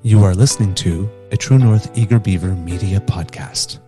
You are listening to a True North Eager Beaver media podcast.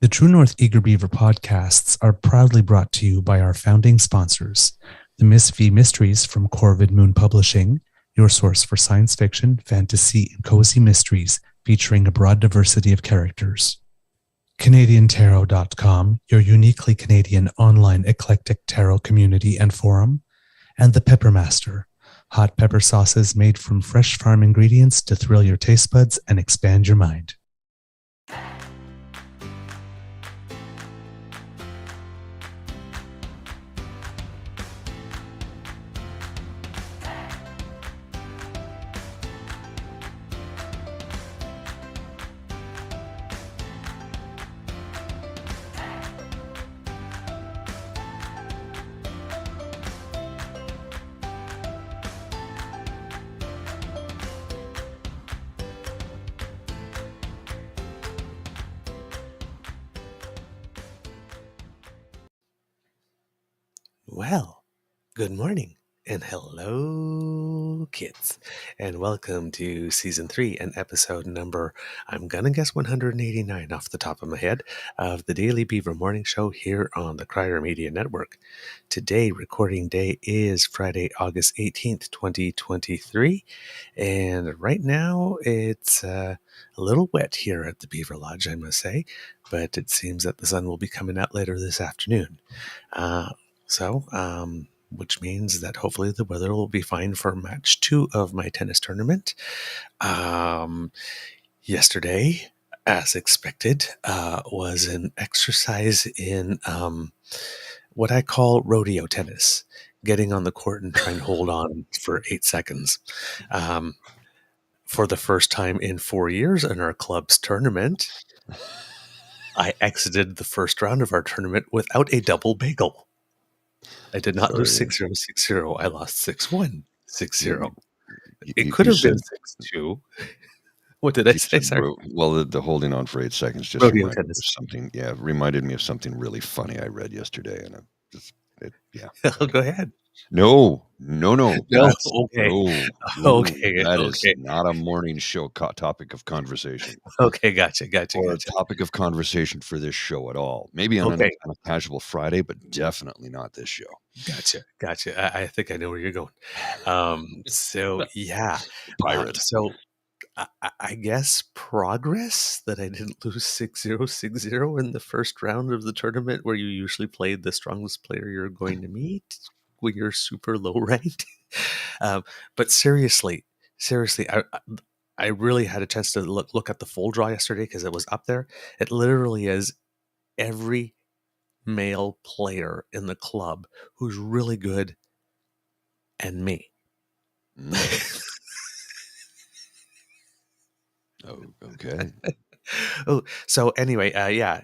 The True North Eager Beaver podcasts are proudly brought to you by our founding sponsors, the Miss V Mysteries from Corvid Moon Publishing, your source for science fiction, fantasy, and cozy mysteries featuring a broad diversity of characters. CanadianTarot.com, your uniquely Canadian online eclectic tarot community and forum, and The Peppermaster, hot pepper sauces made from fresh farm ingredients to thrill your taste buds and expand your mind. Well, good morning and hello, kids, and welcome to Season 3 and episode number, I'm going to guess 189 off the top of my head, of the Daily Beaver Morning Show here on the Crier Media Network. Today, recording day is Friday, August 18th, 2023, and right now it's a little wet here at the Beaver Lodge, I must say, but it seems that the sun will be coming out later this afternoon. Which means that hopefully the weather will be fine for match 2 of my tennis tournament. Yesterday, as expected, was an exercise in what I call rodeo tennis, getting on the court and trying to hold on for 8 seconds. For the first time in 4 years in our club's tournament, I exited the first round of our tournament without a double bagel. I did not lose 6-0, 6-0. I lost 6-1, 6-0. It could have been 6-2. What did I say? Sorry. Well, the holding on for 8 seconons just reminded me of something. Yeah, reminded me of something really funny I read yesterday, and Go ahead. No. Okay. That is not a morning show topic of conversation. Okay, gotcha. Or a topic of conversation for this show at all. Maybe on a casual Friday, but definitely not this show. Gotcha. I think I know where you're going. Pirate. I guess progress that I didn't lose 6-0, 6-0 in the first round of the tournament where you usually played the strongest player you're going to meet when you're super low ranked. But seriously, I really had a chance to look at the full draw yesterday because it was up there. It literally is every male player in the club who's really good and me. Oh, okay. So anyway,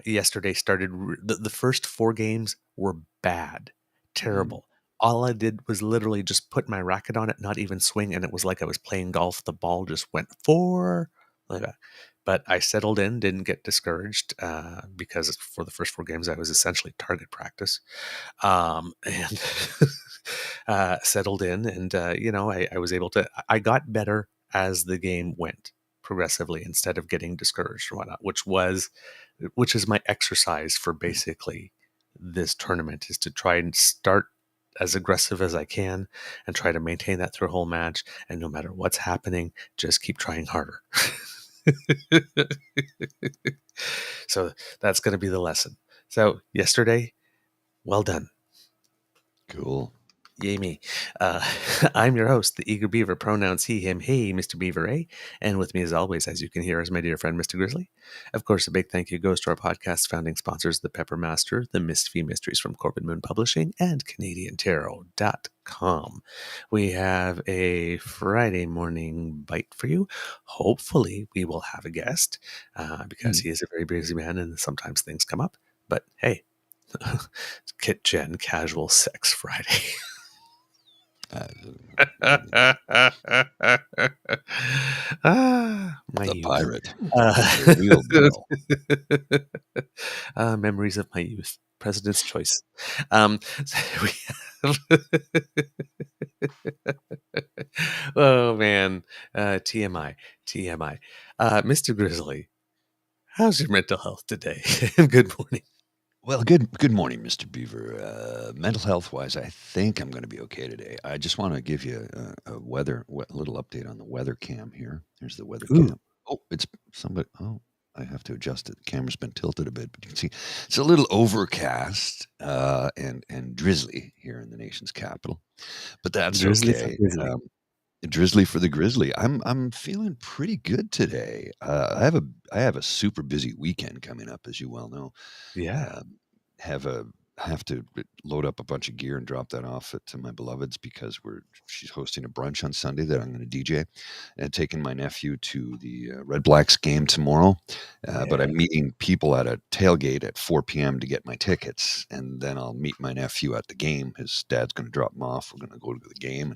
yesterday started, the first 4 games were bad, terrible. All I did was literally just put my racket on it, not even swing, and it was like I was playing golf. The ball just went 4, like that. But I settled in, didn't get discouraged, because for the first 4 games I was essentially target practice, and settled in, and I was able to. I got better as the game went, progressively, instead of getting discouraged or whatnot, which is my exercise for basically this tournament is to try and start as aggressive as I can and try to maintain that through a whole match. And no matter what's happening, just keep trying harder. So that's going to be the lesson. So yesterday, well done. Cool. Yay me. I'm your host, the Eager Beaver, pronouns he, him, hey, Mr. Beaver, eh? And with me as always, as you can hear, is my dear friend, Mr. Grizzly. Of course, a big thank you goes to our podcast founding sponsors, The Pepper Master, The Misfit Mysteries from Corbin Moon Publishing, and CanadianTarot.com. We have a Friday morning bite for you. Hopefully, we will have a guest because he is a very busy man and sometimes things come up. But hey, Kit Jen Casual Sex Friday. My the youth. Pirate. Real deal. Memories of my youth. President's choice. We have oh man. TMI. Mr. Grizzly, how's your mental health today? Good morning. Well, good morning, Mr. Beaver. Mental health wise, I think I'm going to be okay today. I just want to give you a little update on the weather cam here. Here's the weather cam. Oh, it's somebody. Oh, I have to adjust it. The camera's been tilted a bit, but you can see it's a little overcast and drizzly here in the nation's capital. But that's drizzly okay. Drizzly for the Grizzly. I'm feeling pretty good today. I have a super busy weekend coming up, as you well know. Yeah. Have to load up a bunch of gear and drop that off to my beloveds because she's hosting a brunch on Sunday that I'm going to DJ, and taking my nephew to the Red Blacks game tomorrow. But I'm meeting people at a tailgate at 4 p.m. to get my tickets, and then I'll meet my nephew at the game. His dad's going to drop him off. We're going to go to the game.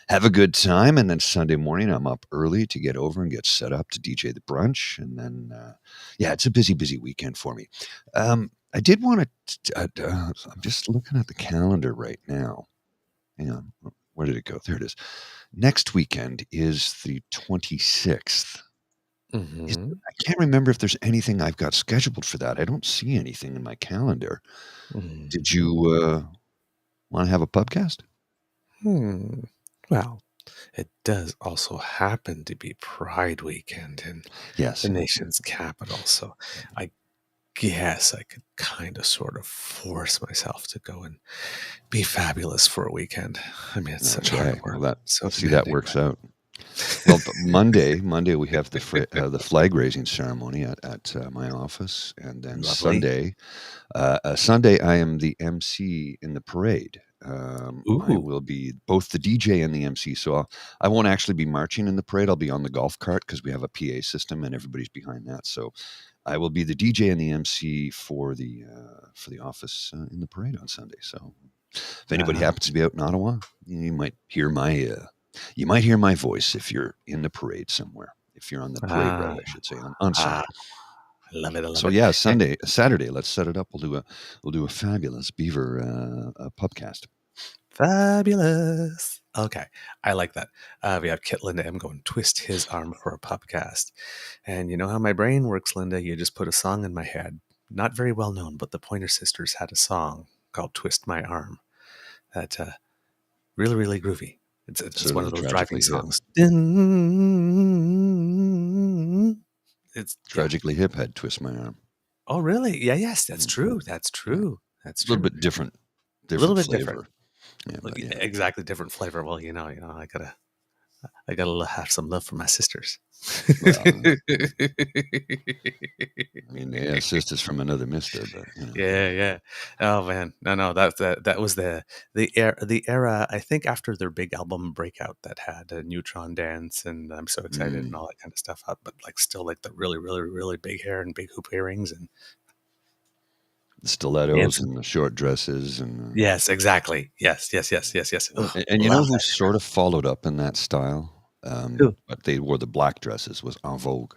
Have a good time, and then Sunday morning I'm up early to get over and get set up to DJ the brunch, and then it's a busy weekend for me. I did want to. I'm just looking at the calendar right now. Hang on, where did it go? There it is. Next weekend is the 26th. Mm-hmm. I can't remember if there's anything I've got scheduled for that. I don't see anything in my calendar. Mm-hmm. Did you want to have a pubcast? Well, it does also happen to be Pride weekend in the nation's capital, so I guess I could kind of sort of force myself to go and be fabulous for a weekend. I mean, it's such hard work. Well, that works out. Well, Monday we have the flag raising ceremony at my office, and then Lovely. Sunday I am the MC in the parade. I will be both the DJ and the MC, so I won't actually be marching in the parade. I'll be on the golf cart because we have a PA system and everybody's behind that. So I will be the DJ and the MC for the office in the parade on Sunday. So if anybody happens to be out in Ottawa, you might hear my voice if you're in the parade somewhere. If you're on the parade route, I should say on Sunday. I love it. So Saturday, let's set it up. We'll do a fabulous Beaver pubcast. Fabulous. Okay, I like that. We have Kit Linda M going twist his arm for a pubcast, and you know how my brain works, Linda. You just put a song in my head, not very well known, but the Pointer Sisters had a song called "Twist My Arm." That really, really groovy. It's one of those driving songs. It's tragically hip had "Twist My Arm." Oh, really? Yeah. Yes, that's true. That's true. That's true. A little bit different. A little bit flavor. Different. Exactly different flavor. Well, you know, I gotta have some love for my sisters. Well, I mean, yeah, sisters from another mister, but yeah. Oh man, no, that was the era. I think after their big album breakout that had a Neutron Dance and I'm So Excited and all that kind of stuff up, but like still like the really, really, really big hair and big hoop earrings and the stilettos and the short dresses and yes, exactly. Yes. Ugh, and you know who sort of followed up in that style? But they wore the black dresses was En Vogue.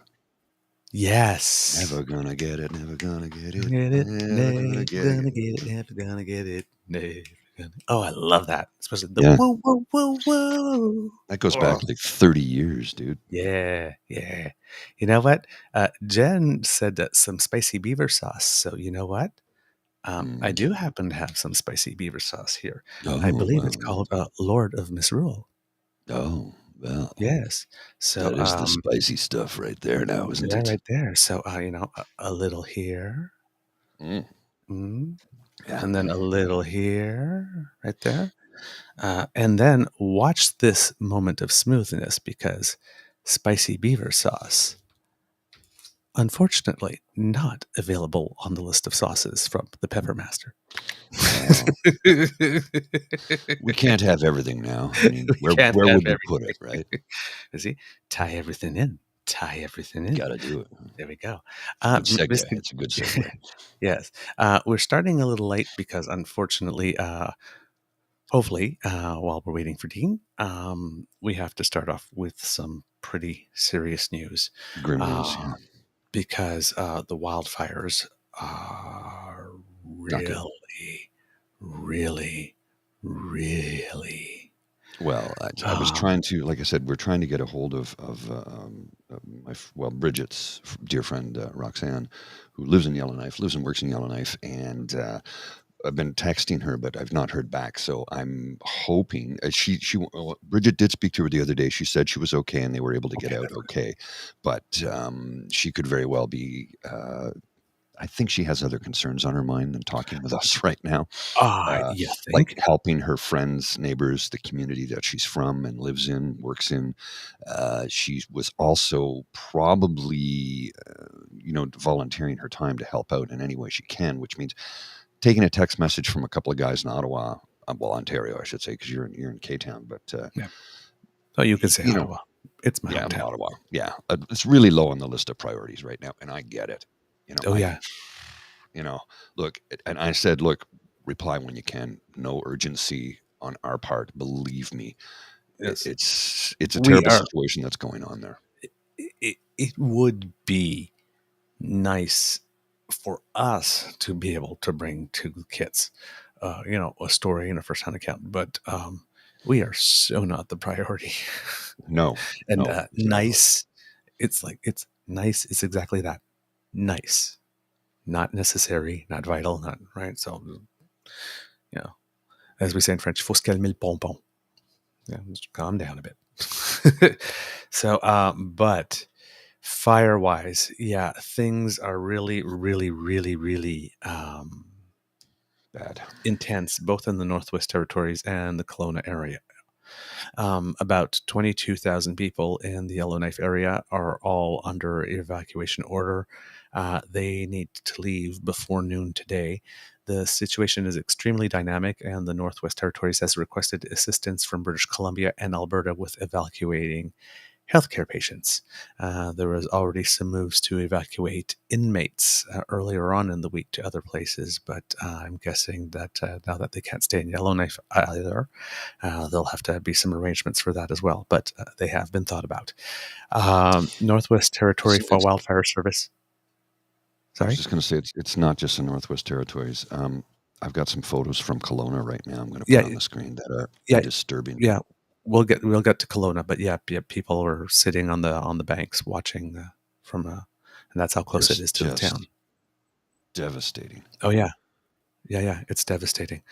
Yes. Never gonna get it. Never gonna get it. Never gonna get it. Oh, I love that. Especially the whoa. That goes back like 30 years, dude. Yeah. You know what? Jen said that some spicy beaver sauce. So you know what? I do happen to have some spicy beaver sauce here. Oh, I believe it's wow. called Lord of Misrule. Oh, well, Yes. So, that is the spicy stuff right there now, isn't yeah, it? right there. So, a little here, Mm, mm, yeah. and then a little here, right there. And then watch this moment of smoothness because spicy beaver sauce, unfortunately, not available on the list of sauces from the Pepper Master. Well, we can't have everything now. I mean, We can't where have would you put it, everything. right? See, tie everything in. Tie everything in. Got to do it. There we go. Good segue. Mr. It's a good segue. Yes. We're starting a little late because unfortunately, hopefully, while we're waiting for Dean, we have to start off with some pretty serious news. Grim news. Uh, Yeah. because the wildfires are Not good. really, really, really. Well, I was Um, trying to, like I said, we're trying to get a hold of Bridget's dear friend Roxanne, who lives in Yellowknife, lives and works in Yellowknife, and I've been texting her, but I've not heard back. So I'm hoping Bridget did speak to her the other day. She said she was okay, and they were able to get okay, out that's good. okay, but she could very well be. I think she has other concerns on her mind than talking with us right now. You Like think? helping her friends, neighbors, the community that she's from and lives in, works in. She was also probably, volunteering her time to help out in any way she can, which means taking a text message from a couple of guys in Ottawa, Ontario, I should say, because you're in K Town, but Yeah. Oh, you could say you know, Ottawa. It's my yeah, hometown. Ottawa, yeah, it's really low on the list of priorities right now, and I get it. Oh, yeah. Look, and I said, look, reply when you can. No urgency on our part. Believe me, Yes. it's a We terrible are. situation that's going on there. It would be nice for us to be able to bring to kids, a story and a first-hand account, but we are so not the priority. No, And no, exactly. nice, it's nice. It's exactly that. Nice, not necessary, not vital, not right. So, as we say in French, faut se calmer le pompon. Yeah, just calm down a bit. So, but fire wise, yeah, things are really, really, really, really Bad. intense, both in the Northwest Territories and the Kelowna area. About 22,000 people in the Yellowknife area are all under evacuation order. They need to leave before noon today. The situation is extremely dynamic, and the Northwest Territories has requested assistance from British Columbia and Alberta with evacuating healthcare patients. There was already some moves to evacuate inmates earlier on in the week to other places, but I'm guessing that now that they can't stay in Yellowknife either, there'll have to be some arrangements for that as well. But they have been thought about. Northwest Territory So for Wildfire Service. I was Sorry. just going to say it's not just the Northwest Territories. I've got some photos from Kelowna right now. I'm going to put Yeah, on the screen that are yeah, disturbing. yeah. We'll get to Kelowna, but yeah, people are sitting on the banks watching from, and that's how close it is to the town. Just devastating. Oh yeah, yeah. It's devastating.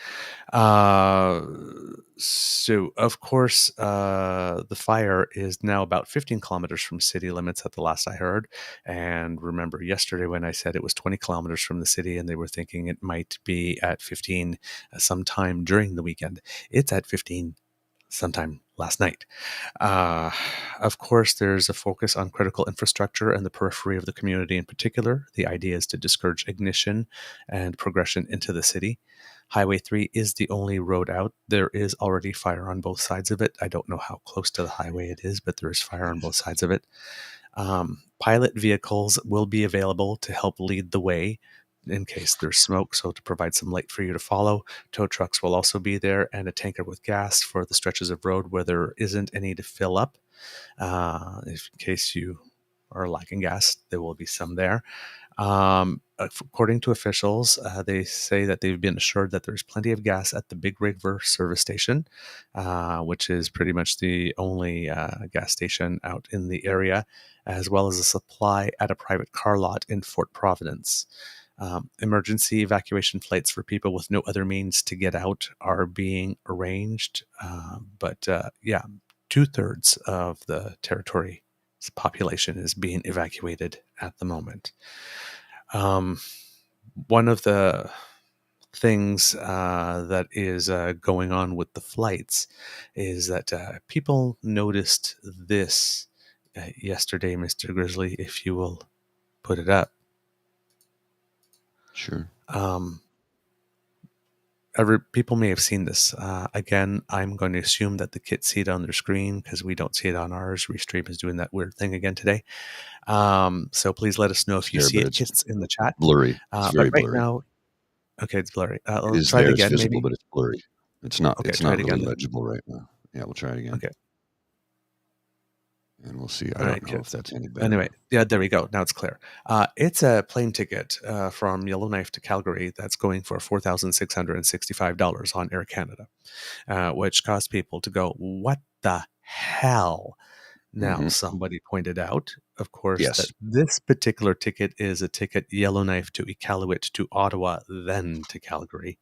Uh, so of course, the fire is now about 15 kilometers from city limits at the last I heard. And remember yesterday when I said it was 20 kilometers from the city and they were thinking it might be at 15 sometime during the weekend. It's at 15 sometime last night. Uh, of course, there's a focus on critical infrastructure and the periphery of the community in particular. The idea is to discourage ignition and progression into the city. Highway 3 is the only road out. There is already fire on both sides of it. I don't know how close to the highway it is, but there is fire on both sides of it. Pilot vehicles will be available to help lead the way in case there's smoke, so to provide some light for you to follow. Tow trucks will also be there, and a tanker with gas for the stretches of road where there isn't any to fill up. If in case you are lacking gas, there will be some there. According to officials, they say that they've been assured that there's plenty of gas at the Big River service station, which is pretty much the only gas station out in the area, as well as a supply at a private car lot in Fort Providence. Emergency evacuation flights for people with no other means to get out are being arranged. But 2/3 of the territory's population is being evacuated at the moment. One of the things that is going on with the flights is that people noticed this yesterday, Mr. Grizzly, if you will put it up. Sure. People may have seen this. Again, I'm going to assume that the kids see it on their screen because we don't see it on ours. Restream is doing that weird thing again today. So please let us know if you see it, kids, in the chat. Blurry. It's very but right blurry. now, okay, it's blurry. It is try it there, again, it's visible, maybe. but it's blurry. It's not. Okay, it's try not it really again. legible right now. Yeah, we'll try it again. Okay. And we'll see. I All don't right, know kids. if that's any better. Anyway, yeah, there we go. Now it's clear. It's a plane ticket from Yellowknife to Calgary that's going for $4,665 on Air Canada, which caused people to go, what the hell? Now, somebody pointed out, of course, Yes. that this particular ticket is a ticket Yellowknife to Iqaluit to Ottawa, then to Calgary,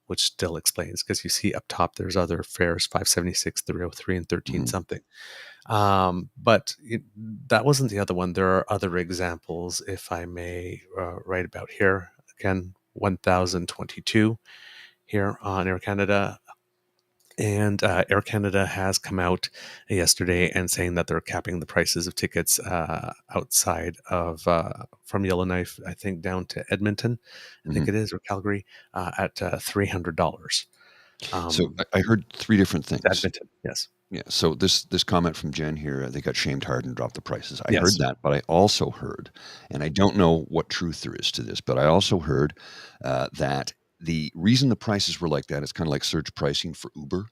which still explains, because you see up top there's other fares, 576, 303, and 13 something. But that wasn't the other one. There are other examples, if I may write about here. Again, 1,022 here on Air Canada. And Air Canada has come out yesterday and saying that they're capping the prices of tickets outside of from Yellowknife, I think, down to Edmonton, I think it is, or Calgary, at $300. So I heard three different things. Edmonton, yes. Yeah. So this comment from Jen here, they got shamed hard and dropped the prices. I heard that, but I also heard, and I don't know what truth there is to this, but I also heard that the reason the prices were like that is kind of like surge pricing for Uber.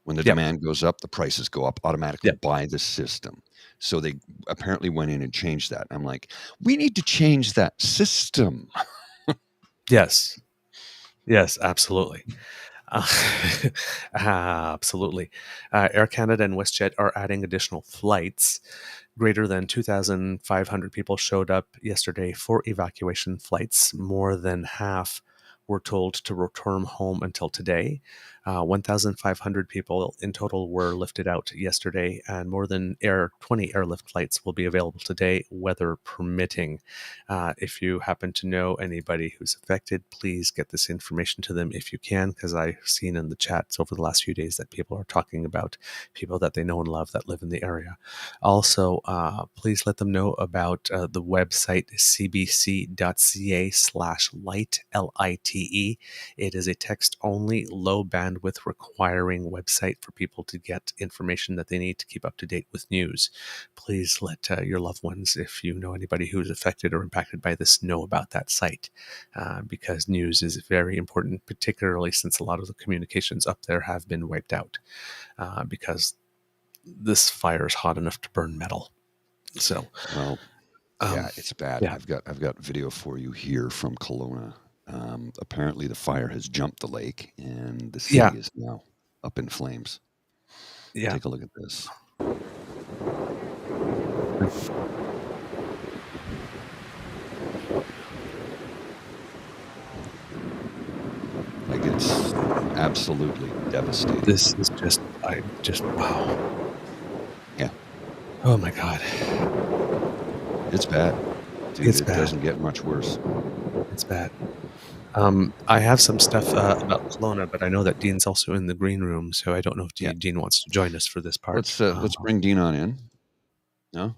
When the demand goes up, the prices go up automatically by the system. So they apparently went in and changed that. I'm like, we need to change that system. Yes, absolutely. Absolutely. Air Canada and WestJet are adding additional flights. Greater than 2,500 people showed up yesterday for evacuation flights. More than half were told to return home until today. 1,500 people in total were lifted out yesterday, and more than 20 airlift flights will be available today, weather permitting. If you happen to know anybody who's affected, please get this information to them if you can, because I've seen in the chats over the last few days that people are talking about people that they know and love that live in the area. Also, please let them know about the website cbc.ca/lite, Lite. It is a text-only, low bandwidth requiring website for people to get information that they need to keep up to date with news. Please let your loved ones, if you know anybody who is affected or impacted by this, know about that site, because news is very important, particularly since a lot of the communications up there have been wiped out because this fire is hot enough to burn metal. So, well, yeah, it's bad. Yeah. I've got video for you here from Kelowna. Apparently, the fire has jumped the lake, and the city is now up in flames. Yeah. Take a look at this. Like, it's absolutely devastating. This is wow. Yeah. Oh my God. It's bad. Dude, It's it bad. doesn't get much worse. It's bad. I have some stuff about Kelowna, but I know that Dean's also in the green room, so I don't know if Dean wants to join us for this part. Let's bring Dean on in. No?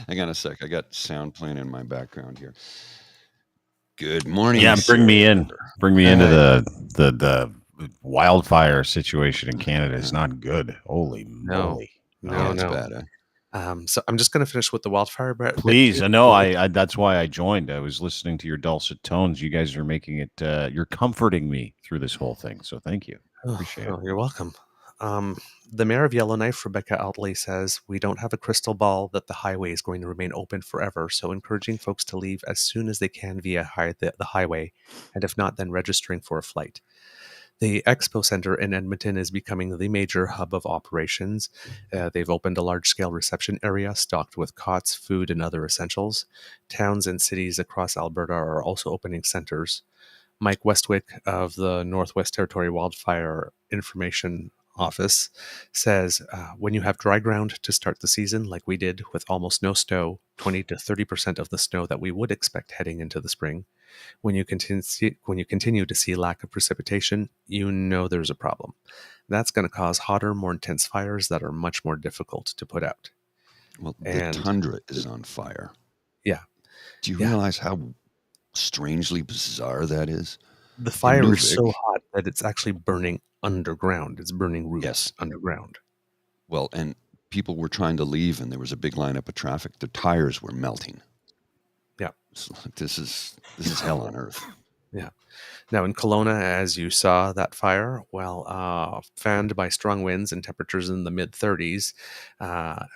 Hang on a sec. I got sound playing in my background here. Good morning. Yeah, bring me in. Bring me into the wildfire situation in Canada. Is not good. Holy moly! No. It's bad. So I'm just going to finish with the wildfire. Please, I that's why I joined. I was listening to your dulcet tones. You guys are making it. You're comforting me through this whole thing. So thank you. Appreciate it. You're welcome. The mayor of Yellowknife, Rebecca Outley, says, "We don't have a crystal ball that the highway is going to remain open forever, so encouraging folks to leave as soon as they can via the highway, and if not, then registering for a flight." The Expo Center in Edmonton is becoming the major hub of operations. They've opened a large-scale reception area stocked with cots, food, and other essentials. Towns and cities across Alberta are also opening centers. Mike Westwick of the Northwest Territory Wildfire Information Office says, when you have dry ground to start the season, like we did with almost no snow, 20 to 30% of the snow that we would expect heading into the spring, when you continue to see lack of precipitation, you know there's a problem. That's going to cause hotter, more intense fires that are much more difficult to put out. Well, the And tundra is on fire. yeah, Do you Yeah. realize how strangely bizarre that is? the fire is Nuvik- so hot that it's actually burning underground. It's burning roots Yes. underground. Well, and people were trying to leave, and there was a big lineup of traffic. Their tires were melting. Yeah. So this is hell on earth. Now in Kelowna, as you saw that fire, fanned by strong winds and temperatures in the mid-30s,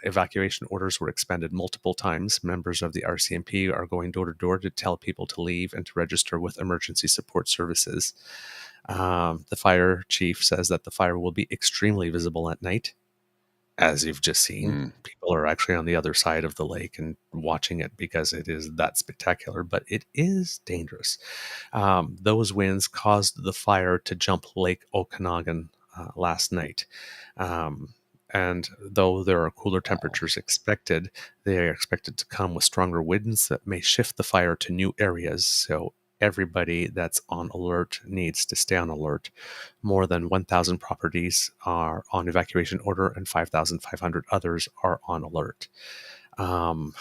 evacuation orders were expanded multiple times. Members of the RCMP are going door to door to tell people to leave and to register with emergency support services. The fire chief says that the fire will be extremely visible at night. As you've just seen, people are actually on the other side of the lake and watching it because it is that spectacular, but it is dangerous. Those winds caused the fire to jump Lake Okanagan last night. And though there are cooler temperatures expected, they are expected to come with stronger winds that may shift the fire to new areas. So everybody that's on alert needs to stay on alert. More than 1,000 properties are on evacuation order and 5,500 others are on alert. The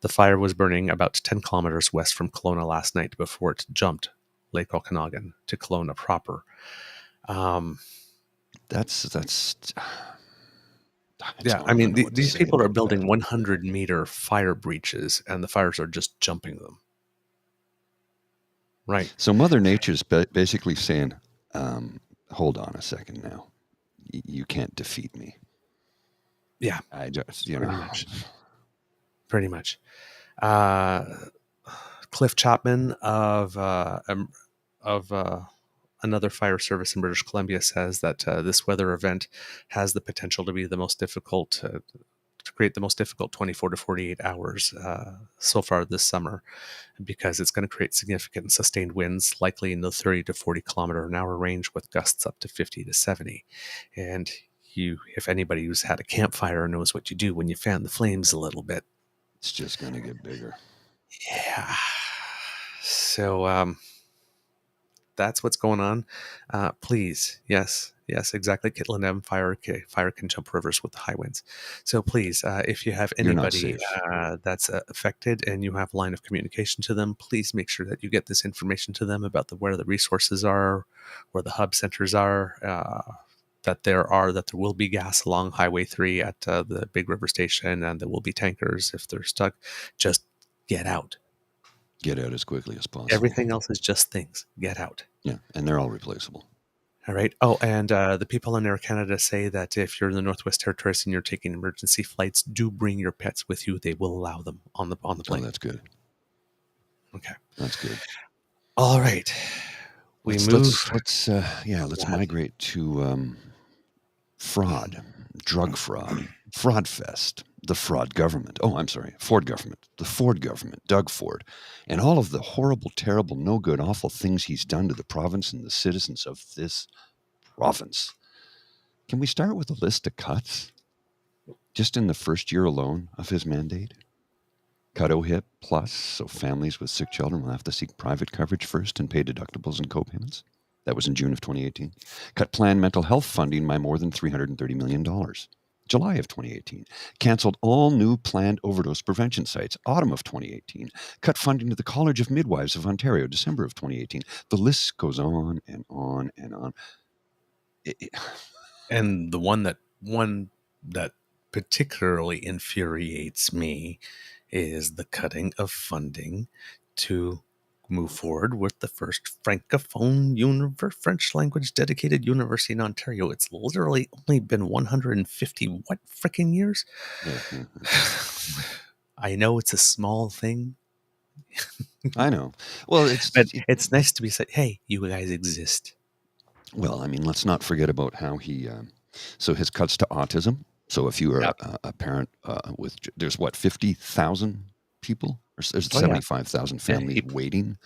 fire was burning about 10 kilometers west from Kelowna last night before it jumped Lake Okanagan to Kelowna proper. Yeah, I mean, these people are building 100-meter fire breaches, and the fires are just jumping them. Right. So Mother Nature's basically saying, hold on a second now. You can't defeat me. Yeah. I just, Pretty much. Cliff Chapman of another fire service in British Columbia says that this weather event has the potential to be the most difficult, to create the most difficult 24 to 48 hours so far this summer, because it's going to create significant and sustained winds, likely in the 30 to 40 kilometer an hour range with gusts up to 50 to 70. And if anybody who's had a campfire knows what you do when you fan the flames a little bit, it's just going to get bigger. Yeah. So that's what's going on. Please, yes, exactly. Kittlin M fire can jump rivers with the high winds. So please, if you have anybody that's affected and you have a line of communication to them, please make sure that you get this information to them about where the resources are, where the hub centers are. That there will be gas along Highway 3 at the Big River Station, and there will be tankers if they're stuck. Just get out. Get out as quickly as possible. Everything else is just things. Get out. Yeah, and they're all replaceable. All right. Oh, and the people in Air Canada say that if you're in the Northwest Territories and you're taking emergency flights, do bring your pets with you. They will allow them on the plane. Oh, that's good. Okay. That's good. All right. Let's migrate to fraud, drug fraud, fraud fest, the fraud government. Oh, I'm sorry, Ford government, the Ford government, Doug Ford, and all of the horrible, terrible, no good, awful things he's done to the province and the citizens of this province. Can we start with a list of cuts? Just in the first year alone of his mandate? Cut OHIP plus, so families with sick children will have to seek private coverage first and pay deductibles and co-payments. That was in June of 2018. Cut planned mental health funding by more than $330 million. July of 2018. Canceled all new planned overdose prevention sites. Autumn of 2018. Cut funding to the College of Midwives of Ontario. December of 2018. The list goes on and on and on. And the one that particularly infuriates me is the cutting of funding to move forward with the first francophone French language dedicated university in Ontario. It's literally only been 150 freaking years? I know it's a small thing. I know. Well, it's nice to be said, hey, you guys exist. Well, I mean, let's not forget about how he. So his cuts to autism. So if you are Yep. a parent with, there's what, 50,000 people, or there's Oh, yeah. 75,000 Yeah, families he waiting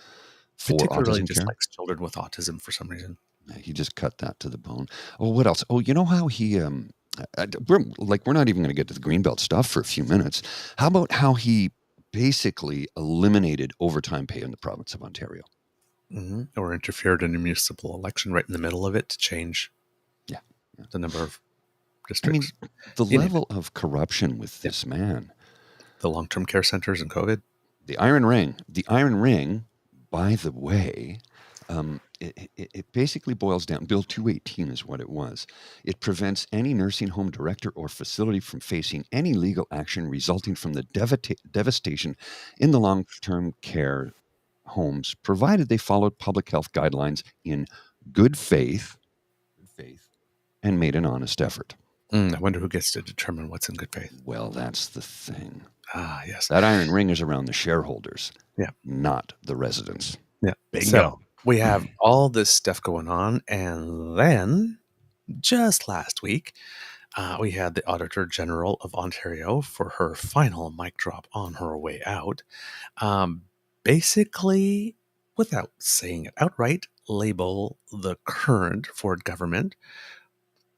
for particularly autism care. dislikes children with autism for some reason. Yeah, he just cut that to the bone. Oh, what else? Oh, you know how he we're not even going to get to the Greenbelt stuff for a few minutes. How about how he basically eliminated overtime pay in the province of Ontario? Or interfered in a municipal election right in the middle of it to change Yeah. the number of I mean, districts. the You name level of corruption with Yeah. this man. The long-term care centers and COVID. The Iron Ring. The Iron Ring, by the way, it basically boils down. Bill 218 is what it was. It prevents any nursing home director or facility from facing any legal action resulting from the devastation in the long-term care homes, provided they followed public health guidelines in good faith, and made an honest effort. I wonder who gets to determine what's in good faith. Well, that's the thing. Ah, yes. That Iron Ring is around the shareholders, Yeah. not the residents. Yeah. Bingo. So we have all this stuff going on, and then just last week, we had the Auditor General of Ontario for her final mic drop on her way out. Basically, without saying it outright, label the current Ford government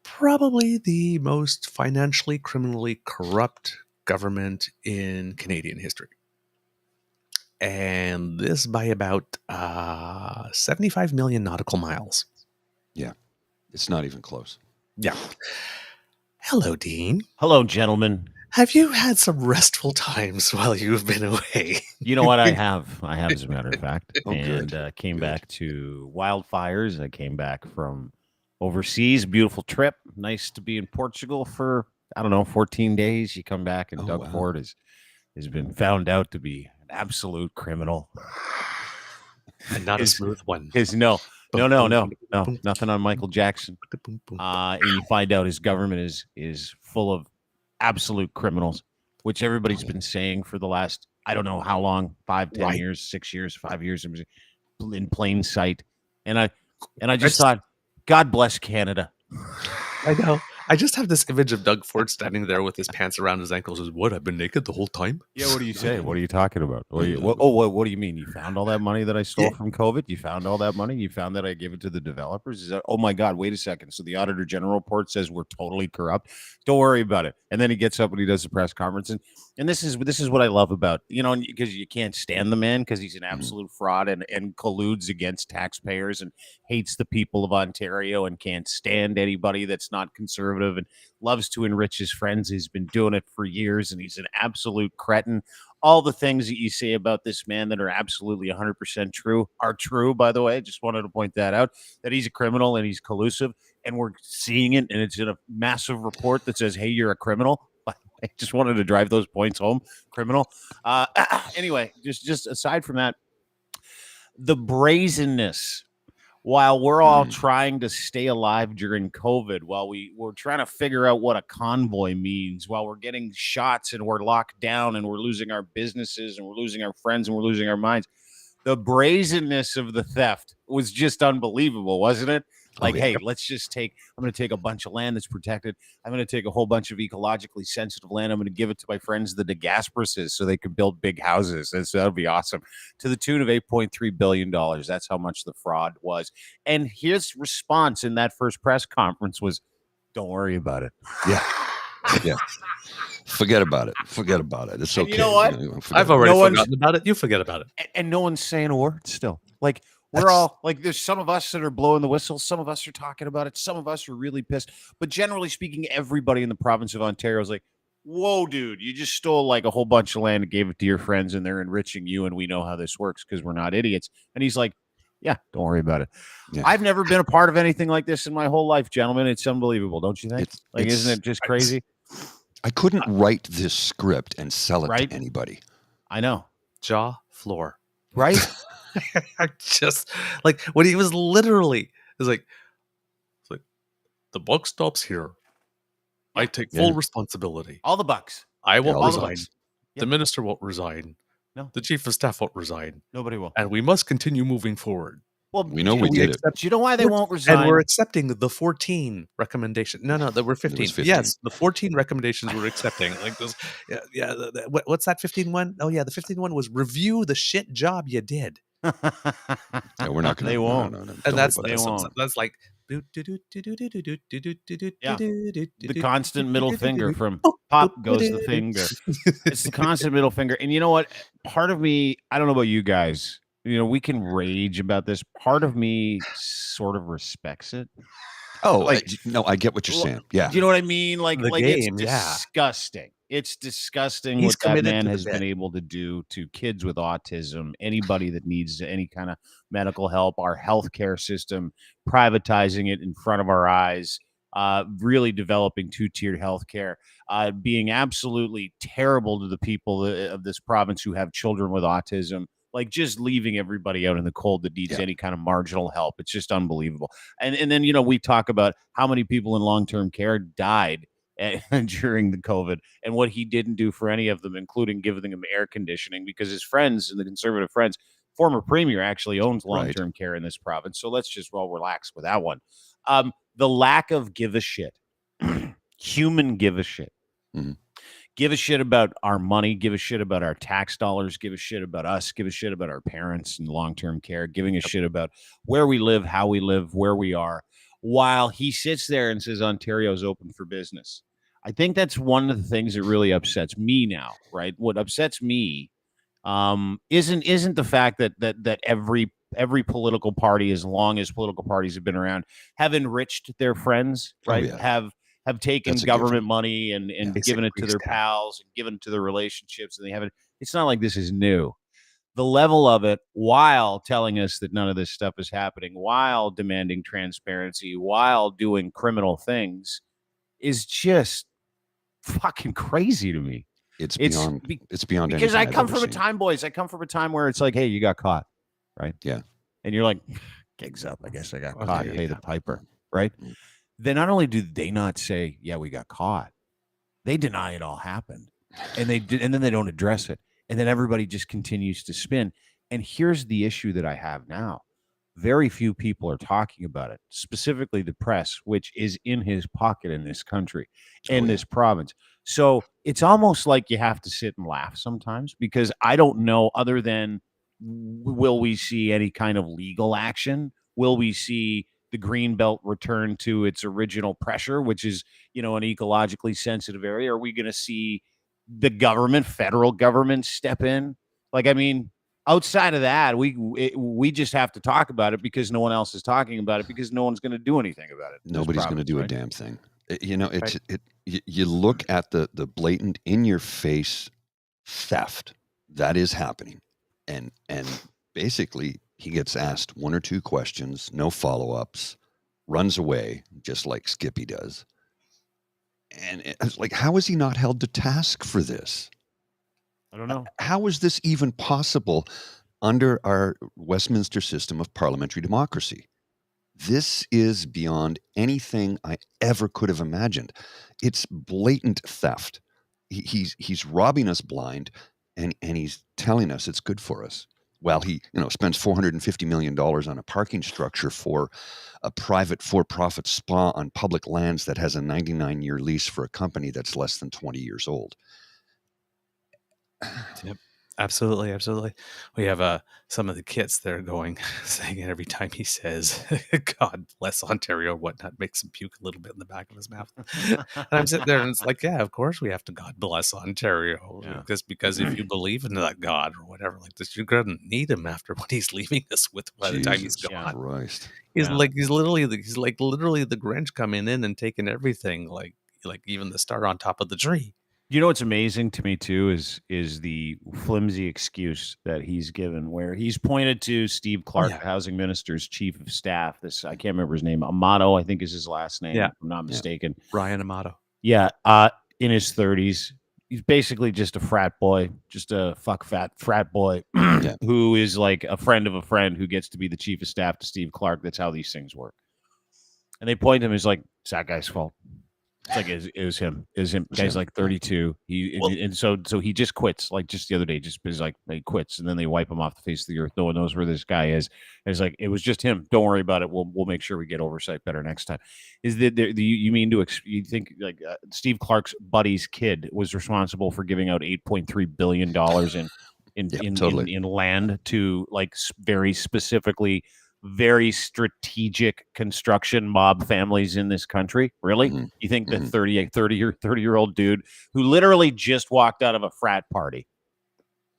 probably the most financially, criminally corrupt government in Canadian history. And this by about 75 million nautical miles. Yeah, it's not even close. Yeah. Hello, Dean. Hello, gentlemen. Have you had some restful times while you've been away? You know what? I have, as a matter of fact. Oh, and good. Came Good. back to wildfires. I came back from overseas. Beautiful trip. Nice to be in Portugal for, 14 days. You come back, and Oh, Doug wow. Ford has been found out to be an absolute criminal. And not a smooth one. No, Boom, boom, nothing on Michael Jackson. boom, boom. And you find out his government is full of absolute criminals, which everybody's been saying for the last, I don't know how long, 5, 10 Right. years, 6 years, 5 years, in plain sight. And I just thought, God bless Canada. I know. I just have this image of Doug Ford standing there with his pants around his ankles. Says, "What? I've been naked the whole time." Yeah, what do you say? What are you talking about? What do you mean? You found all that money that I stole from COVID? You found all that money? You found that I gave it to the developers? Is that, oh my God, wait a second. So the Auditor General report says we're totally corrupt. Don't worry about it. And then he gets up and he does a press conference. And this is what I love about, because you can't stand the man because he's an absolute fraud and colludes against taxpayers and hates the people of Ontario and can't stand anybody that's not conservative and loves to enrich his friends. He's been doing it for years, and he's an absolute cretin. All the things that you say about this man that are absolutely 100% true are true, by the way. Just wanted to point that out, that he's a criminal and he's collusive, and we're seeing it, and it's in a massive report that says, hey, you're a criminal. I just wanted to drive those points home. Criminal. Anyway, just aside from that, the brazenness, while we're all trying to stay alive during COVID, while we're trying to figure out what a convoy means, while we're getting shots and we're locked down and we're losing our businesses and we're losing our friends and we're losing our minds, the brazenness of the theft was just unbelievable, wasn't it? Like, hey, I'm going to take a bunch of land that's protected. I'm going to take a whole bunch of ecologically sensitive land. I'm going to give it to my friends, the DeGasperuses, so they can build big houses. And so that'll be awesome. To the tune of $8.3 billion. That's how much the fraud was. And his response in that first press conference was, don't worry about it. Yeah. Yeah. Forget about it. Forget about it. It's okay. You know what? I've already forgotten about it. You forget about it. And no one's saying a word still. Like, we're all like, there's some of us that are blowing the whistle. Some of us are talking about it. Some of us are really pissed. But generally speaking, everybody in the province of Ontario is like, whoa, dude, you just stole like a whole bunch of land and gave it to your friends, and they're enriching you. And we know how this works because we're not idiots. And he's like, yeah, don't worry about it. Yeah. I've never been a part of anything like this in my whole life, gentlemen. It's unbelievable. Don't you think? Isn't it just crazy? I couldn't write this script and sell it to anybody. I know. Jaw floor. Right? I just like when he was literally, it's like the buck stops here. I take full responsibility. All the bucks. I won't resign. The minister won't resign. No. The chief of staff won't resign. Nobody will. And we must continue moving forward. Well, We know we did it. Do you know why they won't resign? And we're accepting the 14 recommendation. No, there were 15. 15. Yes, the 14 recommendations we're accepting. Like those, yeah. What's that 15 one? Oh yeah, the 15 one was review the shit job you did. Yeah, we're not going to. They won't. No, And that's They won't. that's like The constant middle finger from pop goes the finger. It's the constant middle finger. And you know what? Part of me, I don't know about you guys. You know, we can rage about this. Part of me sort of respects it. Oh, Like- no, I get what you're saying. Yeah. Do you know what I mean? Like, The like game, it's yeah. disgusting. It's disgusting He's what that committed man to the has been bit. able to do to kids with autism, anybody that needs any kind of medical help, our healthcare system, privatizing it in front of our eyes, really developing two-tiered healthcare, being absolutely terrible to the people of this province who have children with autism. Like just leaving everybody out in the cold that needs Yeah. any kind of marginal help. It's just unbelievable. And then, you know, we talk about how many people in long-term care died during the COVID and what he didn't do for any of them, including giving them air conditioning because his friends and the conservative friends, former premier actually owns long-term care in this province. So let's just relax with that one. The lack of give a shit, human give a shit. Mhm. Give a shit about our money, give a shit about our tax dollars, give a shit about us, give a shit about our parents in long-term care, giving a shit about where we live, how we live, where we are, while he sits there and says Ontario's open for business. I think that's one of the things that really upsets me now, right? What upsets me isn't the fact that every political party, as long as political parties have been around, have enriched their friends, right? Oh, yeah. Have taken That's a government given. money and given it to their pals and given it to their relationships, and they haven't. It's not like this is new. The level of it, while telling us that none of this stuff is happening, while demanding transparency, while doing criminal things, is just fucking crazy to me. It's beyond. It's beyond because anything I I've come ever from a seen. time, boys. I come from a time where it's like, hey, you got caught, right? Yeah. And you're like, gigs up. I guess I got Okay, caught. yeah. Pay the piper, right? Mm. Then not only do they not say, yeah, we got caught, they deny it all happened, and and then they don't address it, and then everybody just continues to spin. And here's the issue that I have now: very few people are talking about it, specifically the press, which is in his pocket in this country, in this province. So it's almost like you have to sit and laugh sometimes, because I don't know, other than will we see any kind of legal action? Will we see the Greenbelt return to its original pressure, which is, you know, an ecologically sensitive area? Are we going to see the government, federal government, step in? Like, I mean, outside of that, we just have to talk about it because no one else is talking about it, because no one's going to do anything about it. Nobody's going to do a right? damn thing. You know, you look at the blatant, in your face theft that is happening, and basically he gets asked one or two questions, no follow-ups, runs away just like Skippy does. And it's like, how is he not held to task for this? I don't know. How is this even possible under our Westminster system of parliamentary democracy? This is beyond anything I ever could have imagined. It's blatant theft. He's robbing us blind, and he's telling us it's good for us. While he, spends $450 million on a parking structure for a private for-profit spa on public lands that has a 99-year lease for a company that's less than 20 years old. Yep. Absolutely. We have some of the kits that are saying it every time he says, God bless Ontario, whatnot, makes him puke a little bit in the back of his mouth. And I'm sitting there and it's like, yeah, of course we have to God bless Ontario. Yeah. Because if you believe in that God or whatever like this, you're going to need him after what he's leaving us with by the time he's Jesus gone. Christ. He's literally the Grinch coming in and taking everything, like even the star on top of the tree. You know what's amazing to me too is the flimsy excuse that he's given, where he's pointed to Steve Clark, the housing minister's chief of staff. This, I can't remember his name. Amato, I think, is his last name. Yeah. If I'm not mistaken. Ryan Amato. Yeah. In his 30s, he's basically just a frat boy, just a frat boy who is like a friend of a friend who gets to be the chief of staff to Steve Clark. That's how these things work. And they point to him as like, it's that guy's fault. It's like it was him. It was him. Was Guy's him, like yeah. 32. So he just quits. Like just the other day, just is like he quits, and then they wipe him off the face of the earth. No one knows where this guy is. And it's like it was just him. Don't worry about it. We'll make sure we get oversight better next time. Is that you mean you think like Steve Clark's buddy's kid was responsible for giving out $8.3 billion totally. in land to like very specifically very strategic construction mob families in this country? Really? Mhm. You think the 30-year-old dude who literally just walked out of a frat party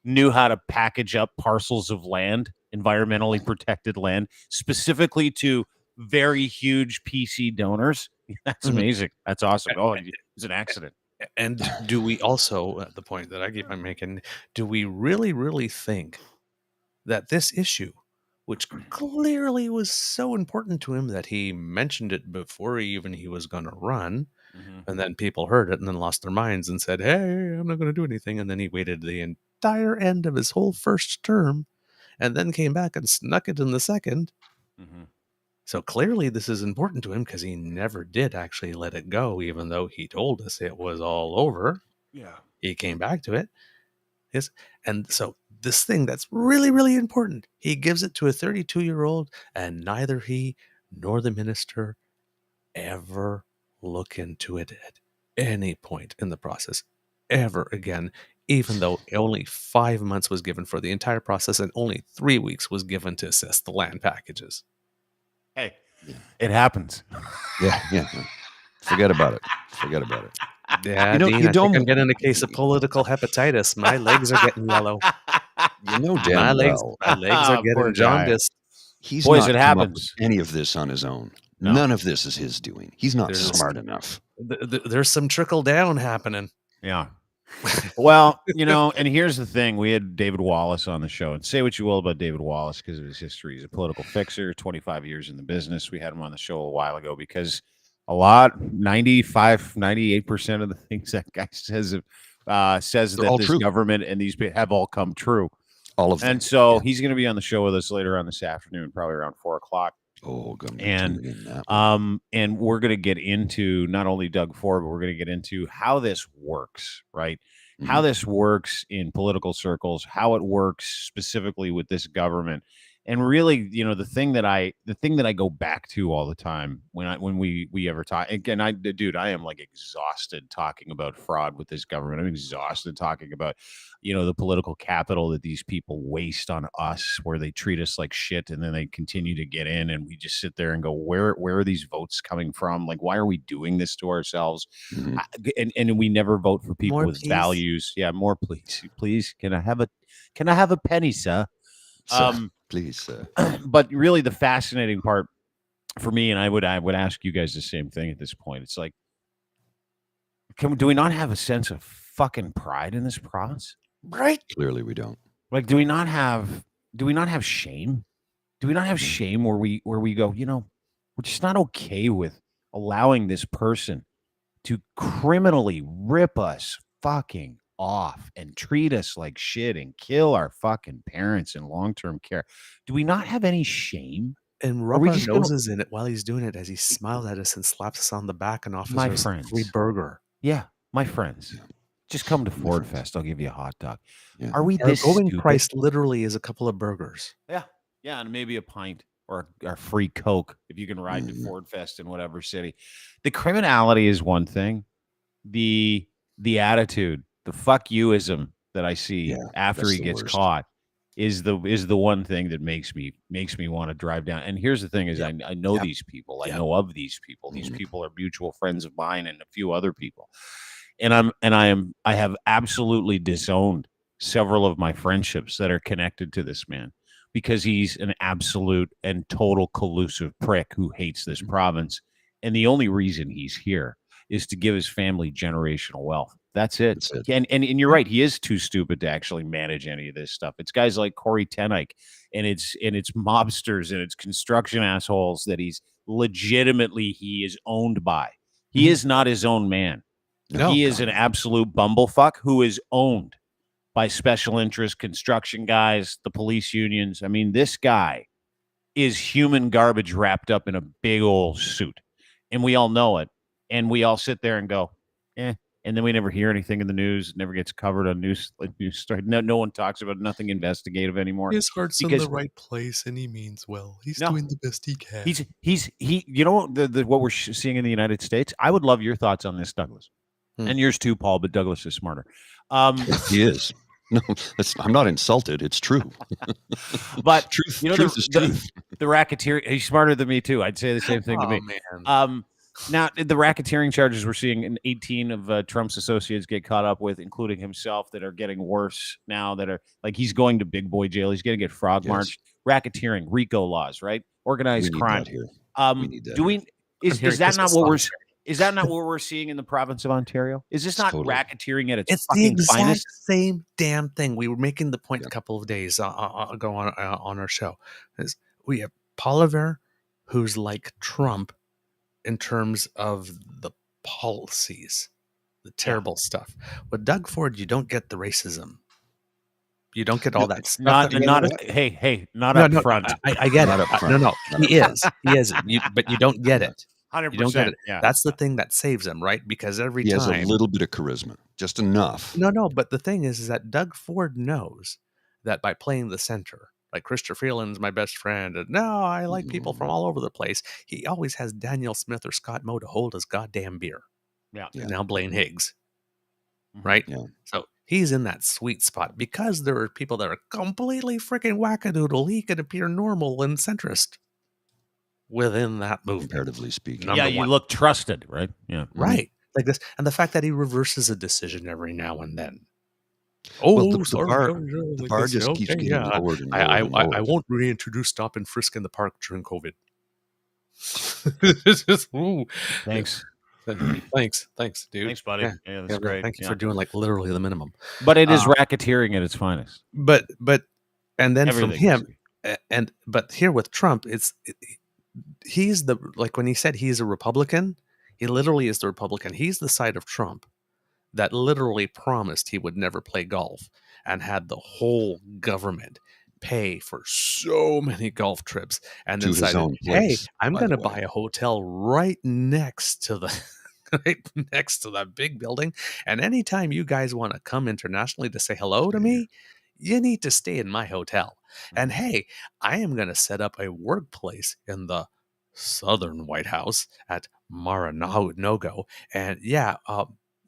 knew how to package up parcels of land, environmentally protected land, specifically to very huge PC donors? That's amazing. That's awesome. Oh, it's an accident. And do we also, at the point that I keep on making, do we really, really think that this issue, which clearly was so important to him that he mentioned it before he was going to run, and then people heard it and then lost their minds and said, "Hey, I'm not going to do anything," and then he waited the entire end of his whole first term, and then came back and snuck it in the second. So clearly this is important to him because he never did actually let it go, even though he told us it was all over. Yeah. He came back to it. Yes. And so this thing that's really, really important, he gives it to a 32-year-old, and neither he nor the minister ever look into it at any point in the process ever again, even though only 5 months was given for the entire process and only 3 weeks was given to assess the land packages. Hey, it happens. Yeah. Forget about it. Yeah, You Dean, I think I'm getting a case of political hepatitis. My legs are getting yellow. You know My damn legs, well my legs are Poor getting guy. jaundiced. he's Boys, not it come up happens. with any of this on his own. No. None of this is his doing. He's not There's- smart enough. There's some trickle down happening. Yeah. Well, and here's the thing. We had David Wallace on the show, and say what you will about David Wallace because of his history. He's a political fixer, 25 years in the business. We had him on the show a while ago because 98% of the things that guy says that all this true. government and these people have all come true. All of them. And so he's going to be on the show with us later on this afternoon, probably around 4:00. Oh, gonna And tune in that one. and we're going to get into not only Doug Ford, but we're going to get into how this works, right? How this works in political circles, how it works specifically with this government. And really, the thing that I go back to all the time when we ever talk again, I am like exhausted talking about fraud with this government. I'm exhausted talking about, the political capital that these people waste on us, where they treat us like shit and then they continue to get in, and we just sit there and go, where are these votes coming from? Like, why are we doing this to ourselves? And we never vote for people More, with please. values. Yeah, more, please. Can I have a penny, sir? So, please. But really the fascinating part for me, and I would ask you guys the same thing at this point. It's like, do we not have a sense of fucking pride in this province? Right? Clearly we don't. Like, do we not have shame? Do we not have shame where we go, we're just not okay with allowing this person to criminally rip us fucking off and treat us like shit and kill our fucking parents in long-term care? Do we not have any shame? And rub our noses in it while he's doing it as he smiles at us and slaps us on the back and offers us a free burger. Yeah, my friends. Just come to Ford Fest. I'll give you a hot dog. Yeah. Are we Our this going stupid? price literally is a couple of burgers. Yeah, and maybe a pint or a free Coke if you can ride to Ford Fest in whatever city. The criminality is one thing. The attitude, the fuck youism that I see after he gets caught is the one thing that makes me want to drive down. And here's the thing: is I know these people. I know of these people. These people are mutual friends of mine and a few other people. And I have absolutely disowned several of my friendships that are connected to this man because he's an absolute and total collusive prick who hates this province. And the only reason he's here is to give his family generational wealth. That's it. And you're right. He is too stupid to actually manage any of this stuff. It's guys like Corey Tenike and it's mobsters and it's construction assholes that he is owned by. He is not his own man. No, he is an absolute bumblefuck who is owned by special interest construction guys, the police unions. I mean, this guy is human garbage wrapped up in a big old suit. And we all know it. and we all sit there and go, and then we never hear anything in the news. It never gets covered on news story. No one talks about nothing investigative anymore. His heart's in the right place, and he means well. He's doing the best he can. He's you know what we're seeing in the United States. I would love your thoughts on this, Douglas, and yours too, Paul. But Douglas is smarter. He is. No, I'm not insulted. It's true. But truth, you know, truth is truth. The racketeer. He's smarter than me too. I'd say the same thing to me. Man. Now, the racketeering charges we're seeing in 18 of Trump's associates get caught up with, including himself, that are getting worse now, that are like he's going to big boy jail. He's going to get frog marched. Racketeering, RICO laws, right? Organized crime. We need that Is that not what we're is that not what we're seeing in the province of Ontario? Is this not racketeering at its fucking the exact finest? Same damn thing. We were making the point a couple of days ago on our show. Is we have Poliver, who's like Trump in terms of the policies, the terrible stuff. With Doug Ford, you don't get the racism. You don't get all that stuff. Not up front. I get it. No, he is. But you don't get it. 100%. You don't get it. Yeah. That's the thing that saves him, right? Because every he time has a little bit of charisma, just enough. No. But the thing is that Doug Ford knows that by playing the center, like Christopher Freeland's my best friend, and no, I like people from all over the place. He always has Daniel Smith or Scott Moe to hold his goddamn beer. Yeah. And now Blaine Higgs, right? Yeah. So he's in that sweet spot because there are people that are completely freaking wackadoodle. He can appear normal and centrist within that movement, comparatively speaking. You look trusted, right? Yeah. Right. Like this. And the fact that he reverses a decision every now and then. The bar just keeps getting lowered and lowered I and lowered. I won't reintroduce stop and frisk in the park during COVID. Thanks. Thanks, dude. Thanks, buddy. Yeah, that's great. Thank you for doing like literally the minimum. But it is racketeering at its finest. But and then Everything from him, but here with Trump, he's the, like when he said he's a Republican, he literally is the Republican. He's the side of Trump that literally promised he would never play golf and had the whole government pay for so many golf trips, and then decided, hey, I'm going to buy a hotel right next to the that big building, and anytime you guys want to come internationally to say hello to me, you need to stay in my hotel. And hey, I am going to set up a workplace in the Southern White House at Mar-a-Lago, and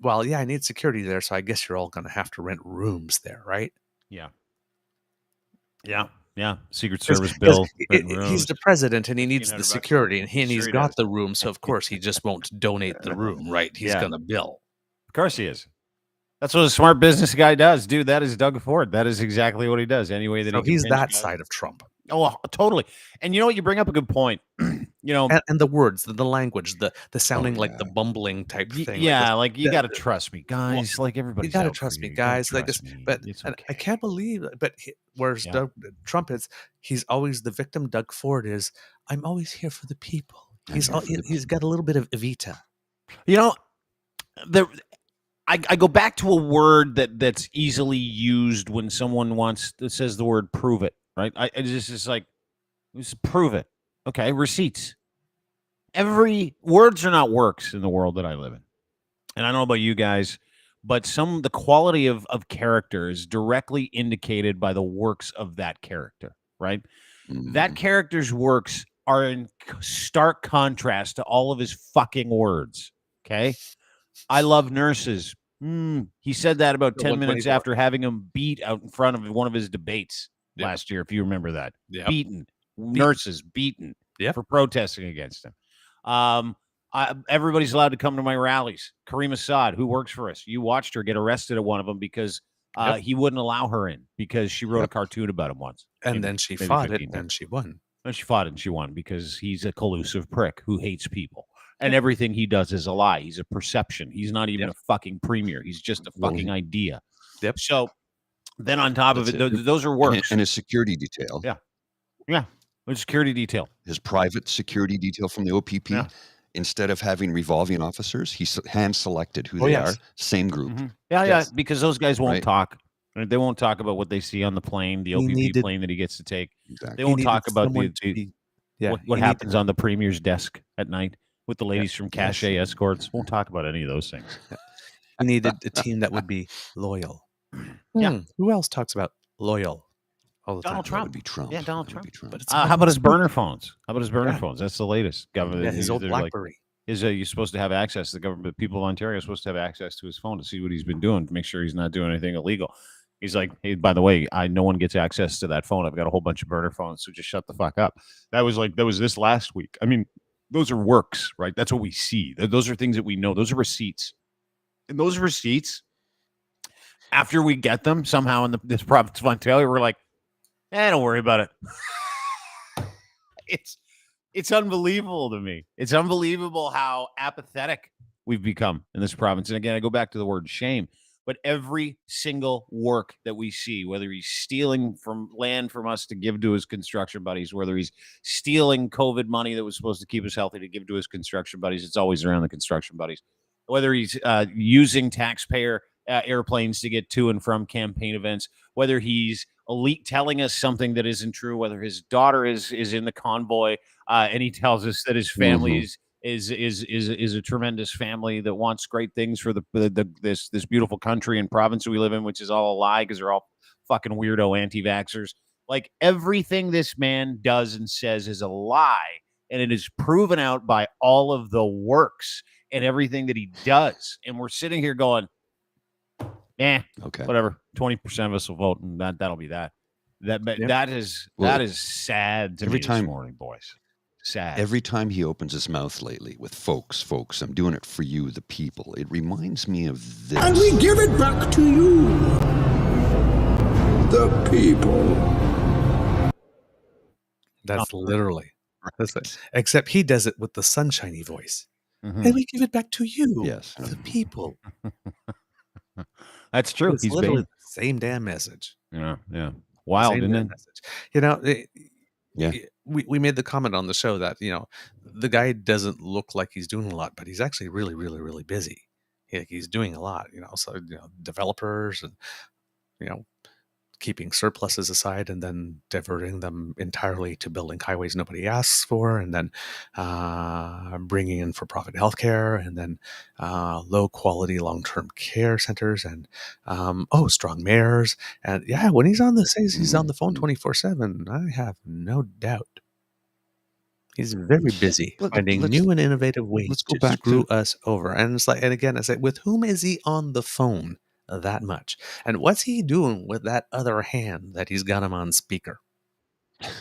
I need security there, so I guess you're all going to have to rent rooms there, right? Yeah. Secret Service bill. He's the president, and he needs the security, and he's got the room, so of course he just won't donate the room, right? He's going to bill. Of course he is. That's what a smart business guy does, dude. That is Doug Ford. That is exactly what he does. Anyway, that he's that side of Trump. Oh, totally. And you know what? You bring up a good point. And the words, the language, the sounding like the bumbling type thing. Yeah, like you got to trust me, guys. Like everybody, you got to trust me, guys. Like this, but I can't believe. But whereas Trump is, he's always the victim. Doug Ford is, I'm always here for the people. He's got a little bit of Evita. I go back to a word that's easily used when someone says the word "prove it." Right? It's like, just prove it. Okay, receipts. Words are not works in the world that I live in. And I don't know about you guys, but the quality of character is directly indicated by the works of that character, right? Mm-hmm. That character's works are in stark contrast to all of his fucking words, okay? I love nurses. He said that about 10 minutes after having him beat out in front of one of his debates last year, if you remember that. Beaten. Nurses beaten for protesting against him. Everybody's allowed to come to my rallies. Kareem Assad, who works for us, you watched her get arrested at one of them because he wouldn't allow her in because she wrote a cartoon about him once. And then she fought it and she won. And she fought it and she won because he's a collusive prick who hates people. And everything he does is a lie. He's a perception. He's not even a fucking premier. He's just a fucking idea. So then on top of it, those are works. And his security detail. Yeah. His security detail. His private security detail from the OPP. Yeah. Instead of having revolving officers, he hand-selected who they are. Same group. Mm-hmm. Yeah, because those guys won't talk. They won't talk about what they see on the plane, the OPP plane that he gets to take. Exactly. They won't talk about what happens on the premier's desk at night with the ladies from Cachet Escorts. Won't talk about any of those things. We needed a team that would be loyal. Yeah. Who else talks about loyal all the Donald time? That Trump. would be Trump. Yeah, Donald That would Trump. be Trump. But it's How about his fucking burner phones? How about his burner Yeah. phones? That's the latest. Government. Yeah, his old they're like, BlackBerry. you're supposed to have access. The government, people of Ontario are supposed to have access to his phone to see what he's been doing, to make sure he's not doing anything illegal. He's like, hey, by the way, no one gets access to that phone. I've got a whole bunch of burner phones, so just shut the fuck up. That was this last week. I mean, those are works, right? That's what we see. Those are things that we know. Those are receipts. And those receipts, after we get them somehow in this province of Ontario, we're like, don't worry about it. It's unbelievable to me. It's unbelievable how apathetic we've become in this province. And again, I go back to the word shame. But every single work that we see, whether he's stealing from land from us to give to his construction buddies, whether he's stealing COVID money that was supposed to keep us healthy to give to his construction buddies, it's always around the construction buddies. Whether he's using taxpayer airplanes to get to and from campaign events, whether he's telling us something that isn't true, whether his daughter is in the convoy and he tells us that his family is a tremendous family that wants great things for this beautiful country and province that we live in, which is all a lie because they're all fucking weirdo anti-vaxxers. Like, everything this man does and says is a lie, and it is proven out by all of the works and everything that he does. And we're sitting here going, whatever. 20% of us will vote, and that'll be that. That is sad to me this morning, boys. Sad. Every time he opens his mouth lately with folks, I'm doing it for you, the people. It reminds me of this. And we give it back to you, the people. That's literally. That's it. Except he does it with the sunshiny voice. Mm-hmm. And we give it back to you, Yes, the people. That's true. It's He's literally the same damn message. Yeah. Wild, isn't it? Message. We made the comment on the show that, the guy doesn't look like he's doing a lot, but he's actually really, really, really busy. He's doing a lot, so, developers and, keeping surpluses aside and then diverting them entirely to building highways nobody asks for, and then bringing in for-profit healthcare, and then low-quality long-term care centers, and strong mayors. And when he's on he's on the phone 24/7. I have no doubt he's very busy finding new and innovative ways to screw us over. And it's like, and again, I say, with whom is he on the phone that much? And what's he doing with that other hand that he's got him on speaker?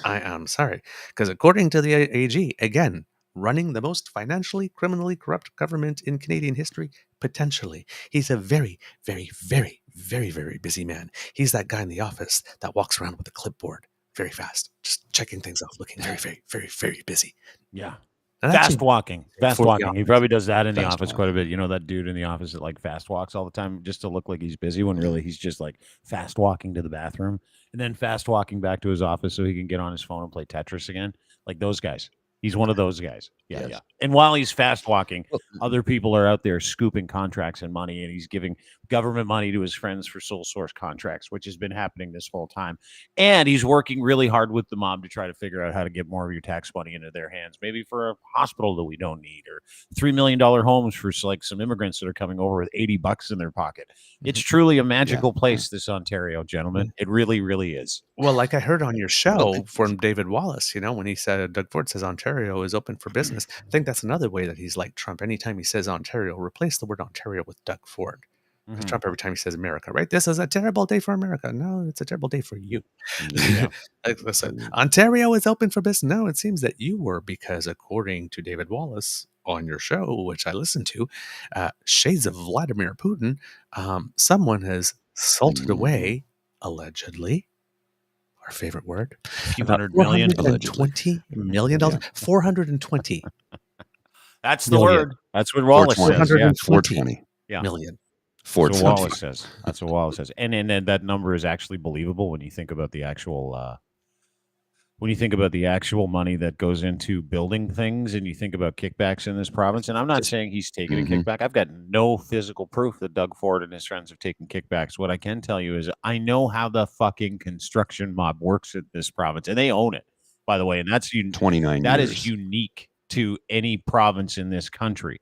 I am sorry, because according to the AG, again, running the most financially, criminally corrupt government in Canadian history, potentially, he's a very, very, very, very, very busy man. He's that guy in the office that walks around with a clipboard very fast, just checking things off, looking very, very, very, very busy. Yeah. And Fast walking. He probably does that in the office walking. quite a bit. You know, that dude in the office that like fast walks all the time just to look like he's busy when really he's just like fast walking to the bathroom and then fast walking back to his office so he can get on his phone and play Tetris again. Like those guys. He's one of those guys. Yeah, Yes. yeah. And while he's fast walking, other people are out there scooping contracts and money, and he's giving government money to his friends for sole source contracts, which has been happening this whole time. And he's working really hard with the mob to try to figure out how to get more of your tax money into their hands, maybe for a hospital that we don't need, or $3 million homes for like some immigrants that are coming over with $80 in their pocket. It's truly a magical place, this Ontario, gentlemen. It really, really is. Well, like I heard on your show from David Wallace, when he said Doug Ford says Ontario is open for business. I think that's another way that he's like Trump. Anytime he says Ontario, replace the word Ontario with Doug Ford. Because Trump, every time he says America, right? This is a terrible day for America. No, it's a terrible day for you. Yeah. Like, listen, Ontario is open for business. No, it seems that you were, because according to David Wallace on your show, which I listened to, Shades of Vladimir Putin, someone has salted away, allegedly, our favorite word, $100 million. $420 million. Yeah. 420 That's the million. word. That's what Wallace says. Yeah. 420 Yeah. million. That's what 420. Wallace says. That's what Wallace says. And then that number is actually believable when you think about the actual money that goes into building things, and you think about kickbacks in this province. And I'm not saying he's taking a kickback. I've got no physical proof that Doug Ford and his friends have taken kickbacks. What I can tell you is I know how the fucking construction mob works in this province, and they own it, by the way. And that's 29 That years. is unique to any province in this country,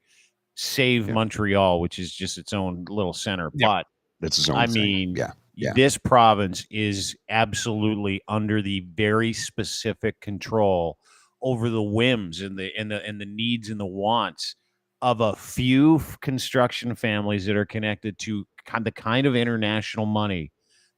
save Yeah. Montreal, which is just its own little center. Yeah. But That's his own I thing. mean, Yeah. this province is absolutely under the very specific control over the whims and the needs and the wants of a few construction families that are connected to the kind of international money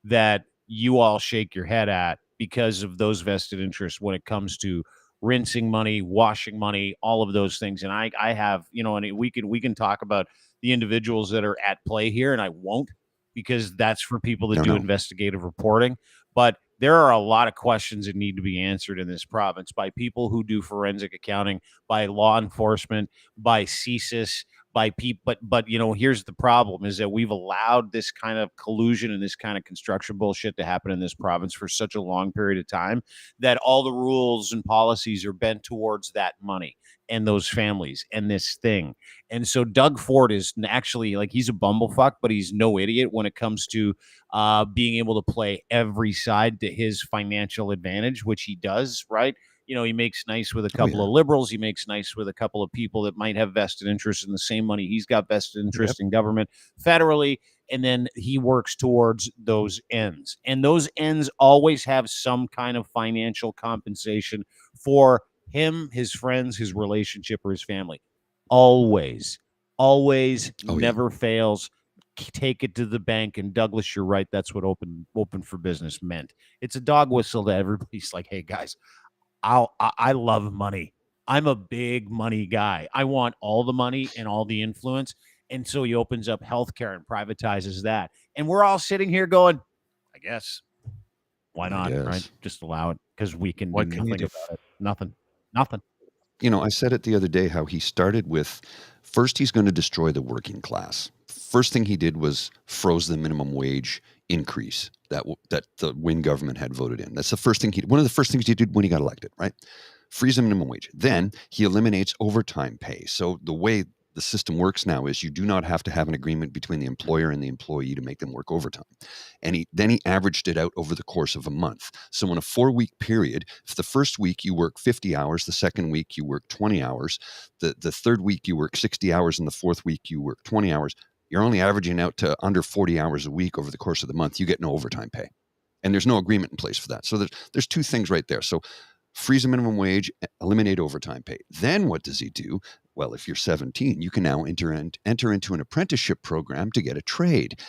that you all shake your head at because of those vested interests when it comes to rinsing money, washing money, all of those things. And I have, and we can talk about the individuals that are at play here, and I won't, because that's for people that do investigative reporting. But there are a lot of questions that need to be answered in this province by people who do forensic accounting, by law enforcement, by CSIS, by people. But here's the problem: is that we've allowed this kind of collusion and this kind of construction bullshit to happen in this province for such a long period of time that all the rules and policies are bent towards that money and those families and this thing. And so Doug Ford is actually, like, he's a bumblefuck, but he's no idiot when it comes to being able to play every side to his financial advantage, which he does, right? He makes nice with a couple of liberals. He makes nice with a couple of people that might have vested interest in the same money he's got vested interest in government federally. And then he works towards those ends. And those ends always have some kind of financial compensation for him, his friends, his relationship, or his family. Always, never fails. Take it to the bank. And Douglas, you're right. That's what open for business meant. It's a dog whistle to everybody's like, hey, guys, I love money. I'm a big money guy. I want all the money and all the influence. And so he opens up healthcare and privatizes that. And we're all sitting here going, I guess, why not? Right? Just allow it, because we can do nothing about it. Nothing. I said it the other day, how he started with, first he's going to destroy the working class. First thing he did was froze the minimum wage increase that the Wynne government had voted in. That's the first thing one of the first things he did when he got elected, right? Freeze the minimum wage. Then he eliminates overtime pay. So the way the system works now is you do not have to have an agreement between the employer and the employee to make them work overtime. And then he averaged it out over the course of a month. So in a 4-week period, if the first week you work 50 hours, the second week you work 20 hours, the third week you work 60 hours, and the fourth week you work 20 hours, you're only averaging out to under 40 hours a week over the course of the month. You get no overtime pay. And there's no agreement in place for that. So there's two things right there. So freeze the minimum wage, eliminate overtime pay. Then what does he do? Well, if you're 17, you can now enter into an apprenticeship program to get a trade,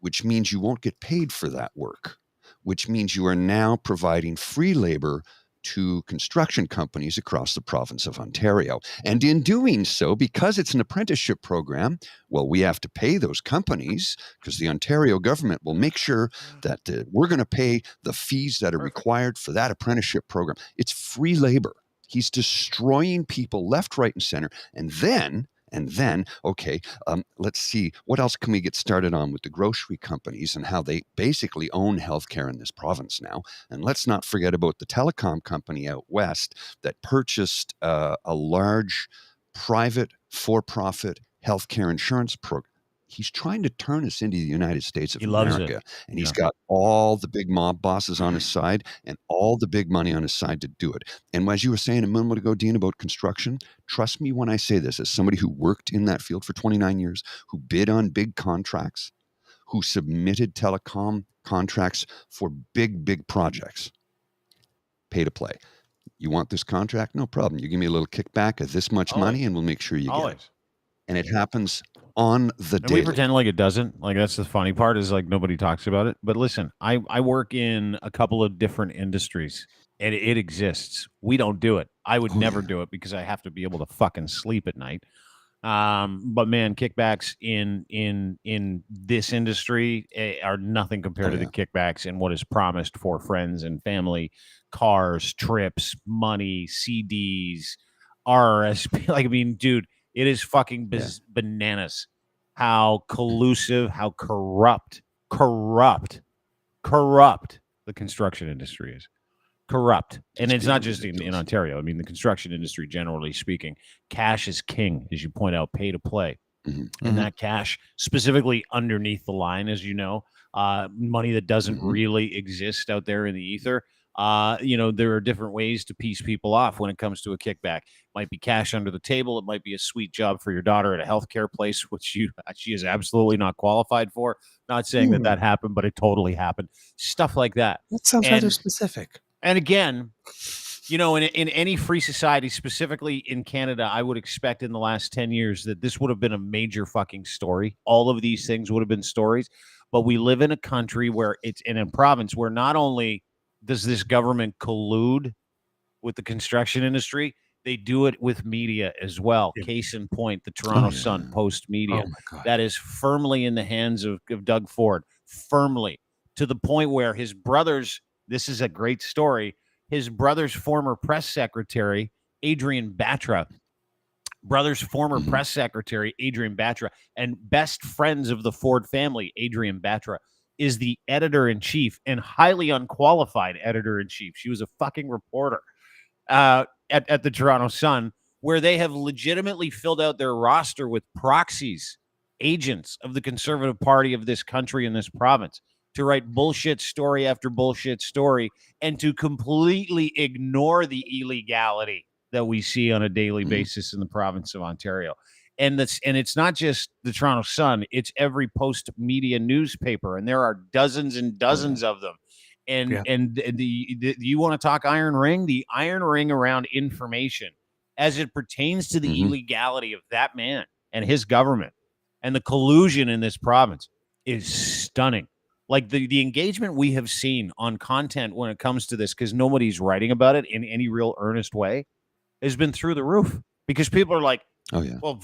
which means you won't get paid for that work, which means you are now providing free labor to construction companies across the province of Ontario. And in doing so, because it's an apprenticeship program, well, we have to pay those companies, because the Ontario government will make sure that we're going to pay the fees that are required for that apprenticeship program. It's free labor. He's destroying people left, right, and center. And then, okay, let's see, what else can we get started on with the grocery companies and how they basically own healthcare in this province now? And let's not forget about the telecom company out west that purchased a large private for-profit healthcare insurance program. He's trying to turn us into the United States of America. And he's got all the big mob bosses on his side and all the big money on his side to do it. And as you were saying a moment ago, Dean, about construction, trust me when I say this, as somebody who worked in that field for 29 years, who bid on big contracts, who submitted telecom contracts for big projects, pay to play. You want this contract? No problem. You give me a little kickback of this much money and we'll make sure you get it. And it happens on the daily. We pretend like it doesn't. Like, that's the funny part, is like nobody talks about it. But listen, I work in a couple of different industries, and it exists. We don't do it. I would never do it because I have to be able to fucking sleep at night. But man, kickbacks in this industry are nothing compared to the kickbacks in what is promised for friends and family, cars, trips, money, CDs, RRSP. Like, I mean, dude, it is fucking bananas how collusive, how corrupt the construction industry is. Corrupt. And it's not just in Ontario. I mean, the construction industry, generally speaking, cash is king, as you point out, pay to play. And that cash, specifically underneath the line, as you know, money that doesn't really exist out there in the ether, There are different ways to piece people off when it comes to a kickback. Might be cash under the table. It might be a sweet job for your daughter at a healthcare place, which she is absolutely not qualified for. Not saying that happened, but it totally happened. Stuff like that. That sounds rather specific. And again, in any free society, specifically in Canada, I would expect in the last 10 years that this would have been a major fucking story. All of these things would have been stories. But we live in a country where it's in a province where not only does this government collude with the construction industry, they do it with media as well. Yeah. Case in point, the Toronto Sun Post media. Oh my God. That is firmly in the hands of Doug Ford, firmly, to the point where his brothers, this is a great story, his brother's former press secretary, Adrian Batra, and best friends of the Ford family, Adrian Batra, is the editor-in-chief and highly unqualified editor-in-chief. She was a fucking reporter at the Toronto Sun, where they have legitimately filled out their roster with proxies, agents of the Conservative Party of this country and this province, to write bullshit story after bullshit story and to completely ignore the illegality that we see on a daily basis in the province of Ontario. And it's not just the Toronto Sun, it's every post media newspaper, and there are dozens and dozens of them. And you want to talk iron ring? The iron ring around information as it pertains to the illegality of that man and his government and the collusion in this province is stunning. Like the engagement we have seen on content when it comes to this, because nobody's writing about it in any real earnest way, has been through the roof, because people are like, oh yeah, well,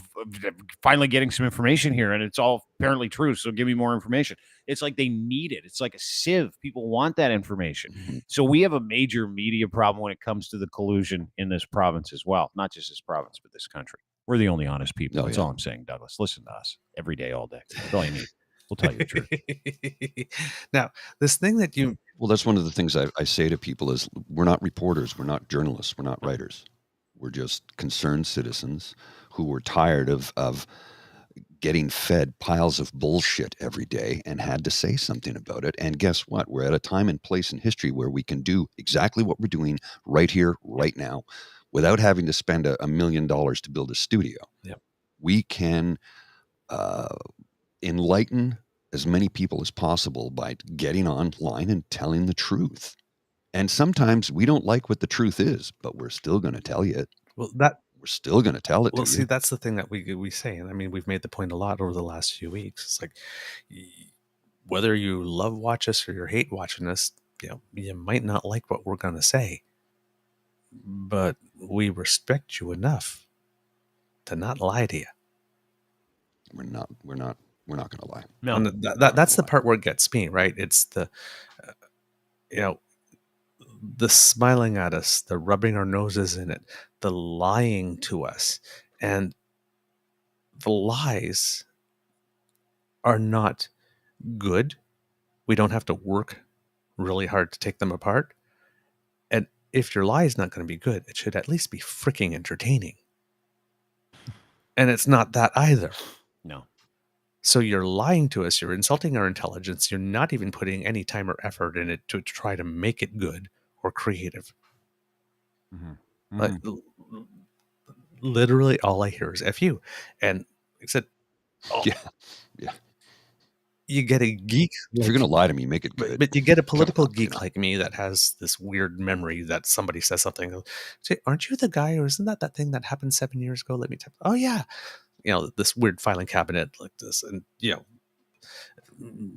finally getting some information here, and it's all apparently true, so give me more information. It's like they need it. It's like a sieve. People want that information. So we have a major media problem when it comes to the collusion in this province as well. Not just this province, but this country. We're the only honest people. That's all I'm saying, Douglas. Listen to us every day, all day. That's all you need. We'll tell you the truth. Now, this thing that you... Well, that's one of the things I say to people is we're not reporters. We're not journalists. We're not writers. We're just concerned citizens who were tired of getting fed piles of bullshit every day and had to say something about it. And guess what? We're at a time and place in history where we can do exactly what we're doing right here, right now, without having to spend $1 million to build a studio. Yep. We can enlighten as many people as possible by getting online and telling the truth. And sometimes we don't like what the truth is, but we're still going to tell you it. Well, we're still going to tell it to you. Well, see, that's the thing that we say. And I mean, we've made the point a lot over the last few weeks. It's like, whether you love watch us or you hate watching us, you might not like what we're going to say, but we respect you enough to not lie to you. We're not going to lie. No, and that's the part where it gets me, right? It's the, the smiling at us, the rubbing our noses in it, the lying to us. And the lies are not good. We don't have to work really hard to take them apart. And if your lie is not going to be good, it should at least be freaking entertaining. And it's not that either. No. So you're lying to us. You're insulting our intelligence. You're not even putting any time or effort in it to try to make it good or creative. Like, literally all I hear is F you. And like I said, yeah. You get a geek. If you're going to lie to me, make it good. But you get a political geek like me that has this weird memory that somebody says something. Say, aren't you the guy, or isn't that thing that happened 7 years ago? Let me tell you. Oh, yeah. This weird filing cabinet like this. And,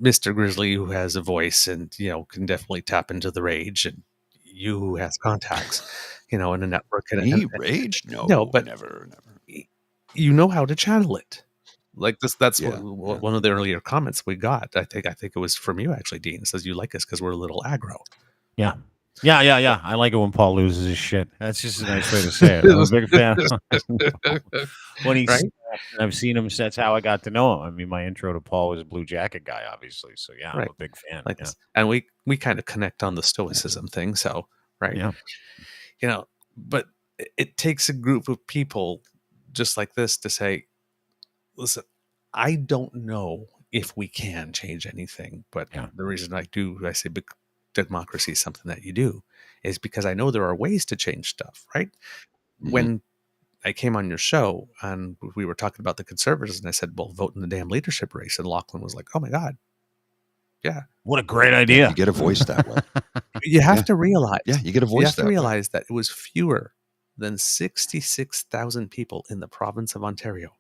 Mr. Grizzly, who has a voice and, can definitely tap into the rage, and you who has contacts, in a network. Rage? No, but never. You know how to channel it. Like this, that's one of the earlier comments we got. I think it was from you actually, Dean. It says you like us because we're a little aggro. Yeah. I like it when Paul loses his shit. That's just a nice way to say it. I'm a big fan. When he's, right? I've seen him. That's how I got to know him. I mean, my intro to Paul was a Blue Jacket guy, obviously. So yeah, right. I'm a big fan. Like this. And we kind of connect on the stoicism thing. So right, yeah, but it takes a group of people just like this to say, listen, I don't know if we can change anything, but the reason I say democracy is something that you do, is because I know there are ways to change stuff, right? Mhm. When I came on your show and we were talking about the Conservatives, and I said, well, vote in the damn leadership race. And Lachlan was like, oh my God. Yeah. What a great Yeah, idea. you get a voice that way. You have Yeah. to realize. Yeah, you get a You voice have to that way. realize that it was fewer than 66,000 people in the province of Ontario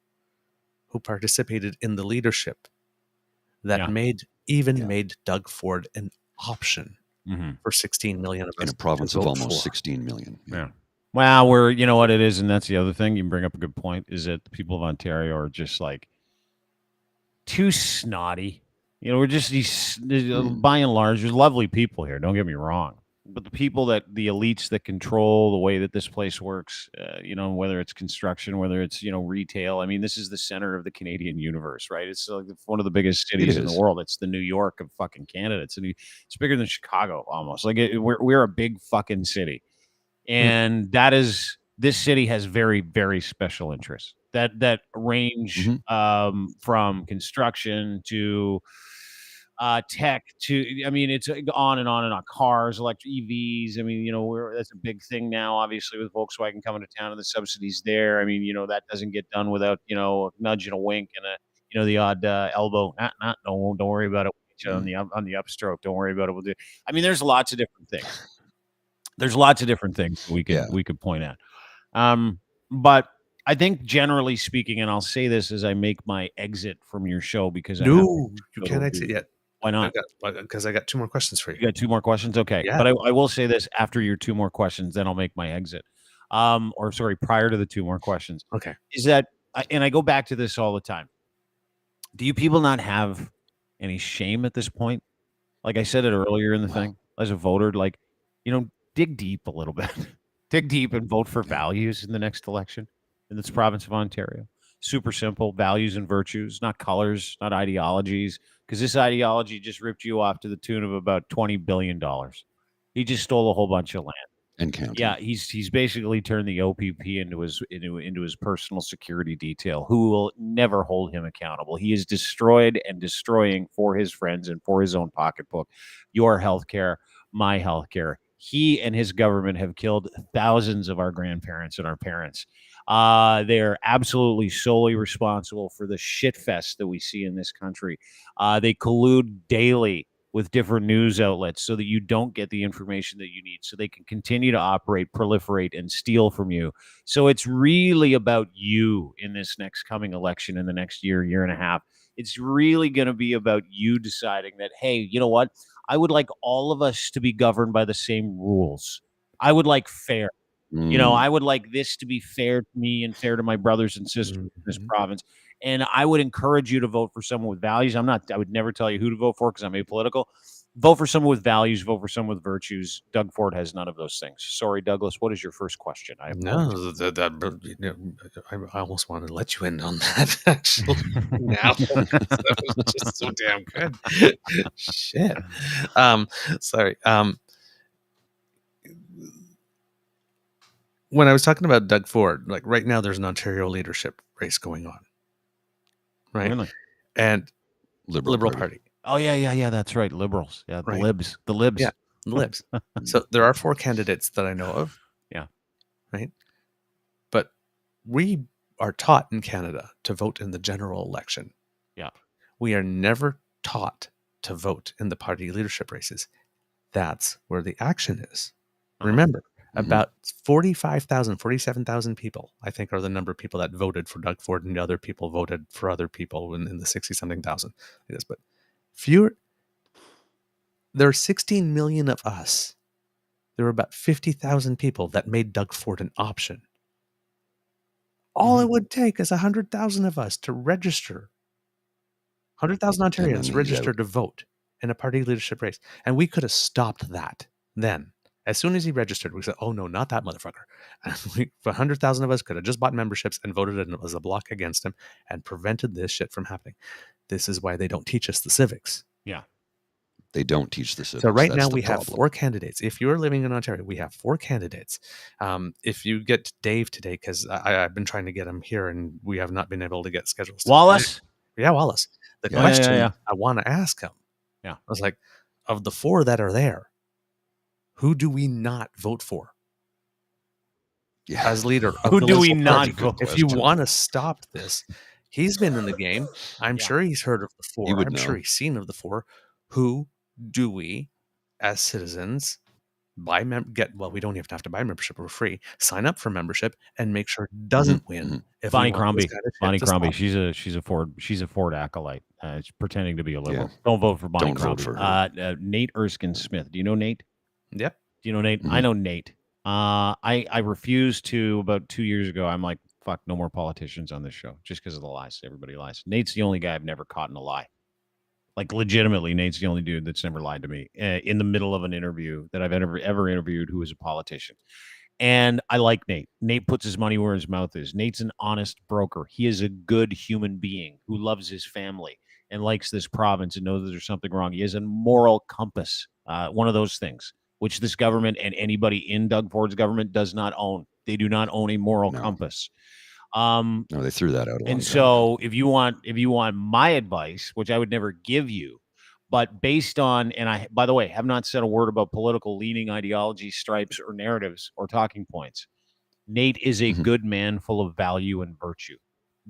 who participated in the leadership that Yeah. made Doug Ford an option Mhm. for 16 million of us In a province to of vote almost for. 16 million. Yeah. Well, you know what it is, and that's the other thing. You bring up a good point, is that the people of Ontario are just like too snotty. You know, we're just by and large, there's lovely people here. Don't get me wrong. But the people the elites that control the way that this place works, you know, whether it's construction, whether it's, you know, retail. I mean, this is the center of the Canadian universe, right? It's like one of the biggest cities in the is. world. It's the New York of fucking Canada. It's bigger than Chicago almost. Like we're a big fucking city, and this city has very, very special interests that range from construction to tech to, I mean, it's on and on and on. Cars, electric EVs. I mean, you know, that's a big thing now, obviously, with Volkswagen coming to town and the subsidies there. I mean, you know, that doesn't get done without, you know, a nudge and a wink and the odd elbow. Don't worry about it. On the upstroke. Don't worry about it. We'll do. I mean, there's lots of different things. There's lots of different things we could point at. But I think generally speaking, and I'll say this as I make my exit from your show, because you can't exit yet. Why not? Because I got 2 more questions for you. You got 2 more questions? Okay. Yeah. But I will say this after your 2 more questions, then I'll make my exit. Prior to the 2 more questions. Okay. Is that, and I go back to this all the time. Do you people not have any shame at this point? Like I said it earlier in the thing, as a voter, like, you know, dig deep a little bit. Dig deep and vote for values in the next election in this province of Ontario. Super simple, values and virtues, not colors, not ideologies, because this ideology just ripped you off to the tune of about $20 billion. He just stole a whole bunch of land. And counting. Yeah, he's basically turned the OPP into his personal security detail, who will never hold him accountable. He is destroyed and destroying for his friends and for his own pocketbook your healthcare, my healthcare. He and his government have killed thousands of our grandparents and our parents. They're absolutely solely responsible for the shit fest that we see in this country. They collude daily with different news outlets so that you don't get the information that you need, so they can continue to operate, proliferate, and steal from you. So it's really about you in this next coming election in the next year and a half. It's really going to be about you deciding that, hey, you know what? I would like all of us to be governed by the same rules. I would like fair. You know, I would like this to be fair to me and fair to my brothers and sisters in this province. And I would encourage you to vote for someone with values. I would never tell you who to vote for because I'm apolitical. Vote for someone with values. Vote for someone with virtues. Doug Ford has none of those things. Sorry, Douglas. What is your first question? I almost wanted to let you in on that, actually. Now that was just so damn good. Shit. Sorry. When I was talking about Doug Ford, like right now, there's an Ontario leadership race going on, right? Really? And Liberal Party. Oh yeah. That's right. Liberals. Yeah, the Right. libs. Yeah, the libs. So there are 4 candidates that I know of. Yeah. Right. But we are taught in Canada to vote in the general election. Yeah. We are never taught to vote in the party leadership races. That's where the action is. Remember, about 47,000 people, I think, are the number of people that voted for Doug Ford, and the other people voted for other people in the 60-something thousand. But fewer. There are 16 million of us. There were about 50,000 people that made Doug Ford an option. All it would take is 100,000 of us to register. 100,000 Ontarians register to vote in a party leadership race. And we could have stopped that then. As soon as he registered, we said, oh, no, not that motherfucker. And 100,000 of us could have just bought memberships and voted and it was a block against him and prevented this shit from happening. This is why they don't teach us the civics. Yeah. They don't teach the civics. So right now we have 4 candidates. If you're living in Ontario, we have 4 candidates. If you get Dave today, because I've been trying to get him here and we have not been able to get schedules. Wallace? Yeah, Wallace. The question I want to ask him, I was like, of the 4 that are there, who do we not vote for Yeah. as leader? Of Who the do we Liberal not Party? vote If you question. want to stop this, he's been in the game. I'm Yeah. sure he's heard of the He four. would I'm sure know. he's seen of the four. Who do we, as citizens, buy we don't even have to buy membership. We're free. Sign up for membership and make sure it doesn't win. If Bonnie we want this Crombie. kind of shit Bonnie to Crombie. stop. She's a Ford acolyte. She's pretending to be a liberal. Yeah. Don't vote for Bonnie Don't vote Crombie. for her. Nate Erskine Smith. Do you know Nate? Yep. Do you know Nate? I know Nate. I refused to about 2 years ago. I'm like, fuck, no more politicians on this show just because of the lies. Everybody lies. Nate's the only guy I've never caught in a lie. Like legitimately, Nate's the only dude that's never lied to me in the middle of an interview that I've ever interviewed who was a politician. And I like Nate. Nate puts his money where his mouth is. Nate's an honest broker. He is a good human being who loves his family and likes this province and knows that there's something wrong. He has a moral compass, one of those things, which this government and anybody in Doug Ford's government does not own. They do not own a moral compass. No, they threw that out a long And time so ago. if you want my advice, which I would never give you, but based on, and I, by the way, have not said a word about political leaning, ideology, stripes, or narratives or talking points. Nate is a good man full of value and virtue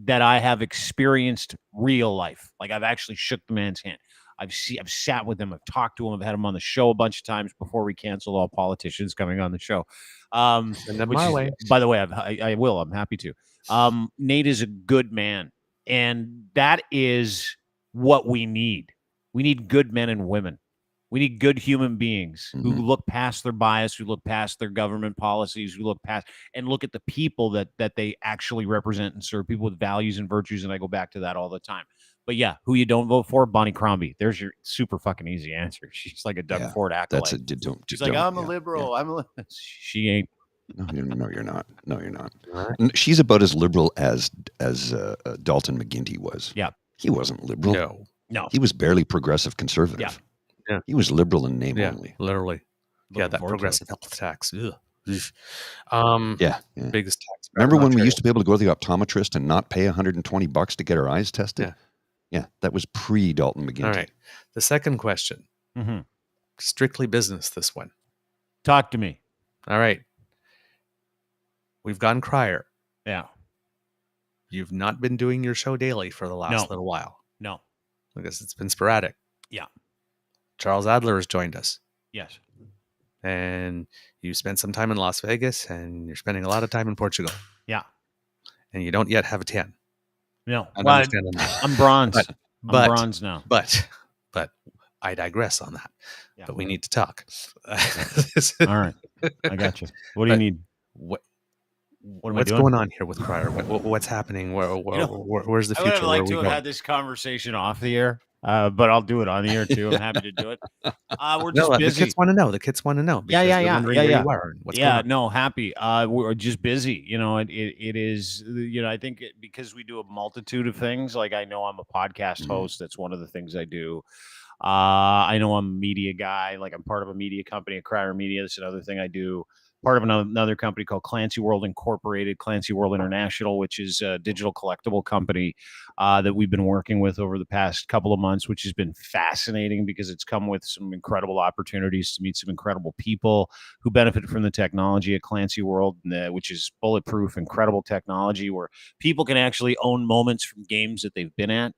that I have experienced real life. Like I've actually shook the man's hand. I've sat with him. I've talked to him. I've had him on the show a bunch of times before we canceled all politicians coming on the show. Send them my way. By the way, I will. I'm happy to. Nate is a good man, and that is what we need. We need good men and women. We need good human beings who look past their bias, who look past their government policies, who look past and look at the people that they actually represent and serve, people with values and virtues. And I go back to that all the time. But yeah, who you don't vote for? Bonnie Crombie. There's your super fucking easy answer. She's like a Doug Ford acolyte. She's like, I'm a liberal. Yeah. She ain't. No, you're not. No, you're not. She's about as liberal as Dalton McGuinty was. Yeah. He wasn't liberal. No. He was barely progressive conservative. Yeah. He was liberal in name only. Literally. Looking That forward to progressive health tax. Yeah. Biggest tax. Remember when we used to be able to go to the optometrist and not pay $120 to get our eyes tested? Yeah, that was pre-Dalton McGuinty. All right. The second question. Strictly business, this one. Talk to me. All right. We've gone Crier. Yeah. You've not been doing your show daily for the last little while. No. Because it's been sporadic. Yeah. Charles Adler has joined us. Yes. And you spent some time in Las Vegas and you're spending a lot of time in Portugal. Yeah. And you don't yet have a 10. No. I understand that. I'm bronze. But I'm bronze now. But I digress on that. Yeah. But we need to talk. All right. I got you. What do you need? What's going on here with Crier? What's happening? Where's the future? I would like to have had this conversation off the air, but I'll do it on the air too. I'm happy to do it. We're just busy. The kids want to know. The kids want to know. Yeah. What's going on? No, happy. We're just busy. It is. I think because we do a multitude of things. Like I know I'm a podcast host. That's one of the things I do. I know I'm a media guy. Like I'm part of a media company, a Crier Media. That's another thing I do. Part of another company called Clancy World Incorporated, Clancy World International, which is a digital collectible company that we've been working with over the past couple of months, which has been fascinating because it's come with some incredible opportunities to meet some incredible people who benefit from the technology at Clancy World, which is bulletproof, incredible technology where people can actually own moments from games that they've been at.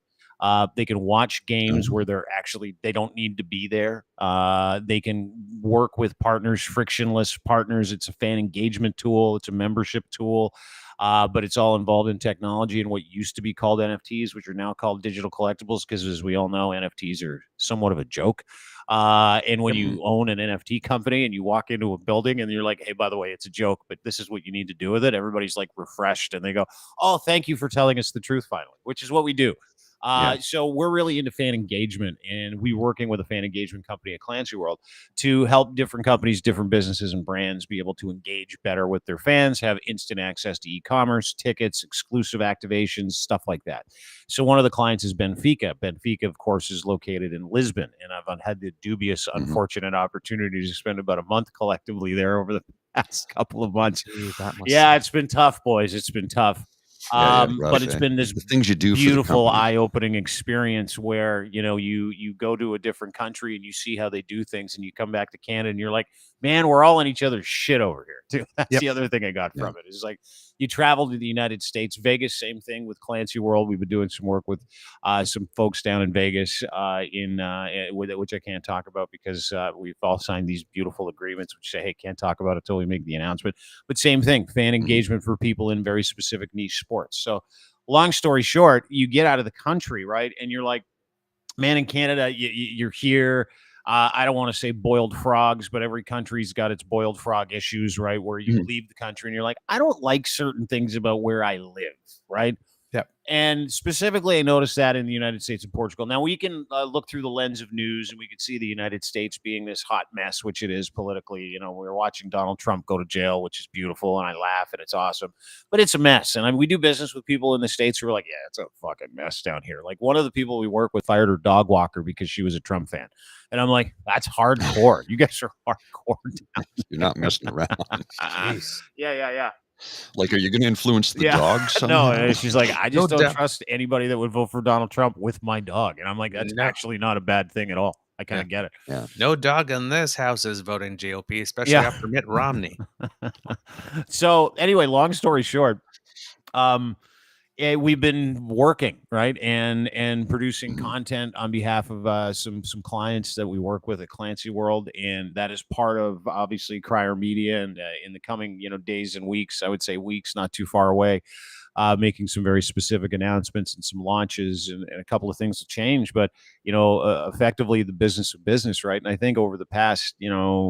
They can watch games where they don't need to be there. They can work with partners, frictionless partners. It's a fan engagement tool. It's a membership tool, but it's all involved in technology and what used to be called NFTs, which are now called digital collectibles, because as we all know, NFTs are somewhat of a joke. And when you own an NFT company and you walk into a building and you're like, hey, by the way, it's a joke, but this is what you need to do with it. Everybody's like refreshed and they go, oh, thank you for telling us the truth finally, which is what we do. So we're really into fan engagement, and we're working with a fan engagement company at Clancy World to help different companies, different businesses and brands be able to engage better with their fans, have instant access to e-commerce, tickets, exclusive activations, stuff like that. So one of the clients is Benfica. Benfica, of course, is located in Lisbon, and I've had the dubious, unfortunate opportunity to spend about a month collectively there over the past couple of months. It's been tough, boys. It's been tough. But it's been this things you do beautiful, eye-opening experience where, you go to a different country and you see how they do things and you come back to Canada and you're like, man, we're all in each other's shit over here too. That's Yep. the other thing I got from it. Is like you travel to the United States, Vegas, same thing with Clancy World. We've been doing some work with some folks down in Vegas which I can't talk about because we've all signed these beautiful agreements which say, hey, can't talk about it until we make the announcement. But same thing, fan engagement for people in very specific niche sports. So long story short, you get out of the country, right? And you're like, man, in Canada, you're here. I don't want to say boiled frogs, but every country's got its boiled frog issues, right? Where you leave the country and you're like, I don't like certain things about where I live, right? Yep. And specifically, I noticed that in the United States and Portugal. Now, we can look through the lens of news and we could see the United States being this hot mess, which it is politically. You know, we're watching Donald Trump go to jail, which is beautiful, and I laugh, and it's awesome. But it's a mess. And I mean, we do business with people in the States who are like, yeah, it's a fucking mess down here. Like one of the people we work with fired her dog walker because she was a Trump fan. And I'm like, that's hardcore. You guys are hardcore down You're not messing around. Jeez. Yeah. Like, are you going to influence the dog No, somehow? and she's like, I just No don't doubt. trust anybody that would vote for Donald Trump with my dog. And I'm like, that's No. actually not a bad thing at all. I kind of get it. Yeah. No dog in this house is voting GOP, especially Yeah. after Mitt Romney. So anyway, long story short, we've been working, right, and producing content on behalf of some clients that we work with at Clancy World, and that is part of obviously Crier Media. And in the coming days and weeks, I would say weeks, not too far away, making some very specific announcements and some launches and a couple of things to change. But effectively, the business of business, right? And I think over the past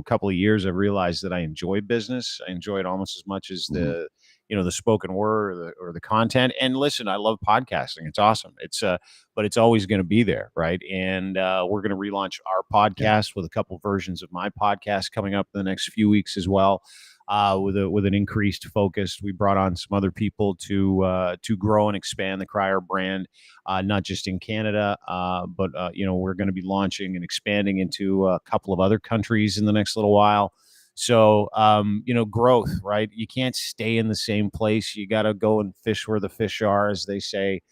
couple of years, I've realized that I enjoy business. I enjoy it almost as much as the spoken word or the content. And listen, I love podcasting. It's awesome. But it's always going to be there. Right. And we're going to relaunch our podcast with a couple versions of my podcast coming up in the next few weeks as well. With an increased focus, we brought on some other people to grow and expand the Crier brand, not just in Canada, but we're going to be launching and expanding into a couple of other countries in the next little while. So, growth, right? You can't stay in the same place. You got to go and fish where the fish are, as they say.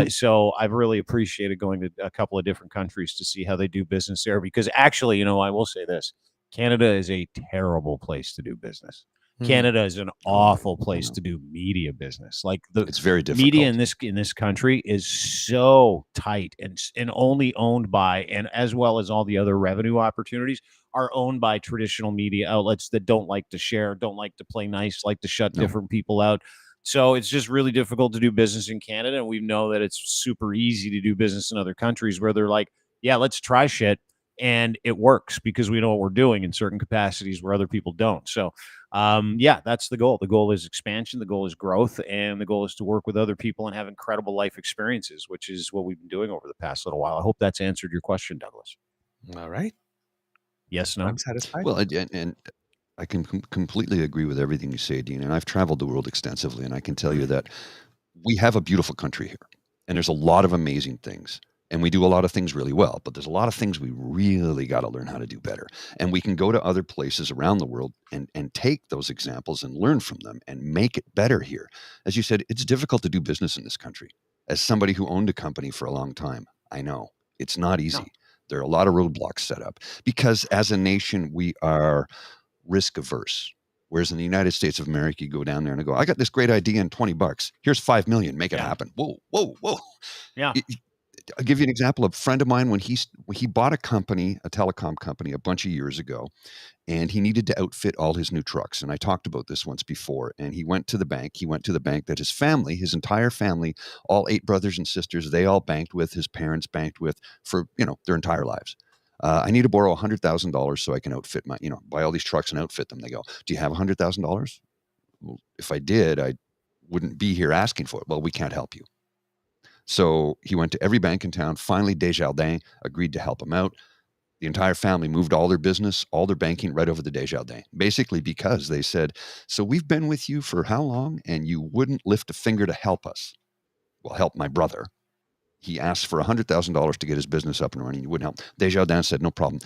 So I've really appreciated going to a couple of different countries to see how they do business there, because actually, I will say this: Canada is a terrible place to do business. Canada is an awful place to do media business. Like It's very difficult. media in this country is so tight and only owned by, and as well as all the other revenue opportunities are owned by traditional media outlets that don't like to share, don't like to play nice, like to shut different people out. So it's just really difficult to do business in Canada. And we know that it's super easy to do business in other countries where they're like, yeah, let's try shit. And it works because we know what we're doing in certain capacities where other people don't. So, that's the goal. The goal is expansion. The goal is growth. And the goal is to work with other people and have incredible life experiences, which is what we've been doing over the past little while. I hope that's answered your question, Douglas. All right. Yes, no? I'm satisfied. Well, and I can completely agree with everything you say, Dean. And I've traveled the world extensively, and I can tell you that we have a beautiful country here, and there's a lot of amazing things. And we do a lot of things really well, but there's a lot of things we really got to learn how to do better. And we can go to other places around the world and take those examples and learn from them and make it better here. As you said, it's difficult to do business in this country. As somebody who owned a company for a long time, I know it's not easy. No. There are a lot of roadblocks set up because as a nation, we are risk averse. Whereas in the United States of America, you go down there and go, I got this great idea and $20. Here's $5 million. Make it happen. Whoa. Yeah. I'll give you an example. A friend of mine, when he bought a company, a telecom company, a bunch of years ago, and he needed to outfit all his new trucks. And I talked about this once before. And he went to the bank. He went to the bank that his family, his entire family, all 8 brothers and sisters, they all banked with, his parents banked with for, their entire lives. I need to borrow $100,000 so I can outfit buy all these trucks and outfit them. They go, do you have $100,000? Well, if I did, I wouldn't be here asking for it. Well, we can't help you. So he went to every bank in town. Finally, Desjardins agreed to help him out. The entire family moved all their business, all their banking right over to Desjardins, basically because they said, so we've been with you for how long? And you wouldn't lift a finger to help us. Well, help my brother. He asked for $100,000 to get his business up and running. You wouldn't help. Desjardins said, no problem.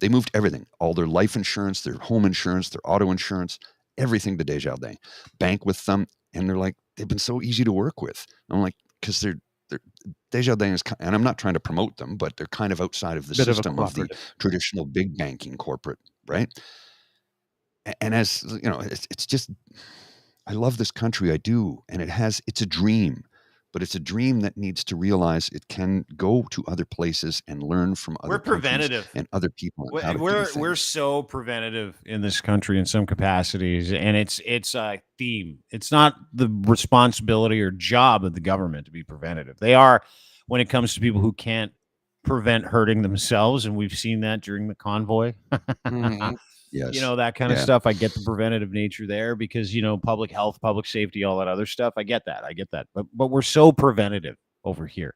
They moved everything, all their life insurance, their home insurance, their auto insurance, everything to Desjardins. Bank with them. And they're like, they've been so easy to work with. I'm like, because they're Desjardins, and I'm not trying to promote them, but they're kind of outside of the system of the traditional big banking corporate, right? And as you know, it's just, I love this country. I do. And it's a dream, but it's a dream that needs to realize it can go to other places and learn from other We're countries preventative. and other people. And how to do things. We're so preventative in this country in some capacities, and it's a theme. It's not the responsibility or job of the government to be preventative. They are when it comes to people who can't prevent hurting themselves, and we've seen that during the convoy. Mhm. Yes. You know, that kind of Yeah. stuff. I get the preventative nature there because, you know, public health, public safety, all that other stuff. I get that. But we're so preventative over here.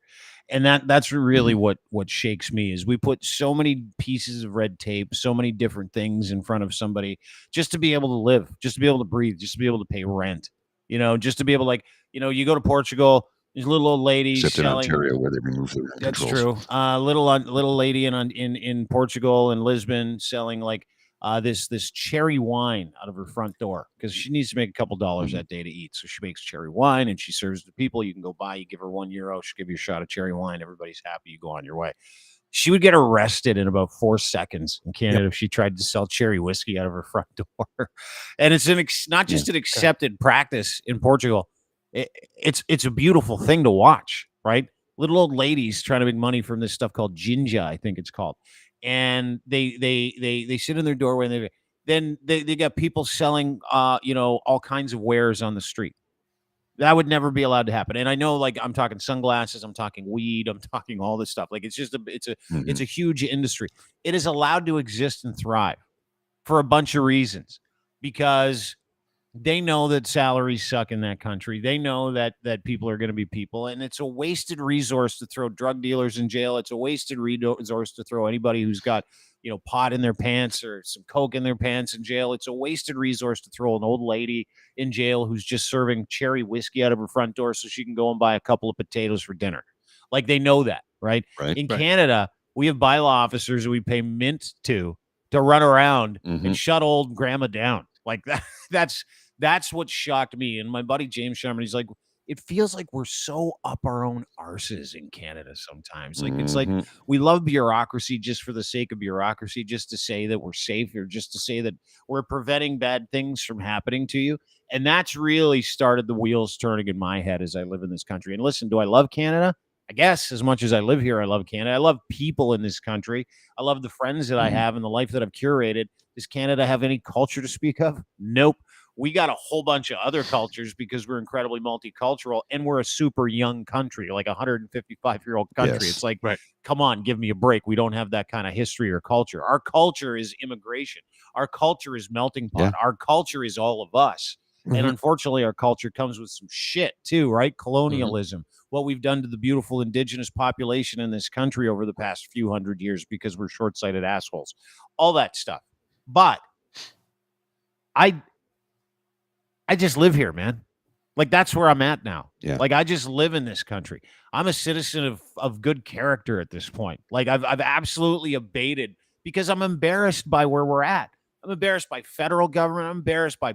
And that's really what shakes me is we put so many pieces of red tape, so many different things in front of somebody just to be able to live, just to be able to breathe, just to be able to pay rent, you know, just to be able to, like, you know, you go to Portugal, there's a little old lady Except in selling. Ontario, where they remove the rent That's controls. true. Little lady in Portugal and Lisbon selling like this cherry wine out of her front door because she needs to make a couple dollars that day to eat. So she makes cherry wine and she serves the people. You can go buy, you give her €1, she'll give you a shot of cherry wine. Everybody's happy. You go on your way. She would get arrested in about 4 seconds in Canada if she tried to sell cherry whiskey out of her front door. And it's not just an accepted practice in Portugal. It's a beautiful thing to watch, right? Little old ladies trying to make money from this stuff called ginger, I think it's called. And they sit in their doorway and they got people selling you know, all kinds of wares on the street. That would never be allowed to happen. And I know, like, I'm talking sunglasses, I'm talking weed, I'm talking all this stuff. Like, it's just it's a huge industry. It is allowed to exist and thrive for a bunch of reasons because they know that salaries suck in that country. They know that people are going to be people, and it's a wasted resource to throw drug dealers in jail. It's a wasted resource to throw anybody who's got, you know, pot in their pants or some coke in their pants in jail. It's a wasted resource to throw an old lady in jail who's just serving cherry whiskey out of her front door so she can go and buy a couple of potatoes for dinner. Like, they know that, right? In Canada, we have bylaw officers that we pay mint to run around and shut old grandma down. Like that's what shocked me. And my buddy James Sherman, he's like, it feels like we're so up our own arses in Canada sometimes. Like, it's like we love bureaucracy just for the sake of bureaucracy, just to say that we're safe or just to say that we're preventing bad things from happening to you. And that's really started the wheels turning in my head as I live in this country. And listen, do I love Canada? I guess as much as I live here, I love Canada. I love people in this country. I love the friends that I have and the life that I've curated. Does Canada have any culture to speak of? Nope. We got a whole bunch of other cultures because we're incredibly multicultural and we're a super young country, like a 155-year-old country. Yes. It's like, come on, give me a break. We don't have that kind of history or culture. Our culture is immigration. Our culture is melting pot. Our culture is all of us. And unfortunately, our culture comes with some shit too, right? Colonialism, what we've done to the beautiful indigenous population in this country over the past few hundred years because we're short-sighted assholes, all that stuff. But I just live here, man. Like, that's where I'm at now. Yeah. Like, I just live in this country. I'm a citizen of good character at this point. Like, I've absolutely abated because I'm embarrassed by where we're at. I'm embarrassed by federal government. I'm embarrassed by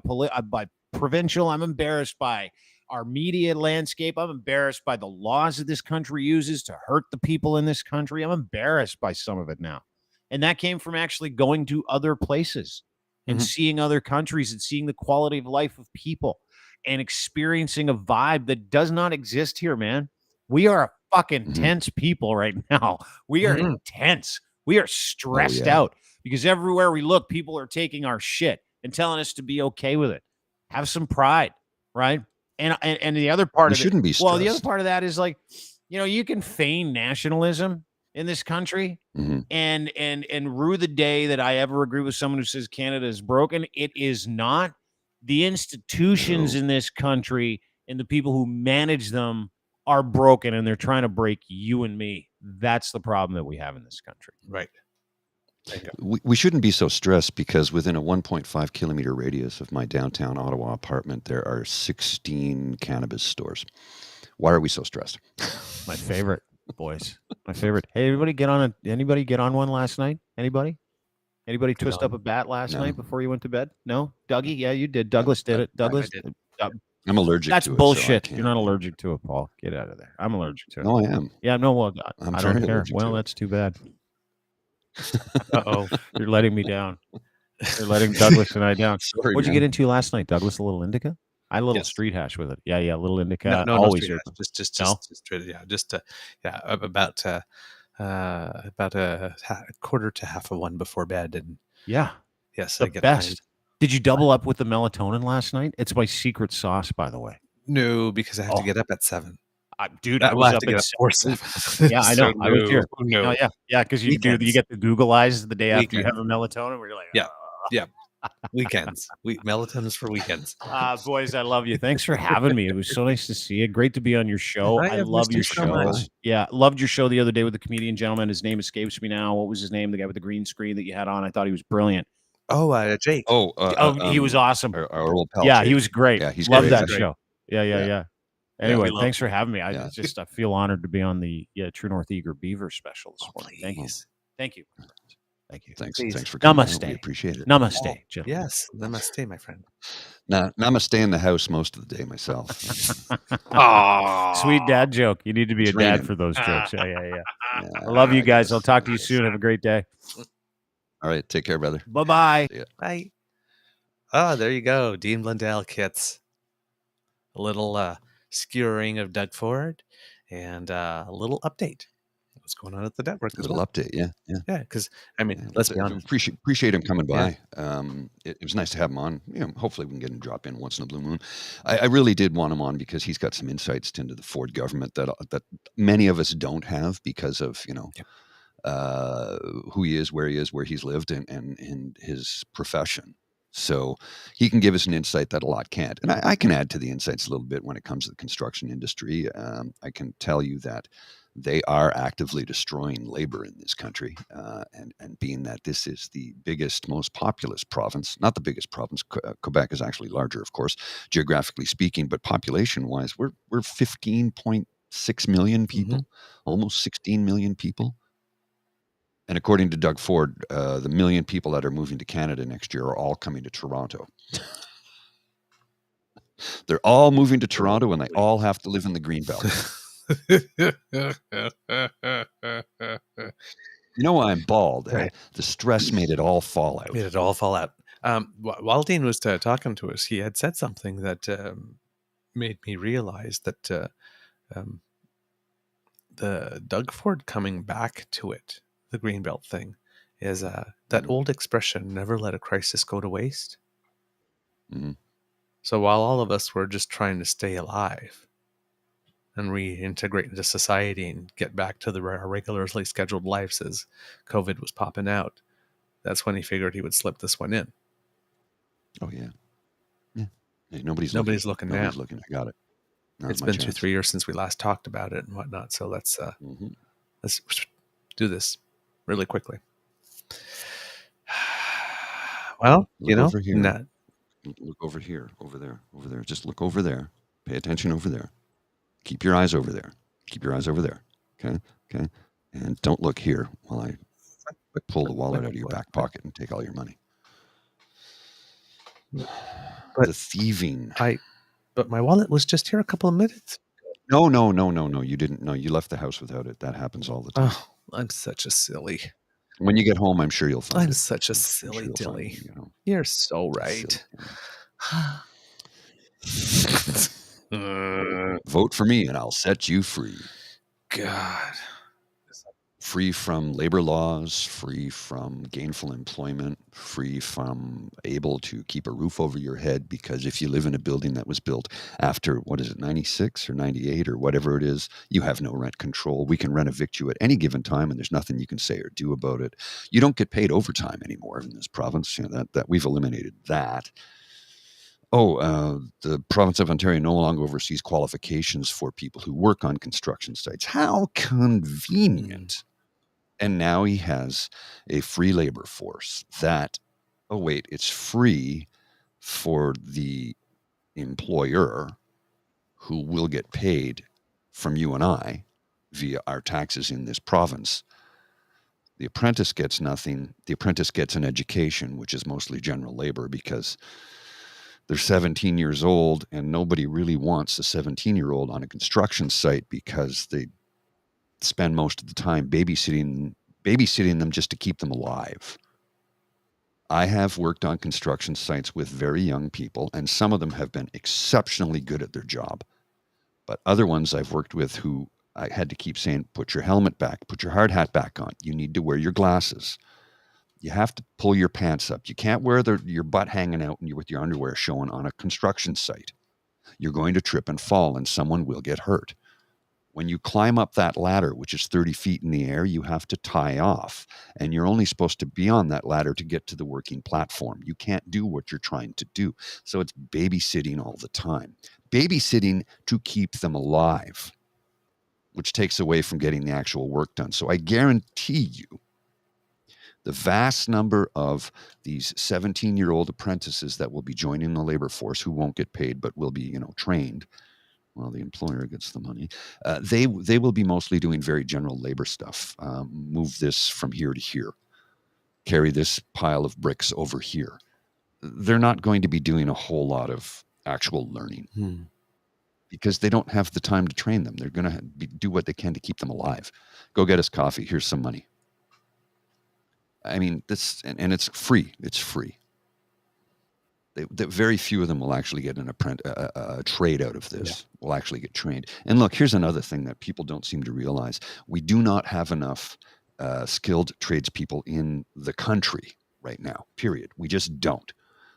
provincial. I'm embarrassed by our media landscape. I'm embarrassed by the laws that this country uses to hurt the people in this country. I'm embarrassed by some of it now. And that came from actually going to other places and seeing other countries and seeing the quality of life of people and experiencing a vibe that does not exist here, man. We are a fucking tense people right now. We are intense. We are stressed out because everywhere we look, people are taking our shit and telling us to be okay with it. Have some pride, right? And the other part of it, shouldn't be stressed. Well, the other part of that is, like, you know, you can feign nationalism in this country and rue the day that I ever agree with someone who says Canada is broken. It is not. The institutions in this country and the people who manage them are broken, and they're trying to break you and me. That's the problem that we have in this country. Right. We shouldn't be so stressed because within a 1.5 kilometer radius of my downtown Ottawa apartment, there are 16 cannabis stores. Why are we so stressed? My favorite, boys. My favorite. Hey, anybody get on one last night? Anybody twist up a bat last night before you went to bed? No? Dougie? Yeah, you did. Douglas did it. Douglas did. I'm allergic That's to it. bullshit. So I You're not allergic to it, Paul. Get out of there. I'm allergic to it. No, I am. Yeah, no, well, I don't care. allergic Well, to it. that's too bad. Uh-oh. You're letting me down. They're letting Douglas and I down. Sorry, What'd you man. get into last night, Douglas? A little indica? I had a little Yes. street hash with it. Yeah, a little indica. No always straight open. hash. Just No? straight. Yeah, just about a quarter to half of one before bed, and Yeah, yes, the I get best. Did you double up with the melatonin last night? It's my secret sauce, by the way. No, because I have to Oh. get up at 7. Dude, I I was have up to get at up for 7. 7. Yeah, I know. So I was here. no. Oh, yeah, because you Weekends. get the Google eyes the day after you Weekends. have a melatonin where you're like, Yeah. "Oh." Yeah. Weekends. Melatonin's for weekends. Boys, I love you. Thanks for having me. It was so nice to see you. Great to be on your show. I I have love missed your you so show. much. Yeah, loved your show the other day with the comedian gentleman. His name escapes me now. What was his name? The guy with the green screen that you had on. I thought he was brilliant. Oh, Jake. He was awesome. Our old pal. Yeah, Jake. he was great. Yeah, he's Loved great. that He's show. Yeah. Yeah. Anyway, we thanks love for having me. I Yeah. I feel honored to be on the True North Eager Beaver special this morning. Thank you. Please. Thank you. Thank you. Thanks. Please. Thanks for coming. Namaste. We appreciate it. Namaste, gentlemen. Yes. Namaste, my friend. Namaste in the house most of the day myself. Sweet dad joke. You need to be It's a dad raining. for those jokes. Yeah. Yeah, I love you I guys. guess. I'll talk to you soon. Have a great day. All right. Take care, brother. Bye-bye. Bye. Oh, there you go. Dean Blundell kits. A little skewering of Doug Ford and a little update. What's going on at the network A as little well. update. Yeah. Yeah, because, I mean, Yeah, let's be honest. Appreciate him coming Yeah. by. It was nice to have him on. Hopefully we can get him drop in once in a blue moon. I really did want him on because he's got some insights into the Ford government that many of us don't have because of who he is, where he's lived, and his profession. So he can give us an insight that a lot can't. And I can add to the insights a little bit when it comes to the construction industry. I can tell you that they are actively destroying labor in this country. And being that this is the biggest, most populous province, not the biggest province, Quebec is actually larger, of course, geographically speaking, but population-wise, we're 15.6 million people, almost 16 million people. And according to Doug Ford, the million people that are moving to Canada next year are all coming to Toronto. They're all moving to Toronto, and they all have to live in the Greenbelt. I'm bald. Right. The stress made it all fall out. Made it all fall out. While Dean was talking to us, he had said something that made me realize that the Doug Ford coming back to it, the Greenbelt thing, is that old expression, never let a crisis go to waste. Mhm. So while all of us were just trying to stay alive and reintegrate into society and get back to our regularly scheduled lives as COVID was popping out, that's when he figured he would slip this one in. Oh, yeah. Yeah. Hey, nobody's looking now. Nobody's looking. I got it. Not It's my been chance. 2-3 years since we last talked about it and whatnot. So let's do this really quickly. Well, Look over here. not Look over here, over there. Just look over there. Pay attention over there. Keep your eyes over there. Okay. And don't look here while I pull the wallet out of your back pocket and take all your money. But the thieving. But my wallet was just here a couple of minutes. No. You didn't. No, you left the house without it. That happens all the time. Oh, I'm such a silly. When you get home, I'm sure you'll find it. I'm such a silly dilly. You're so right. Vote for me and I'll set you free. God. Free from labor laws, free from gainful employment, free from able to keep a roof over your head, because if you live in a building that was built after, 96 or 98 or whatever it is, you have no rent control. We can rent evict you at any given time and there's nothing you can say or do about it. You don't get paid overtime anymore in this province. That we've eliminated that. The province of Ontario no longer oversees qualifications for people who work on construction sites. How convenient. And now he has a free labor force that, it's free for the employer, who will get paid from you and I via our taxes in this province. The apprentice gets nothing. The apprentice gets an education, which is mostly general labor, because they're 17 years old and nobody really wants a 17-year-old on a construction site because they spend most of the time babysitting them just to keep them alive. I have worked on construction sites with very young people, and some of them have been exceptionally good at their job. But other ones I've worked with who I had to keep saying, put your helmet back, put your hard hat back on. You need to wear your glasses. You have to pull your pants up. You can't wear your butt hanging out and you're with your underwear showing on a construction site. You're going to trip and fall and someone will get hurt. When you climb up that ladder, which is 30 feet in the air, you have to tie off. And you're only supposed to be on that ladder to get to the working platform. You can't do what you're trying to do. So it's babysitting all the time. Babysitting to keep them alive, which takes away from getting the actual work done. So I guarantee you, the vast number of these 17-year-old apprentices that will be joining the labor force who won't get paid but will be, trained, well, the employer gets the money. They will be mostly doing very general labor stuff. Move this from here to here. Carry this pile of bricks over here. They're not going to be doing a whole lot of actual learning because they don't have the time to train them. They're going to do what they can to keep them alive. Go get us coffee. Here's some money. I mean, and it's free. It's free. Very few of them will actually get a trade out of this. Yeah. Will actually get trained. And look, here's another thing that people don't seem to realize. We do not have enough skilled tradespeople in the country right now, period. We just don't.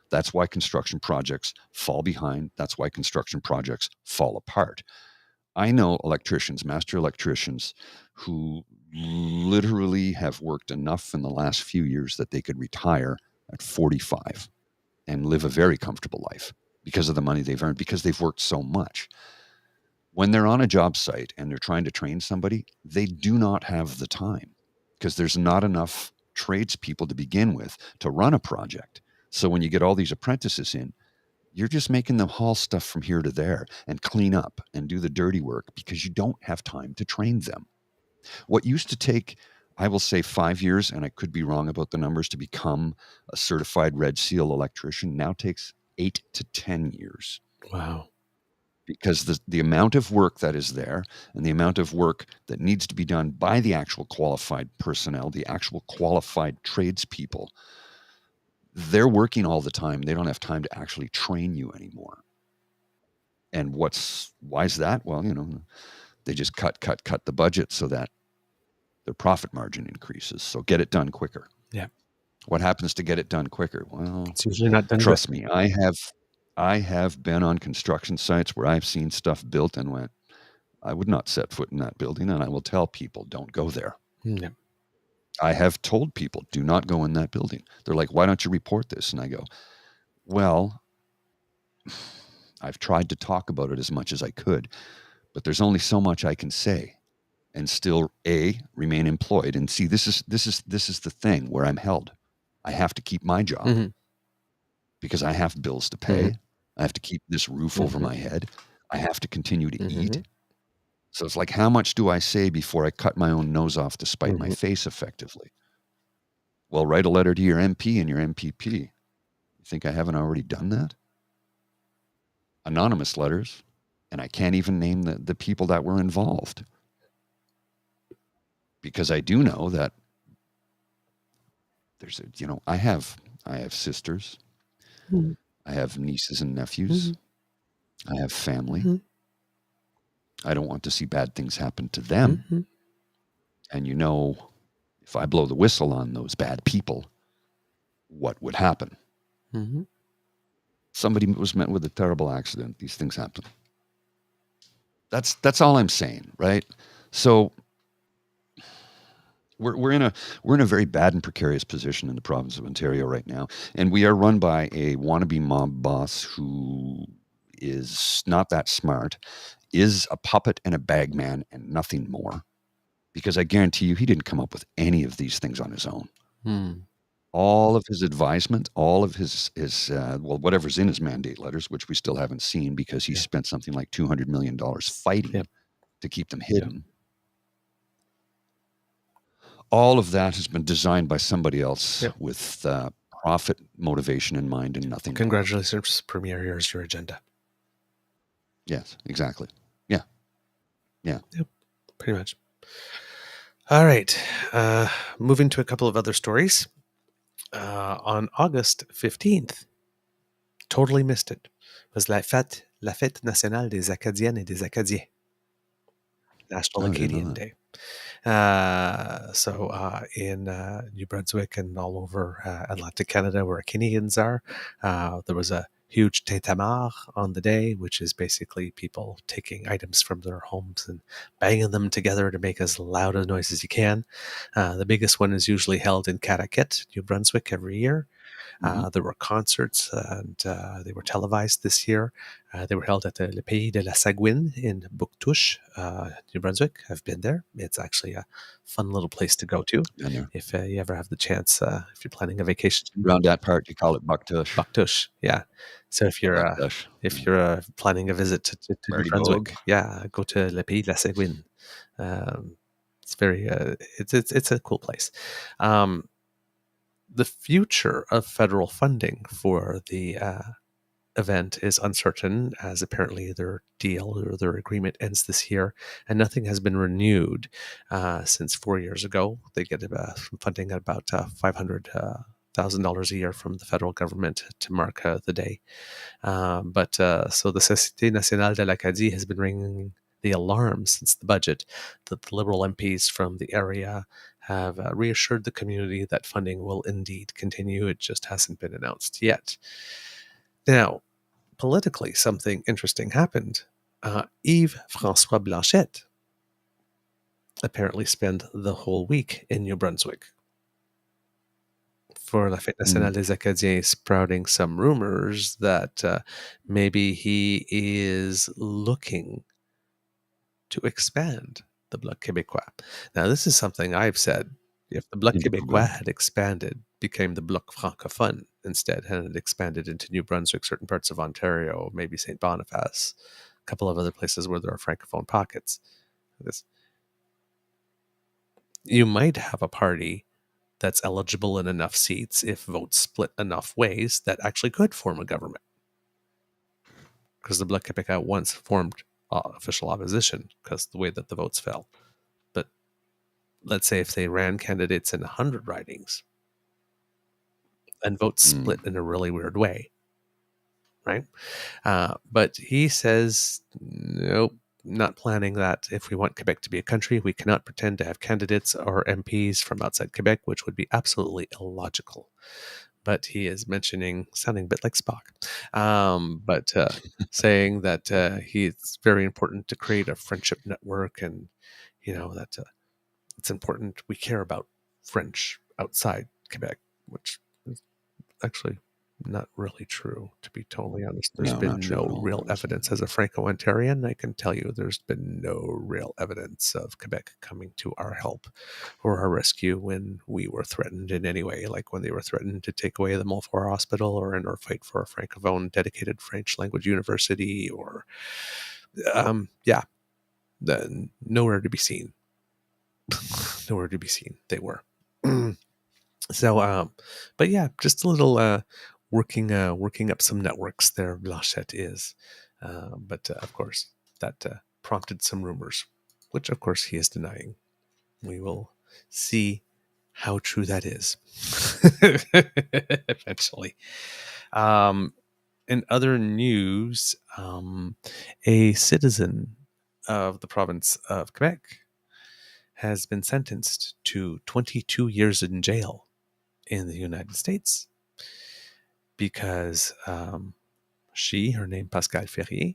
That's why construction projects fall behind. That's why construction projects fall apart. I know electricians, master electricians, who literally have worked enough in the last few years that they could retire at 45 and live a very comfortable life because of the money they've earned, because they've worked so much. When they're on a job site and they're trying to train somebody, they do not have the time because there's not enough tradespeople to begin with to run a project. So when you get all these apprentices in, you're just making them haul stuff from here to there and clean up and do the dirty work because you don't have time to train them. What used to take, I will say, 5 years, and I could be wrong about the numbers, to become a certified Red Seal electrician now takes 8 to 10 years. Wow. Because the amount of work that is there and the amount of work that needs to be done by the actual qualified personnel, the actual qualified tradespeople, they're working all the time. They don't have time to actually train you anymore. And why is that? Well, they just cut the budget so that their profit margin increases. So get it done quicker. Yeah. What happens to get it done quicker? Well, it's usually not done. Trust me, I have been on construction sites where I've seen stuff built and went, I would not set foot in that building, and I will tell people, don't go there. Yeah. I have told people, do not go in that building. They're like, why don't you report this? And I go, well, I've tried to talk about it as much as I could, but there's only so much I can say and still remain employed. And see, this is the thing where I'm held. I have to keep my job because I have bills to pay. I have to keep this roof over my head. I have to continue to eat. So it's like, how much do I say before I cut my own nose off to spite my face effectively? Well, write a letter to your MP and your MPP. You think I haven't already done that? Anonymous letters, and I can't even name the people that were involved. Because I do know that there's I have sisters. I have nieces and nephews. I have family. I don't want to see bad things happen to them. And if I blow the whistle on those bad people, what would happen? Somebody was met with a terrible accident. These things happen. That's all I'm saying, right? So we're in a very bad and precarious position in the province of Ontario right now, and we are run by a wannabe mob boss who is not that smart, is a puppet and a bagman and nothing more. Because I guarantee you, he didn't come up with any of these things on his own. All of his advisement, all of his whatever's in his mandate letters, which we still haven't seen because he spent something like $200 million fighting to keep them hidden. All of that has been designed by somebody else with profit motivation in mind and nothing. Congratulations, Premier. Here's your agenda. Yes, exactly. Yeah. Yep, pretty much. All right. Moving to a couple of other stories. on August 15th, totally missed it, was la fête nationale des Acadiennes et des Acadiens, National Oh, I didn't know Acadian that. Day. In New Brunswick and all over Atlantic Canada, where Canadians are, there was a huge tintamarre on the day, which is basically people taking items from their homes and banging them together to make as loud a noise as you can. The biggest one is usually held in Caraquette, New Brunswick, every year. There were concerts, and they were televised this year. They were held at Le Pays de la Sagouine in Bouctouche, New Brunswick. I've been there. It's actually a fun little place to go to I know. if you ever have the chance, if you're planning a vacation. Around that part, you call it Bucktush. Bouctouche, yeah. So if you're Bucktush. planning a visit to New Party Brunswick, Bogue. yeah, go to Le Pays de la Sagouine. It's very it's a cool place. The future of federal funding for the event is uncertain, as apparently their deal or their agreement ends this year, and nothing has been renewed since 4 years ago. They get funding at about $500,000 a year from the federal government to mark the day. So the Société Nationale de l'Acadie has been ringing the alarm since the budget that the Liberal MPs from the area have reassured the community that funding will indeed continue. It just hasn't been announced yet. Now, politically, something interesting happened. Yves François Blanchette apparently spent the whole week in New Brunswick for La Fête Nationale des Acadiens, sprouting some rumors that maybe he is looking to expand the Bloc Québécois. Now, this is something I've said. If the Bloc Québécois had expanded, became the Bloc Francophone instead, and had expanded into New Brunswick, certain parts of Ontario, maybe St. Boniface, a couple of other places where there are Francophone pockets, you might have a party that's eligible in enough seats if votes split enough ways that actually could form a government. Because the Bloc Québécois once formed official opposition because the way that the votes fell. But let's say if they ran candidates in 100 ridings and votes split in a really weird way, right? But he says, nope, not planning that. If we want Quebec to be a country, we cannot pretend to have candidates or MPs from outside Quebec, which would be absolutely illogical. But he is mentioning, sounding a bit like Spock, saying that it's very important to create a friendship network, and that it's important we care about French outside Quebec, which is actually not really true, to be totally honest. There's been no real evidence. As a Franco-Ontarian, I can tell you there's been no real evidence of Quebec coming to our help or our rescue when we were threatened in any way, like when they were threatened to take away the Montfort Hospital, or in our fight for a Francophone dedicated French language university, or nowhere to be seen. Nowhere to be seen. They were. So, but yeah, just a little working up some networks there. Blanchette is, but of course that prompted some rumors, which of course he is denying. We will see how true that is eventually. In other news, a citizen of the province of Quebec has been sentenced to 22 years in jail in the United States because her name Pascal Ferrier,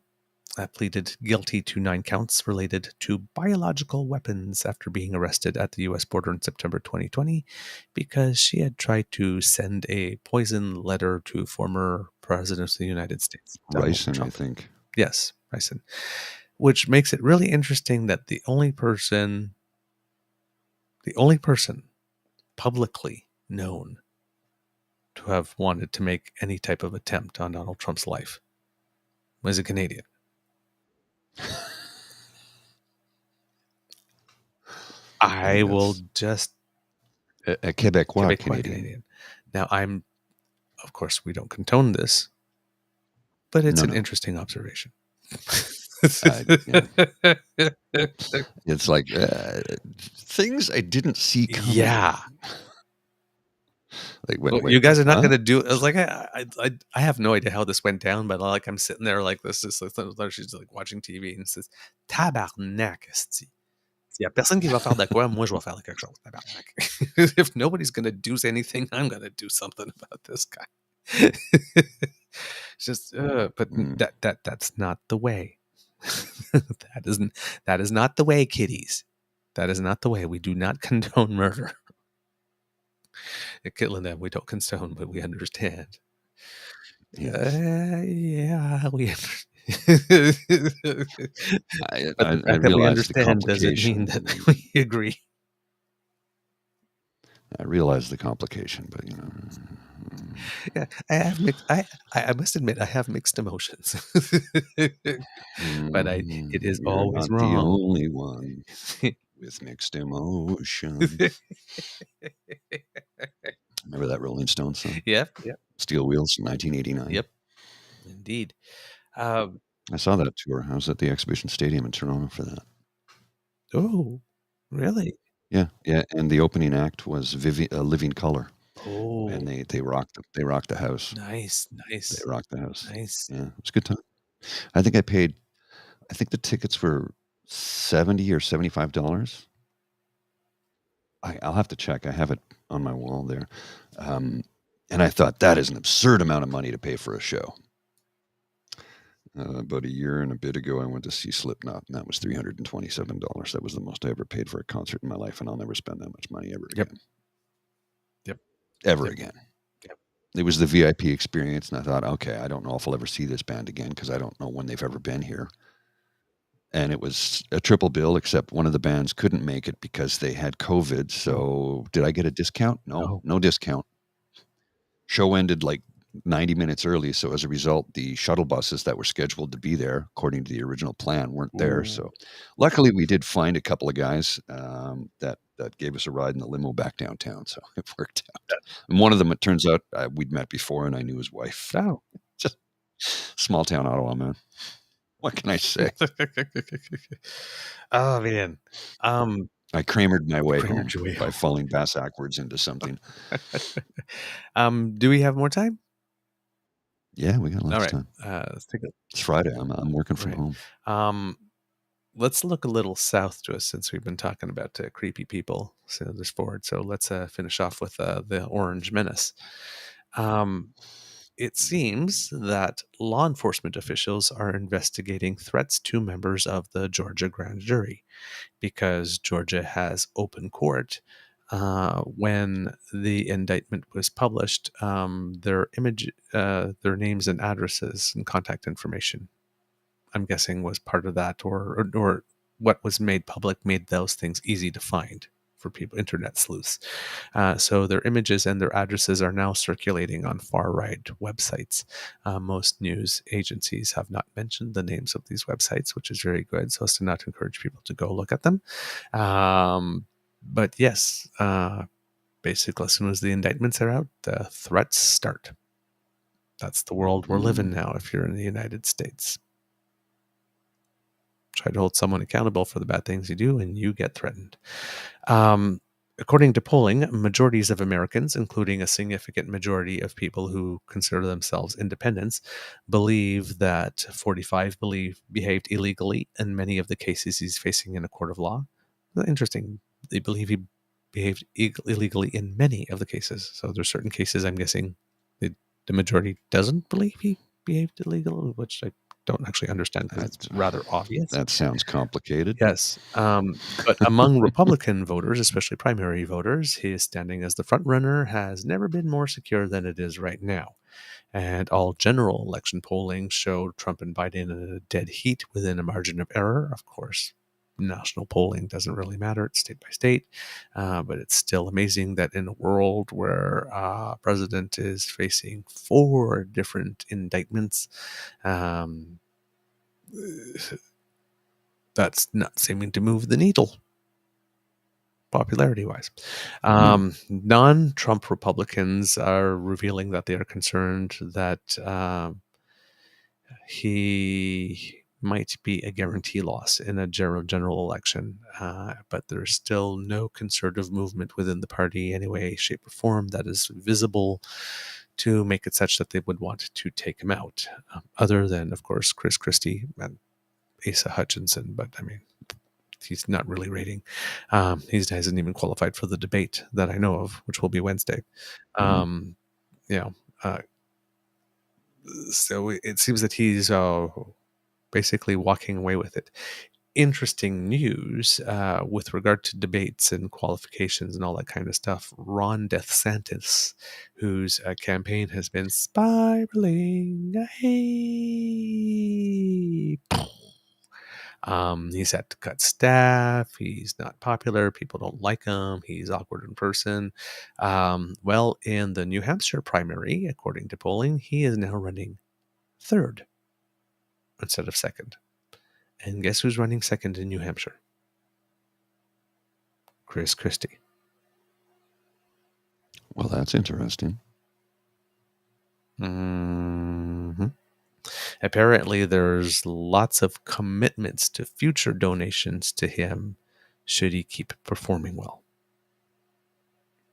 pleaded guilty to 9 counts related to biological weapons after being arrested at the U.S. border in September 2020 because she had tried to send a poison letter to former President of the United States, Donald Ricin, Trump. I think. Yes, Ricin. Which makes it really interesting that the only person publicly known to have wanted to make any type of attempt on Donald Trump's life was a Canadian. I will just a Quebecois Canadian. Now, of course, we don't condone this, but it's an interesting observation. It's like things I didn't see coming. Yeah. Like, you guys are not huh? going to do it. I was like, I have no idea how this went down, but like I'm sitting there like this is she's like watching TV and says, tabarnak, esti. S'il y a personne qui va faire de quoi, moi je vais faire quelque chose, tabarnak. If nobody's going to do anything, I'm going to do something about this guy. It's just, but that's not the way. That is not the way, kiddies. That is not the way. We do not condone murder. At Kittlin, we don't condone, but we understand. Yes. Yeah, we. I But the fact that we realize the understand doesn't mean complication. that we agree. I realize the complication, but you know. Yeah, I have mixed. I must admit, I have mixed emotions. But it is You're always not the wrong. only one with mixed emotions. Remember that Rolling Stones song? Yep. Steel Wheels, 1989. Yep. Indeed. I saw that tour. I was at the Exhibition Stadium in Toronto for that. Oh, really? Yeah. And the opening act was Living Color. Oh, and they rocked the house. Nice. They rocked the house. Nice. Yeah, it was a good time. I think the tickets were $70 or $75. I'll have to check. I have it on my wall there. And I thought that is an absurd amount of money to pay for a show. About a year and a bit ago, I went to see Slipknot, and that was $327. That was the most I ever paid for a concert in my life, and I'll never spend that much money ever again. Yep. Ever again. Yep. It was the VIP experience, and I thought, okay, I don't know if I'll ever see this band again because I don't know when they've ever been here. And it was a triple bill, except one of the bands couldn't make it because they had COVID. So did I get a discount? No discount. Show ended like 90 minutes early. So as a result, the shuttle buses that were scheduled to be there, according to the original plan, weren't there. So luckily we did find a couple of guys that gave us a ride in the limo back downtown. So it worked out. And one of them, it turns out we'd met before and I knew his wife. Oh, just small town Ottawa, man. What can I say? Oh, man. I Kramered my way home by falling backwards into something. Do we have more time? Yeah, we got lots of time. Let's take It's Friday. I'm working from home. Let's look a little south to us since we've been talking about creepy people. So this forward. So let's finish off with the Orange Menace. It seems that law enforcement officials are investigating threats to members of the Georgia grand jury because Georgia has open court. When the indictment was published, their names and addresses and contact information, I'm guessing, was part of that, or what was made public made those things easy to find for people, internet sleuths. So their images and their addresses are now circulating on far-right websites. Most news agencies have not mentioned the names of these websites, which is very good, so as to not encourage people to go look at them. But yes, basically, as soon as the indictments are out, the threats start. That's the world we're living now if you're in the United States. Try to hold someone accountable for the bad things you do, and you get threatened. According to polling, majorities of Americans, including a significant majority of people who consider themselves independents, believe that 45 behaved illegally in many of the cases he's facing in a court of law. Interesting. They believe he behaved illegally in many of the cases. So there's certain cases, I'm guessing, the majority doesn't believe he behaved illegally, which I don't actually understand because it's rather obvious. That sounds complicated. Yes. But among Republican voters, especially primary voters, his standing as the front runner has never been more secure than it is right now. And all general election polling showed Trump and Biden in a dead heat within a margin of error. Of course, national polling doesn't really matter. It's state by state. But it's still amazing that in a world where a president is facing 4 different indictments, that's not seeming to move the needle popularity-wise. Non-Trump Republicans are revealing that they are concerned that he might be a guarantee loss in a general election, but there's still no conservative movement within the party, any way, shape, or form that is visible to make it such that they would want to take him out, other than, of course, Chris Christie and Asa Hutchinson. But I mean, he's not really rating. He hasn't even qualified for the debate that I know of, which will be Wednesday. So it seems that he's basically walking away with it. Interesting news with regard to debates and qualifications and all that kind of stuff. Ron DeSantis, whose campaign has been spiraling. He's had to cut staff. He's not popular. People don't like him. He's awkward in person. Well, in the New Hampshire primary, according to polling, he is now running third instead of second. And guess who's running second in New Hampshire? Chris Christie. Well, that's interesting. Apparently, there's lots of commitments to future donations to him should he keep performing well.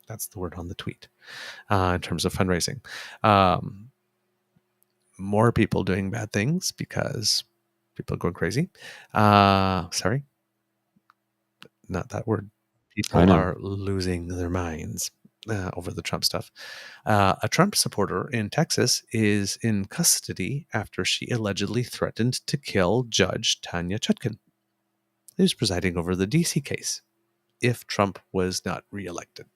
That's the word on the tweet in terms of fundraising. More people doing bad things because people are going crazy. Sorry, not that word. People are losing their minds over the Trump stuff. A Trump supporter in Texas is in custody after she allegedly threatened to kill Judge Tanya Chutkan, who's presiding over the DC case, if Trump was not reelected.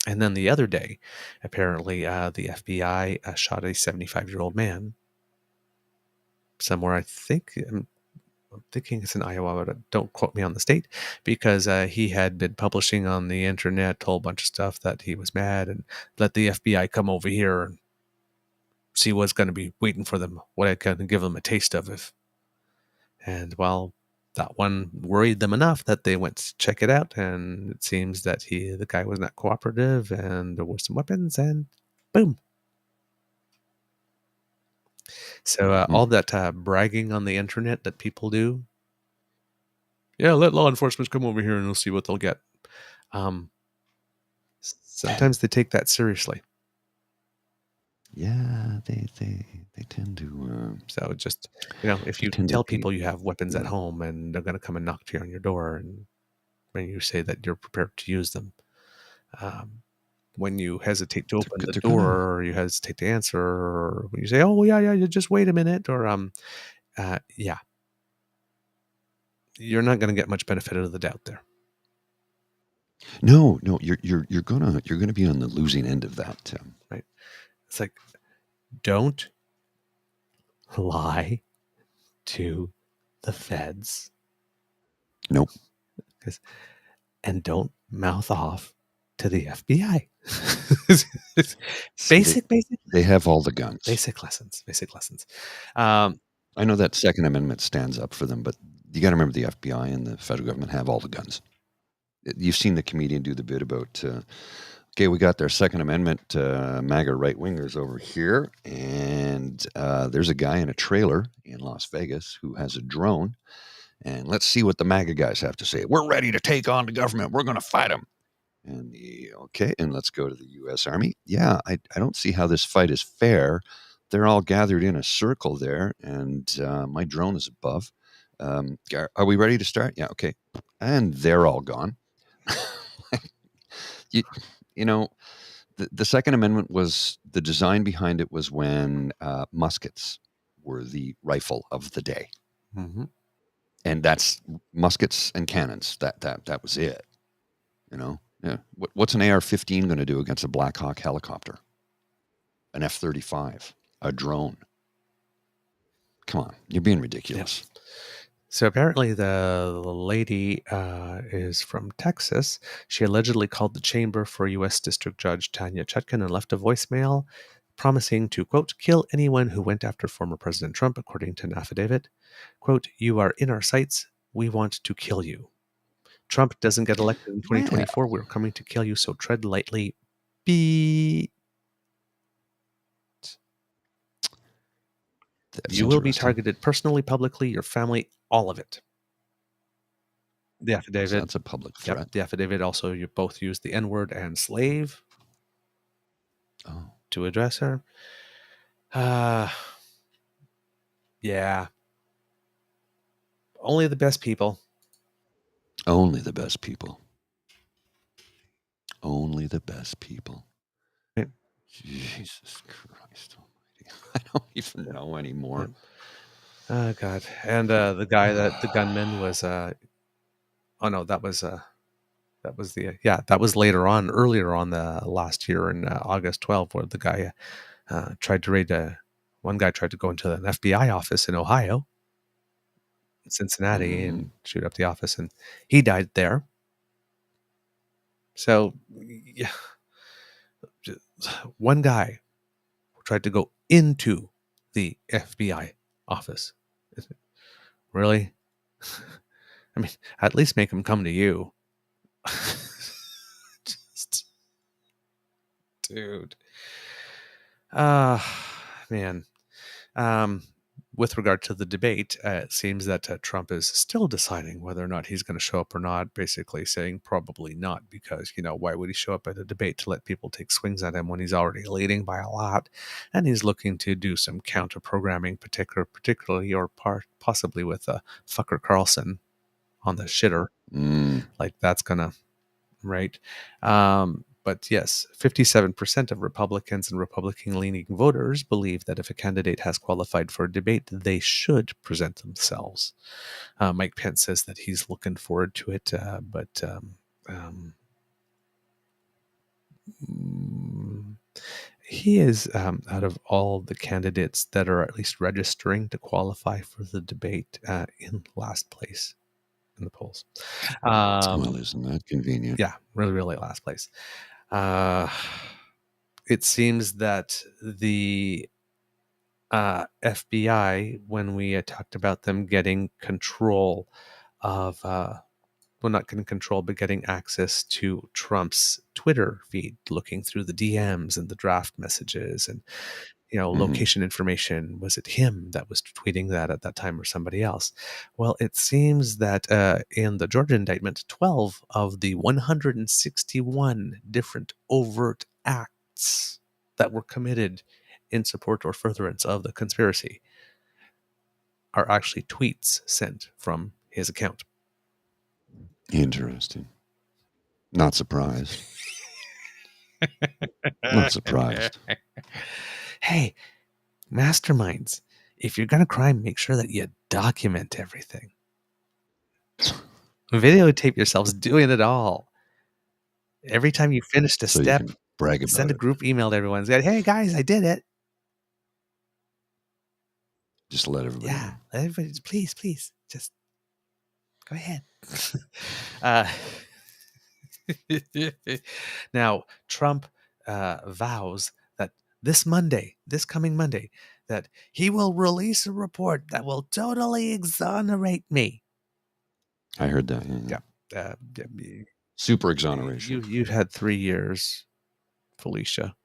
And then the other day, apparently the FBI shot a 75-year-old man somewhere, I think, I'm thinking it's in Iowa, but don't quote me on the state, because he had been publishing on the internet a whole bunch of stuff that he was mad and let the FBI come over here and see what's going to be waiting for them, what I can give them a taste of. And well, that one worried them enough that they went to check it out, and it seems that the guy was not cooperative, and there were some weapons, and boom. So all that bragging on the internet that people do, yeah, let law enforcement come over here and we'll see what they'll get. Sometimes they take that seriously. Yeah, they tend to. So just, if you tell people you have weapons at home and they're going to come and knock on your door, and when you say that you're prepared to use them, when you hesitate to open the door, or you hesitate to answer, or when you say, "Oh yeah, you just wait a minute," or yeah, you're not going to get much benefit of the doubt there. No, you're gonna be on the losing end of that, right? It's like, don't lie to the feds. Nope. And don't mouth off to the FBI. Basic. They have all the guns. Basic lessons. I know that Second Amendment stands up for them, but you got to remember the FBI and the federal government have all the guns. You've seen the comedian do the bit about, okay, we got their Second Amendment MAGA right-wingers over here, and there's a guy in a trailer in Las Vegas who has a drone, and let's see what the MAGA guys have to say. We're ready to take on the government. We're going to fight them. And and let's go to the U.S. Army. Yeah, I don't see how this fight is fair. They're all gathered in a circle there, and my drone is above. Are we ready to start? Yeah, okay. And they're all gone. The Second Amendment was, the design behind it was when muskets were the rifle of the day. Mm-hmm. And that's muskets and cannons. That was it. Yeah. What's an AR-15 going to do against a Black Hawk helicopter? An F-35? A drone? Come on, you're being ridiculous. Yeah. So apparently the lady is from Texas. She allegedly called the chamber for U.S. District Judge Tanya Chutkan and left a voicemail promising to, quote, kill anyone who went after former President Trump, according to an affidavit. Quote, you are in our sights. We want to kill you. Trump doesn't get elected in 2024. We're coming to kill you, so tread lightly. Beep. That's You will be interesting. targeted personally, publicly, your family, all of it. The So affidavit. that's a public threat. Yep, the affidavit also, you both use the N-word and slave Oh, to address her. Yeah. Only the best people. only the best people. Only the best people. Right. Jesus Christ Almighty! I don't even know anymore. Oh God! And the guy the gunman was. Oh no, that was the that was earlier on the last year in August 12th, where the guy tried to raid one guy tried to go into an FBI office in Ohio, Cincinnati, and shoot up the office, and he died there. So, yeah, one guy tried to go into the FBI office. Really? I mean, at least make him come to you. Just, dude. Man. With regard to the debate, it seems that Trump is still deciding whether or not he's going to show up or not, basically saying probably not, because, why would he show up at a debate to let people take swings at him when he's already leading by a lot? And he's looking to do some counter programming, particularly or possibly with Fucker Carlson on the shitter. Like that's going to, right? But yes, 57% of Republicans and Republican-leaning voters believe that if a candidate has qualified for a debate, they should present themselves. Mike Pence says that he's looking forward to it, but he is, out of all the candidates that are at least registering to qualify for the debate, in last place in the polls. Well, isn't that convenient? Yeah, really, really last place. It seems that the FBI, when we talked about them getting control of, not getting control, but getting access to Trump's Twitter feed, looking through the DMs and the draft messages and, location information. Was it him that was tweeting that at that time or somebody else? Well, it seems that in the Georgia indictment, 12 of the 161 different overt acts that were committed in support or furtherance of the conspiracy are actually tweets sent from his account. Interesting. Not surprised. Not surprised. Hey, masterminds, if you're going to crime, make sure that you document everything. Videotape yourselves doing it all. Every time you finished a step, you can brag about send a it. group email to everyone. Say, hey, guys, I did it. Just let everybody know. Everybody, please, just go ahead. Now, Trump vows that this coming Monday, that he will release a report that will totally exonerate me. I heard that. Yeah. Super exoneration. You've had 3 years, Felicia.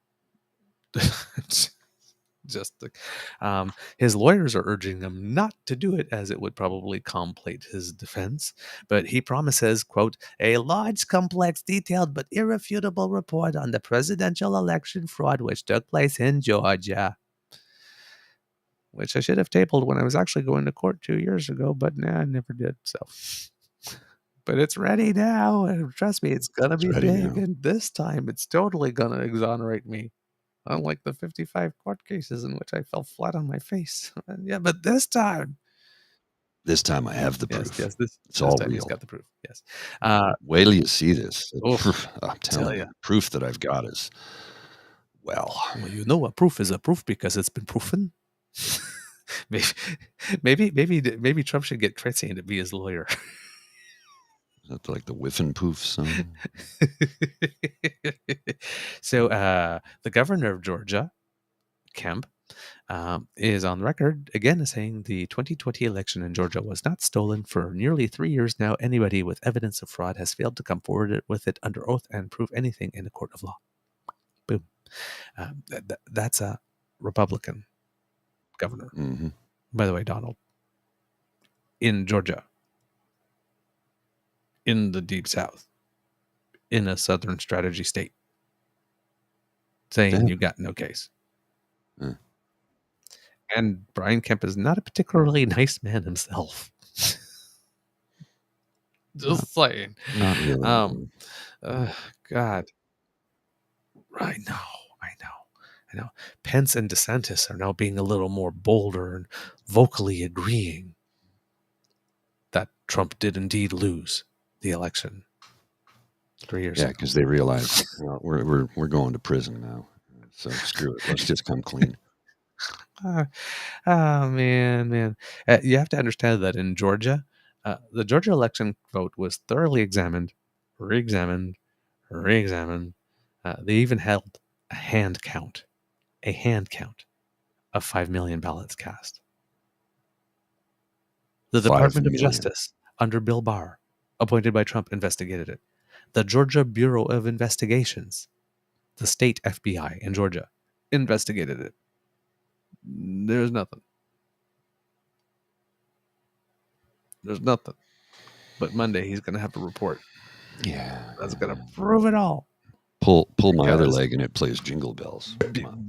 His lawyers are urging him not to do it, as it would probably complete his defense. But he promises, quote, a large, complex, detailed, but irrefutable report on the presidential election fraud which took place in Georgia. Which I should have tabled when I was actually going to court 2 years ago, but I never did. So, but it's ready now, and trust me, it's gonna be big. Now. And this time, it's totally gonna exonerate me. Unlike the 55 court cases in which I fell flat on my face. Yeah, but this time I have the proof. Yes, it's all time real. He's got the proof. Yes. Wait till you see this. I'm telling tell you, ya. proof that I've got is, well, a proof is a proof because it's been proven. maybe Trump should get Tracy to be his lawyer. Is that like the Whiffin' Poof song? So the governor of Georgia, Kemp, is on record again saying the 2020 election in Georgia was not stolen. For nearly 3 years now, anybody with evidence of fraud has failed to come forward with it under oath and prove anything in a court of law. Boom. That's a Republican. governor. Mm-hmm. By the way, Donald, in Georgia, in the Deep South, in a Southern strategy state, saying Damn. you got no case. Yeah. And Brian Kemp is not a particularly nice man himself. Just saying. Not really. God. I know. Pence and DeSantis are now being a little more bolder and vocally agreeing that Trump did indeed lose the election 3 years Yeah, ago. because they realize we're going to prison now. So screw it. Let's just come clean. Man. You have to understand that in Georgia, the Georgia election vote was thoroughly examined, re-examined. They even held a hand count of 5 million ballots cast. The 5 Department of million. Justice, under Bill Barr, appointed by Trump, investigated it. The Georgia Bureau of Investigations, the state FBI in Georgia, investigated it. There's nothing. But Monday he's going to have a report. Yeah. That's going to prove it all. Pull my other leg and it plays Jingle Bells.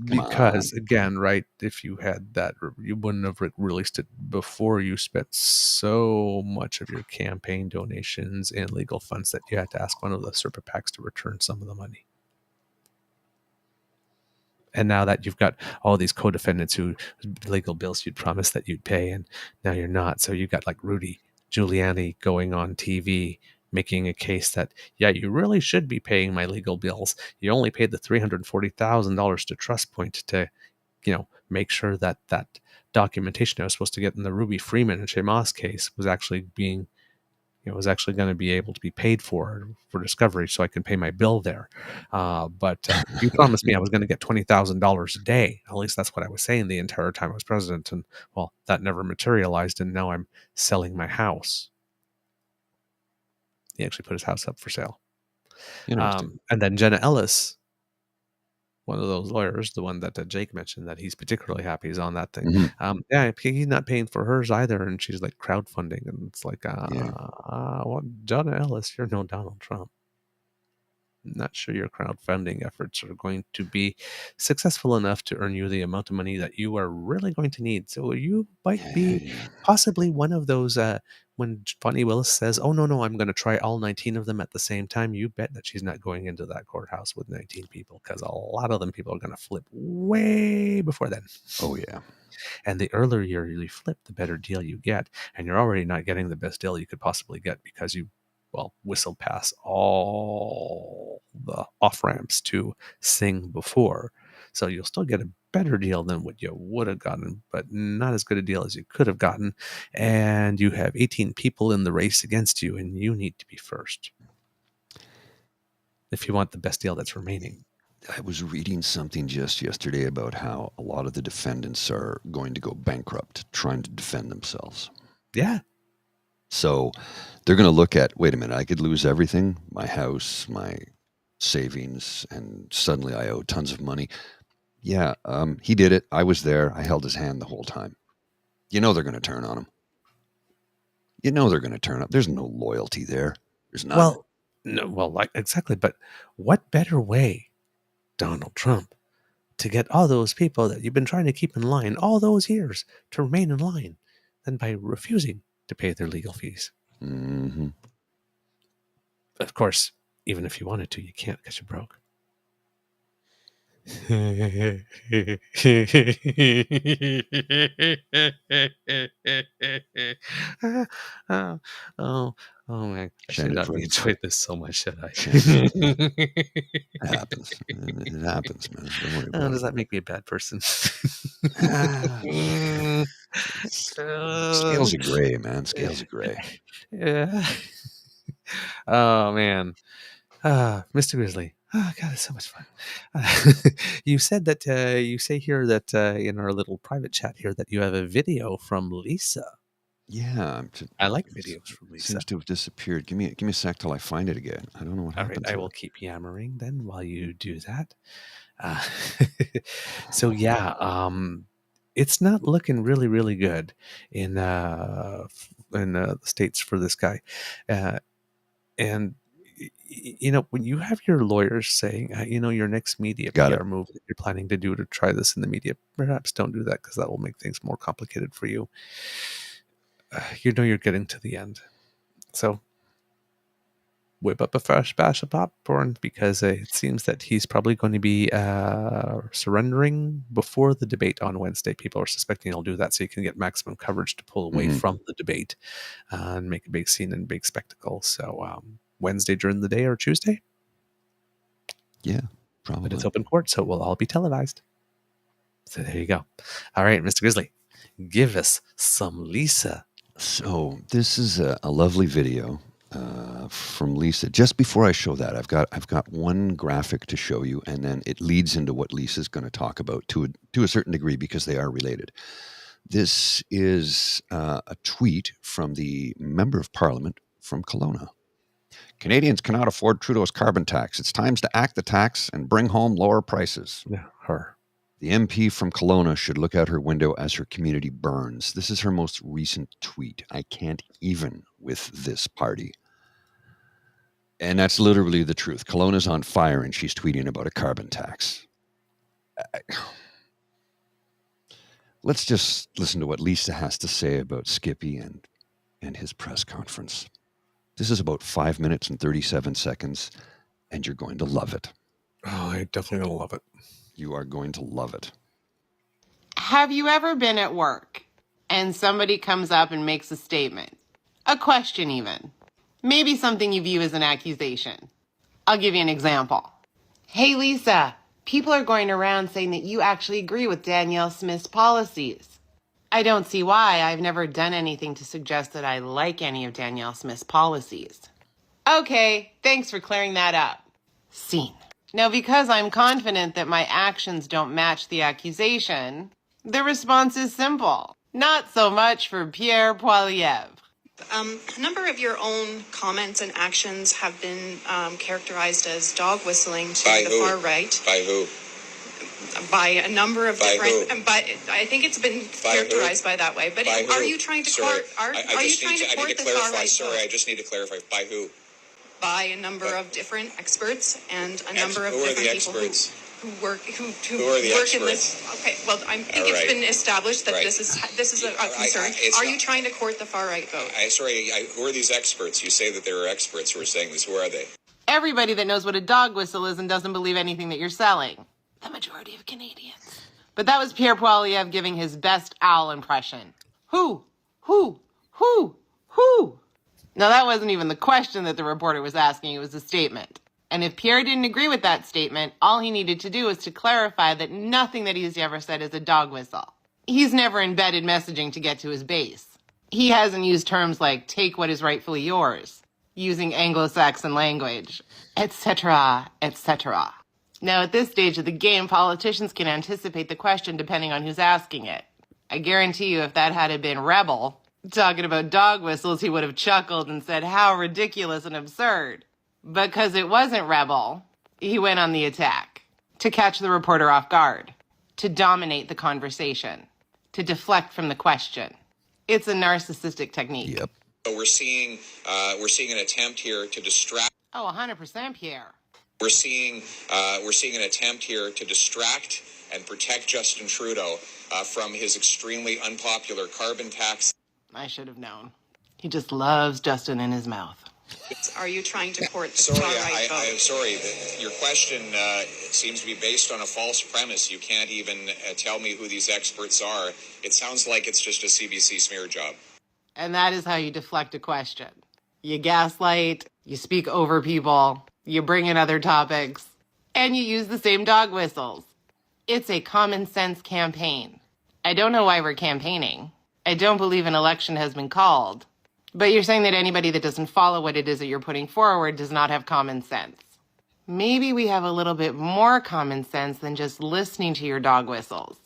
Because again, right, if you had that, you wouldn't have released it before you spent so much of your campaign donations and legal funds that you had to ask one of the super PACs to return some of the money. And now that you've got all these co-defendants who legal bills you'd promised that you'd pay, and now you're not. So you've got like Rudy Giuliani going on TV making a case that, yeah, you really should be paying my legal bills. You only paid the $340,000 to Trust Point to, make sure that that documentation I was supposed to get in the Ruby Freeman and Shea Moss case was actually being, was actually going to be able to be paid for discovery, so I can pay my bill there. But you promised me I was going to get $20,000 a day. At least that's what I was saying the entire time I was president. And well, that never materialized. And now I'm selling my house. He actually put his house up for sale. And then Jenna Ellis, one of those lawyers, the one that Jake mentioned that he's particularly happy is on that thing. Mm-hmm. He's not paying for hers either, and she's like crowdfunding, and it's like, well, Jenna Ellis, you're no Donald Trump. Not sure your crowdfunding efforts are going to be successful enough to earn you the amount of money that you are really going to need. So you might be possibly one of those, when Bonnie Willis says, oh, no, I'm going to try all 19 of them at the same time, you bet that she's not going into that courthouse with 19 people, because a lot of them people are going to flip way before then. Oh, yeah. And the earlier you flip, the better deal you get. And you're already not getting the best deal you could possibly get because you whistled past all the off-ramps to sing before. So you'll still get a better deal than what you would have gotten, but not as good a deal as you could have gotten. And you have 18 people in the race against you, and you need to be first if you want the best deal that's remaining. I was reading something just yesterday about how a lot of the defendants are going to go bankrupt trying to defend themselves. Yeah. So they're going to look at, wait a minute, I could lose everything, my house, my savings, and suddenly I owe tons of money. Yeah, he did it. I was there. I held his hand the whole time. They're going to turn on him. They're going to turn up. There's no loyalty there. There's none. Exactly. But what better way, Donald Trump, to get all those people that you've been trying to keep in line all those years to remain in line than by refusing to pay their legal fees? Mm-hmm. Of course, even if you wanted to, you can't because you're broke. Oh man, I should not be enjoying this so much, should I? It happens. It happens, man. Don't worry about does that make me a bad person? Scales are gray, man. Scales are gray. Yeah. Oh man. Mr. Grizzly. Oh God, it's so much fun. You said that you say here that in our little private chat here that you have a video from Lisa. Yeah, I like videos from Lisa. Seems to have disappeared. Give me a sec till I find it again. I don't know what happened. All right, I will keep yammering then while you do that. So yeah, it's not looking really, really good in the States for this guy. And when you have your lawyers saying, your next media Got PR move that you're planning to do to try this in the media, perhaps don't do that because that will make things more complicated for you. You're getting to the end. So whip up a fresh batch of popcorn because it seems that he's probably going to be surrendering before the debate on Wednesday. People are suspecting he'll do that so you can get maximum coverage to pull away from the debate and make a big scene and big spectacle. So Wednesday during the day or Tuesday? Yeah, probably. But it's open court, so it will all be televised. So there you go. All right, Mr. Grizzly, give us some Lisa. So this is a lovely video from Lisa. Just before I show that, I've got one graphic to show you, and then it leads into what Lisa's going to talk about to a certain degree because they are related. This is a tweet from the Member of Parliament from Kelowna. Canadians cannot afford Trudeau's carbon tax. It's time to act the tax and bring home lower prices. Yeah, her. The MP from Kelowna should look out her window as her community burns. This is her most recent tweet. I can't even with this party. And that's literally the truth. Kelowna's on fire and she's tweeting about a carbon tax. Let's just listen to what Lisa has to say about Skippy and his press conference. This is about 5 minutes and 37 seconds, and you're going to love it. Oh, I definitely going to love it. You are going to love it. Have you ever been at work and somebody comes up and makes a statement, a question even, maybe something you view as an accusation? I'll give you an example. Hey, Lisa, people are going around saying that you actually agree with Danielle Smith's policies. I don't see why. I've never done anything to suggest that I like any of Danielle Smith's policies. Okay, thanks for clearing that up. Scene. Now, because I'm confident that my actions don't match the accusation, the response is simple. Not so much for Pierre Poilievre. A number of your own comments and actions have been characterized as dog whistling to By the who? far right. By who? By a number of By different. who? But I think it's been By characterized who? by that way. But By who? are you trying to Sorry, court? Are you trying to court the far clarify. right? Sorry, vote? I just need to clarify. By who? By a number of different experts and a number of who are different the people experts? who work Who are the work in experts? this. Okay, well, I think All it's right. been established that Right. this is a concern. Are you trying to court the far right vote? Who are these experts? You say that there are experts who are saying this. Who are they? Everybody that knows what a dog whistle is and doesn't believe anything that you're selling. The majority of Canadians. But that was Pierre Poilievre giving his best owl impression. Who? Now, that wasn't even the question that the reporter was asking. It was a statement. And if Pierre didn't agree with that statement, all he needed to do was to clarify that nothing that he's ever said is a dog whistle. He's never embedded messaging to get to his base. He hasn't used terms like take what is rightfully yours, using Anglo-Saxon language, etc., etc. Now, at this stage of the game, politicians can anticipate the question depending on who's asking it. I guarantee you if that had been Rebel talking about dog whistles, he would have chuckled and said, how ridiculous and absurd. Because it wasn't Rebel, he went on the attack to catch the reporter off guard, to dominate the conversation, to deflect from the question. It's a narcissistic technique. Yep. So we're seeing an attempt here to distract. Oh, 100% Pierre. We're seeing an attempt here to distract and protect Justin Trudeau from his extremely unpopular carbon tax. I should have known. He just loves Justin in his mouth. Are you trying to court the Sorry, far right vote? I'm sorry. Your question seems to be based on a false premise. You can't even tell me who these experts are. It sounds like it's just a CBC smear job. And that is how you deflect a question. You gaslight, you speak over people, you bring in other topics, and you use the same dog whistles. It's a common sense campaign. I don't know why we're campaigning. I don't believe an election has been called. But you're saying that anybody that doesn't follow what it is that you're putting forward does not have common sense. Maybe we have a little bit more common sense than just listening to your dog whistles.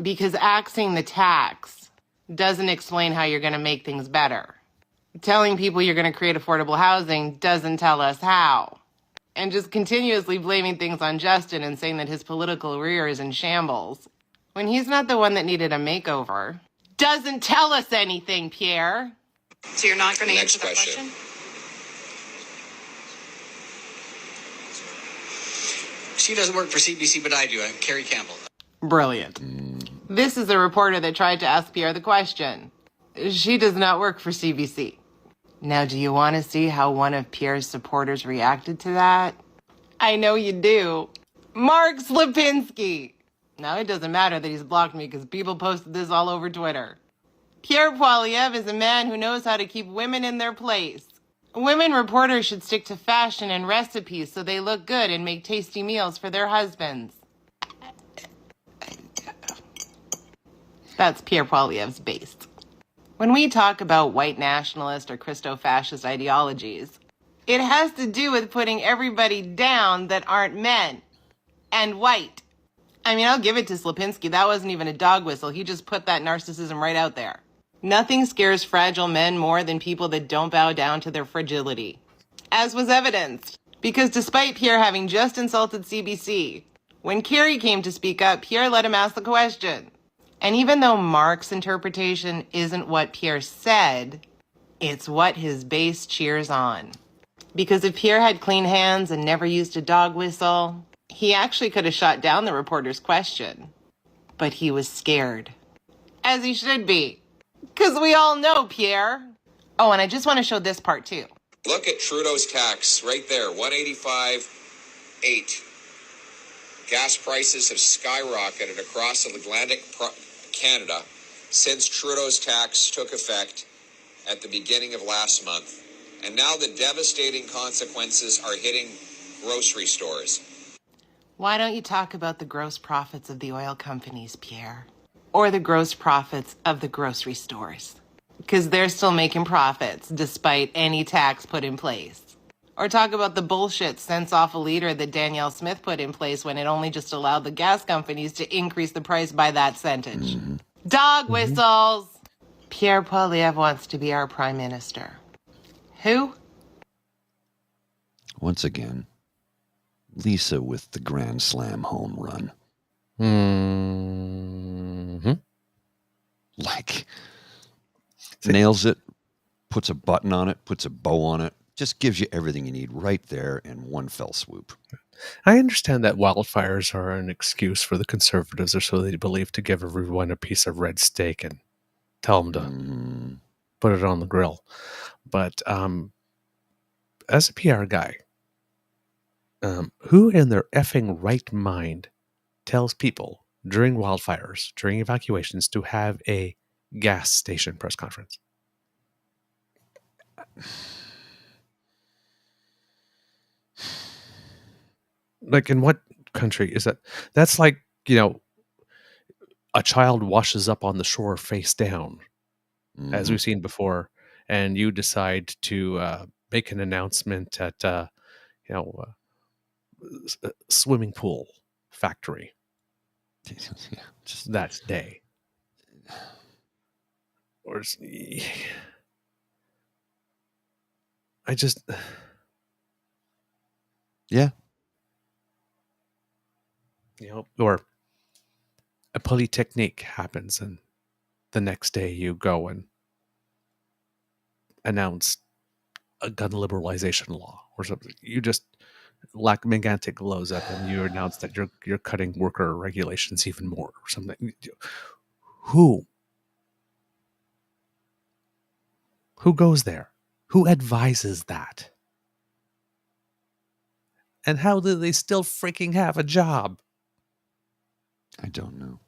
Because axing the tax doesn't explain how you're going to make things better. Telling people you're going to create affordable housing doesn't tell us how. And just continuously blaming things on Justin and saying that his political career is in shambles when he's not the one that needed a makeover. Doesn't tell us anything, Pierre. So you're not going to Next answer that question. question? She doesn't work for CBC, but I do. I'm Carrie Campbell. Brilliant. This is a reporter that tried to ask Pierre the question. She does not work for CBC. Now, do you want to see how one of Pierre's supporters reacted to that? I know you do. Mark Slapinski. Now, it doesn't matter that he's blocked me because people posted this all over Twitter. Pierre Poilievre is a man who knows how to keep women in their place. Women reporters should stick to fashion and recipes so they look good and make tasty meals for their husbands. That's Pierre Poilievre's base. When we talk about white nationalist or Christo-fascist ideologies, it has to do with putting everybody down that aren't men and white. I mean, I'll give it to Slapinski. That wasn't even a dog whistle. He just put that narcissism right out there. Nothing scares fragile men more than people that don't bow down to their fragility. As was evidenced, because despite Pierre having just insulted CBC, when Carrie came to speak up, Pierre let him ask the question. And even though Mark's interpretation isn't what Pierre said, it's what his base cheers on. Because if Pierre had clean hands and never used a dog whistle, he actually could have shot down the reporter's question. But he was scared. As he should be. Because we all know Pierre. Oh, and I just want to show this part too. Look at Trudeau's tax right there, 185.8. Gas prices have skyrocketed across Atlantic Canada since Trudeau's tax took effect at the beginning of last month. And now the devastating consequences are hitting grocery stores. Why don't you talk about the gross profits of the oil companies, Pierre? Or the gross profits of the grocery stores? Because they're still making profits despite any tax put in place. Or talk about the bullshit cents off a liter that Danielle Smith put in place when it only just allowed the gas companies to increase the price by that centage. Dog whistles! Pierre Poilievre wants to be our prime minister. Who? Once again, Lisa with the Grand Slam home run. Like, nails it, puts a button on it, puts a bow on it, just gives you everything you need right there in one fell swoop. I understand that wildfires are an excuse for the Conservatives, or so they believe, to give everyone a piece of red steak and tell them to put it on the grill. But as a PR guy, who in their effing right mind tells people during wildfires, during evacuations, to have a gas station press conference? Like, in what country is that? That's like, a child washes up on the shore face down, as we've seen before, and you decide to make an announcement at, a swimming pool factory. Yeah, just That day. Or I just... Yeah. Or a polytechnique happens and the next day you go and announce a gun liberalization law or something. You just Megantic blows up and you announce that you're cutting worker regulations even more or something. Who goes there? Who advises that? And how do they still freaking have a job? I don't know.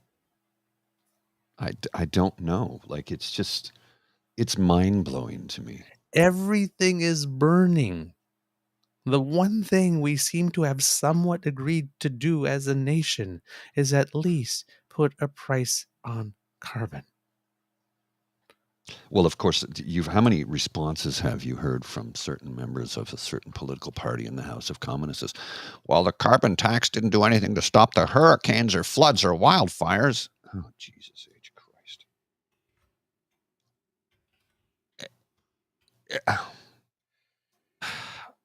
I don't know. Like, it's mind-blowing to me. Everything is burning. The one thing we seem to have somewhat agreed to do as a nation is at least put a price on carbon. Well, of course, how many responses have you heard from certain members of a certain political party in the House of Commons? Says, well, the carbon tax didn't do anything to stop the hurricanes or floods or wildfires. Oh, Jesus H. Christ.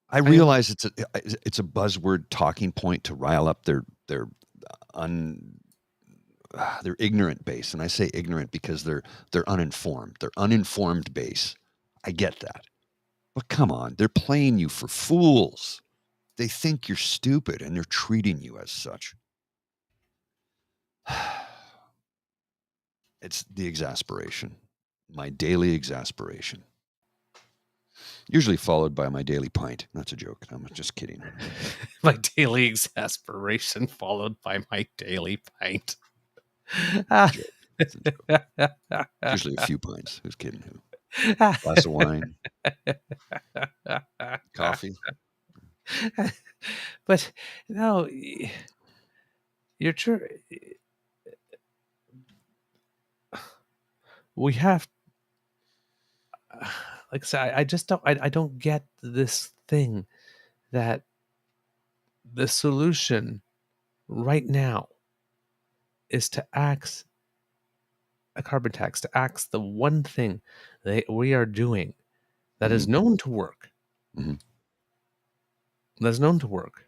I realize it's a buzzword talking point to rile up their their ignorant base. And I say ignorant because they're uninformed. They're uninformed base. I get that. But come on, they're playing you for fools. They think you're stupid and they're treating you as such. It's the exasperation, my daily exasperation. Usually followed by my daily pint. That's a joke. I'm just kidding. My daily exasperation followed by my daily pint. It's a joke. Usually a few pints. Who's kidding who? Glass of wine. Coffee. But no, you're true. We have, like I said, I just don't. I don't get this thing that the solution right now is to axe a carbon tax, to axe the one thing that we are doing that is known to work. Mm-hmm. That's known to work,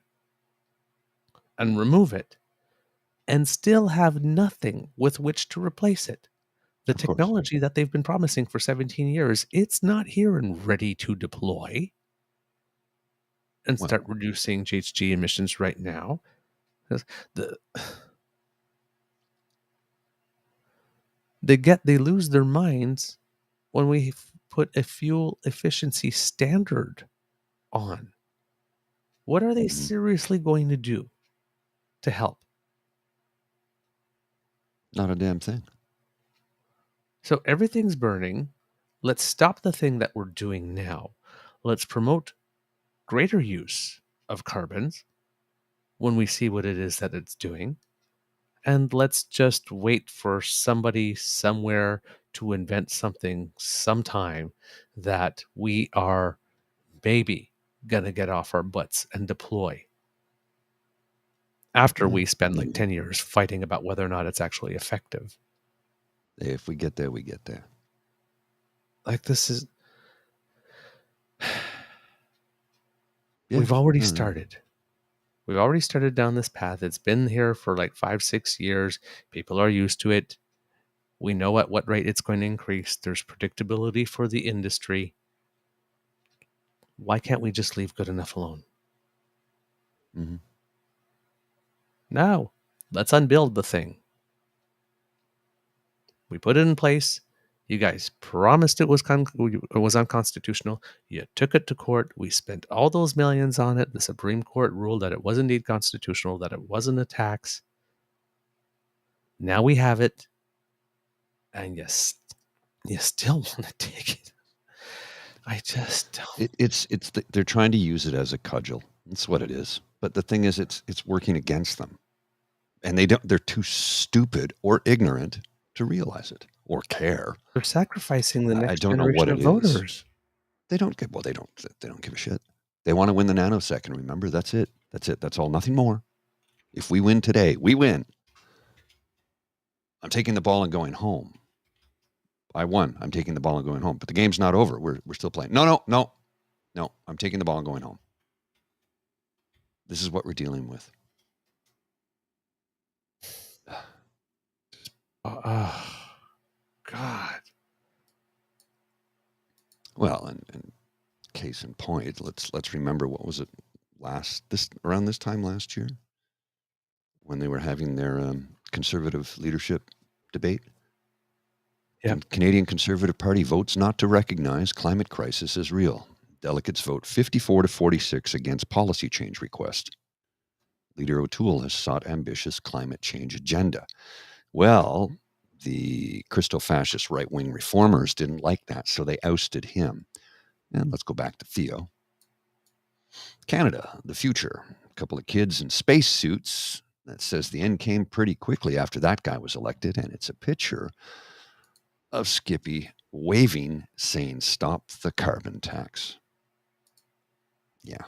and remove it, and still have nothing with which to replace it. The technology that they've been promising for 17 years, it's not here and ready to deploy and start reducing GHG emissions right now. They lose their minds when we put a fuel efficiency standard on. What are they seriously going to do to help? Not a damn thing. So everything's burning. Let's stop the thing that we're doing now. Let's promote greater use of carbons when we see what it is that it's doing. And let's just wait for somebody somewhere to invent something sometime that we are maybe going to get off our butts and deploy after we spend like 10 years fighting about whether or not it's actually effective. If we get there, we get there. Like this is... We've already started. We've already started down this path. It's been here for like 5-6 years. People are used to it. We know at what rate it's going to increase. There's predictability for the industry. Why can't we just leave good enough alone? Mm-hmm. No, let's unbuild the thing. We put it in place. You guys promised it was unconstitutional. You took it to court. We spent all those millions on it. The Supreme Court ruled that it was indeed constitutional, that it wasn't a tax. Now we have it. And yes, you still want to take it. I just don't. They're trying to use it as a cudgel. That's what it is. But the thing is, it's working against them, and they're too stupid or ignorant to realize it or care. They're sacrificing the next I don't know what generation it of is. voters. They don't give a shit. They want to win the nanosecond. Remember, that's it. That's all. Nothing more. If we win today, we win. I'm taking the ball and going home. I won. I'm taking the ball and going home. But the game's not over. We're still playing. No. I'm taking the ball and going home. This is what we're dealing with. God. Well, and case in point, let's remember, what was it around this time last year when they were having their conservative leadership debate. Yeah. Canadian Conservative Party votes not to recognize climate crisis as real. Delegates vote 54-46 against policy change request. Leader O'Toole has sought ambitious climate change agenda. Well, the Christo-fascist right-wing reformers didn't like that, so they ousted him. And let's go back to Theo. Canada, the future. A couple of kids in space suits. That says the end came pretty quickly after that guy was elected, and it's a picture of Skippy waving, saying, "Stop the carbon tax." Yeah.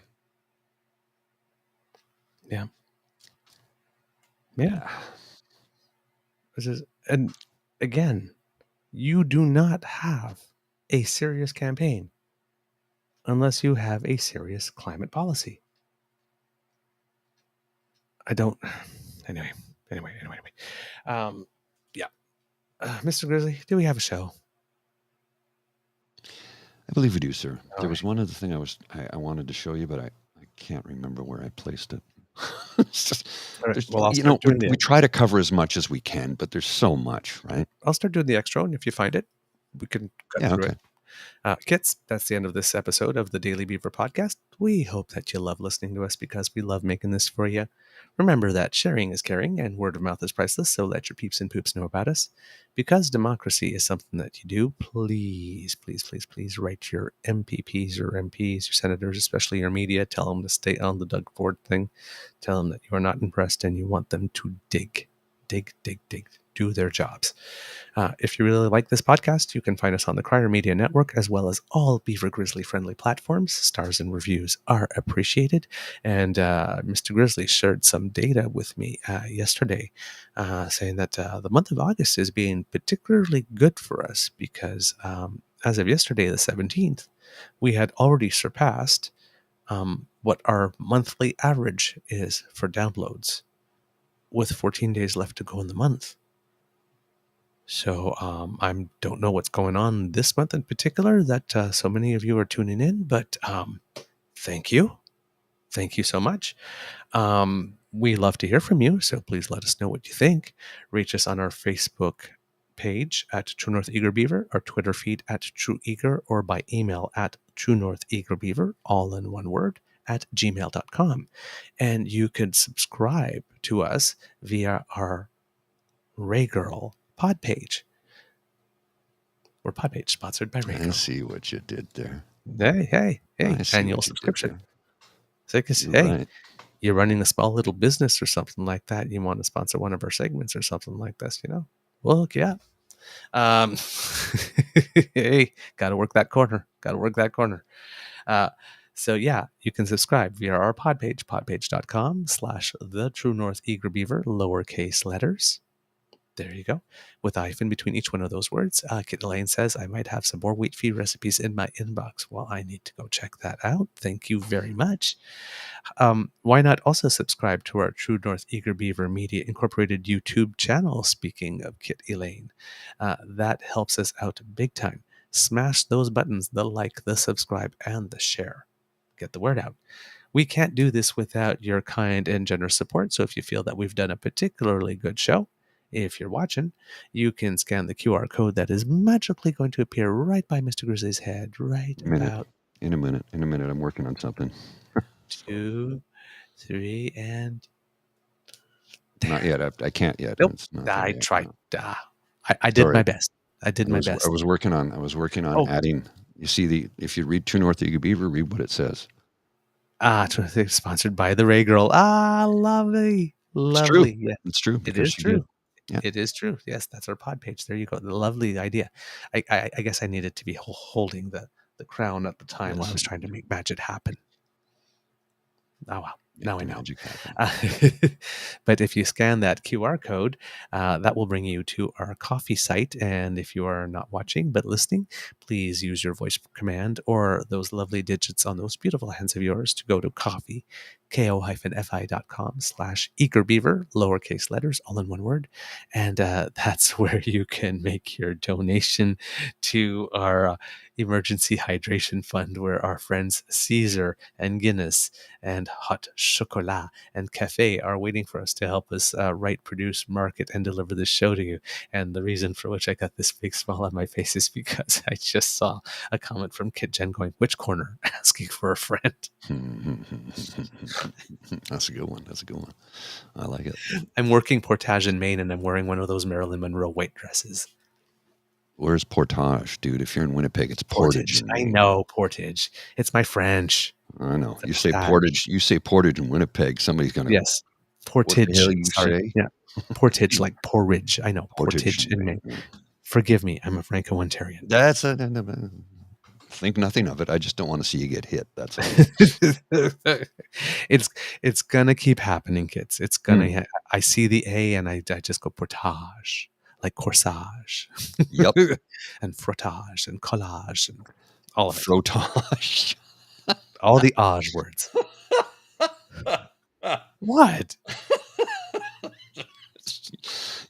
And again, you do not have a serious campaign unless you have a serious climate policy. Anyway, Anyway. Yeah. Mr. Grizzly, do we have a show? I believe we do, sir. All There was right. one other thing I wanted to show you, but I can't remember where I placed it. It's just, All right. there's, Well, I'll you start know, we, doing we try to cover as much as we can, but there's so much, right? I'll start doing the extra, and if you find it, we can cut Yeah, through okay. it. Kits, that's the end of this episode of the Daily Beaver podcast. We hope that you love listening to us because we love making this for you. Remember that sharing is caring and word of mouth is priceless, so let your peeps and poops know about us. Because democracy is something that you do, please write your MPPs or MPs, your senators, especially your media. Tell them to stay on the Doug Ford thing. Tell them that you are not impressed and you want them to dig, do their jobs. If you really like this podcast, you can find us on the Crier Media Network as well as all Beaver Grizzly friendly platforms. Stars and reviews are appreciated. And Mr. Grizzly shared some data with me yesterday saying that the month of August is being particularly good for us because as of yesterday, the 17th, we had already surpassed what our monthly average is for downloads with 14 days left to go in the month. So I don't know what's going on this month in particular that so many of you are tuning in, but thank you. Thank you so much. We love to hear from you, so please let us know what you think. Reach us on our Facebook page at True North Eager Beaver, our Twitter feed at True Eager, or by email at True North Eager Beaver, all in one word, at gmail.com. And you can subscribe to us via our Ray Girl pod page. We're pod page sponsored by Ray I Girl. see what you did there. Hey, I see annual what you did subscription. there. So, You're hey, right. you're running a small little business or something like that. You want to sponsor one of our segments or something like this, we'll hook you up. Hey, got to work that corner. So yeah, you can subscribe via our pod page, podpage.com/the True North Eager Beaver, lowercase letters. There you go. With a hyphen between each one of those words. Kit Elaine says, I might have some more wheat feed recipes in my inbox. Well, I need to go check that out. Thank you very much. Why not also subscribe to our True North Eager Beaver Media Incorporated YouTube channel, speaking of Kit Elaine? That helps us out big time. Smash those buttons, the like, the subscribe, and the share. Get the word out. We can't do this without your kind and generous support. So if you feel that we've done a particularly good show, if you're watching, you can scan the QR code that is magically going to appear right by Mr. Grizzly's head, right about In a minute. I'm working on something. 2, 3, and there. Not yet. I can't yet. Nope. It's not there I yet. tried. I did my best. I was working on adding. You see if you read True North Eager Beaver, read what it says. Sponsored by the Ray Girl. Lovely. It's true. Yeah. It's true. It is true. Yeah. It is true. Yes, that's our pod page. There you go. The lovely idea. I guess I needed to be holding the crown at the time while I was trying to make magic happen. Oh, wow. Now I know. But if you scan that QR code, that will bring you to our coffee site. And if you are not watching but listening, please use your voice command or those lovely digits on those beautiful hands of yours to go to coffee, ko-fi.com/eagerbeaver, lowercase letters, all in one word. And that's where you can make your donation to our emergency hydration fund, where our friends Caesar and Guinness and Hot Chocolat and Cafe are waiting for us to help us write, produce, market, and deliver this show to you. And the reason for which I got this big smile on my face is because I just saw a comment from Kit Jen going, which corner? Asking for a friend. That's a good one. I like it. I'm working Portage in Maine, and I'm wearing one of those Marilyn Monroe white dresses. Where's Portage, dude? If you're in Winnipeg, it's Portage. I know, Portage. It's my French. I know. You say Portage. You say Portage in Winnipeg. Somebody's gonna. Yes, Portage. What the hell you Sorry. say? Yeah, Portage like porridge. I know, Portage in Maine. Maine. Forgive me. I'm a Franco-Ontarian. That's a. Think nothing of it. I just don't want to see you get hit. That's all. It's gonna keep happening, kids. It's gonna. I see the A and I just go Portage. Like corsage, Yep, and frottage and collage and all of it. Frottage, all the age words. What?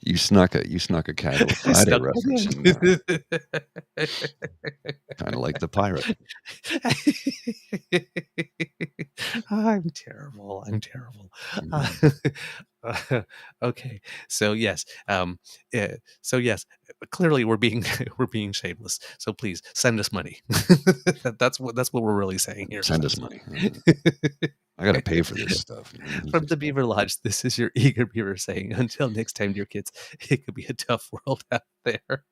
You snuck a Casual Friday reference in there. Kind of like the pirate. I'm terrible. I'm terrible. Okay, so yes, clearly we're being we're being shameless. So please send us money. That's what we're really saying here. Send us money. I got to pay for this stuff. From the Beaver Lodge, this is your eager beaver saying, until next time, dear kids, it could be a tough world out there.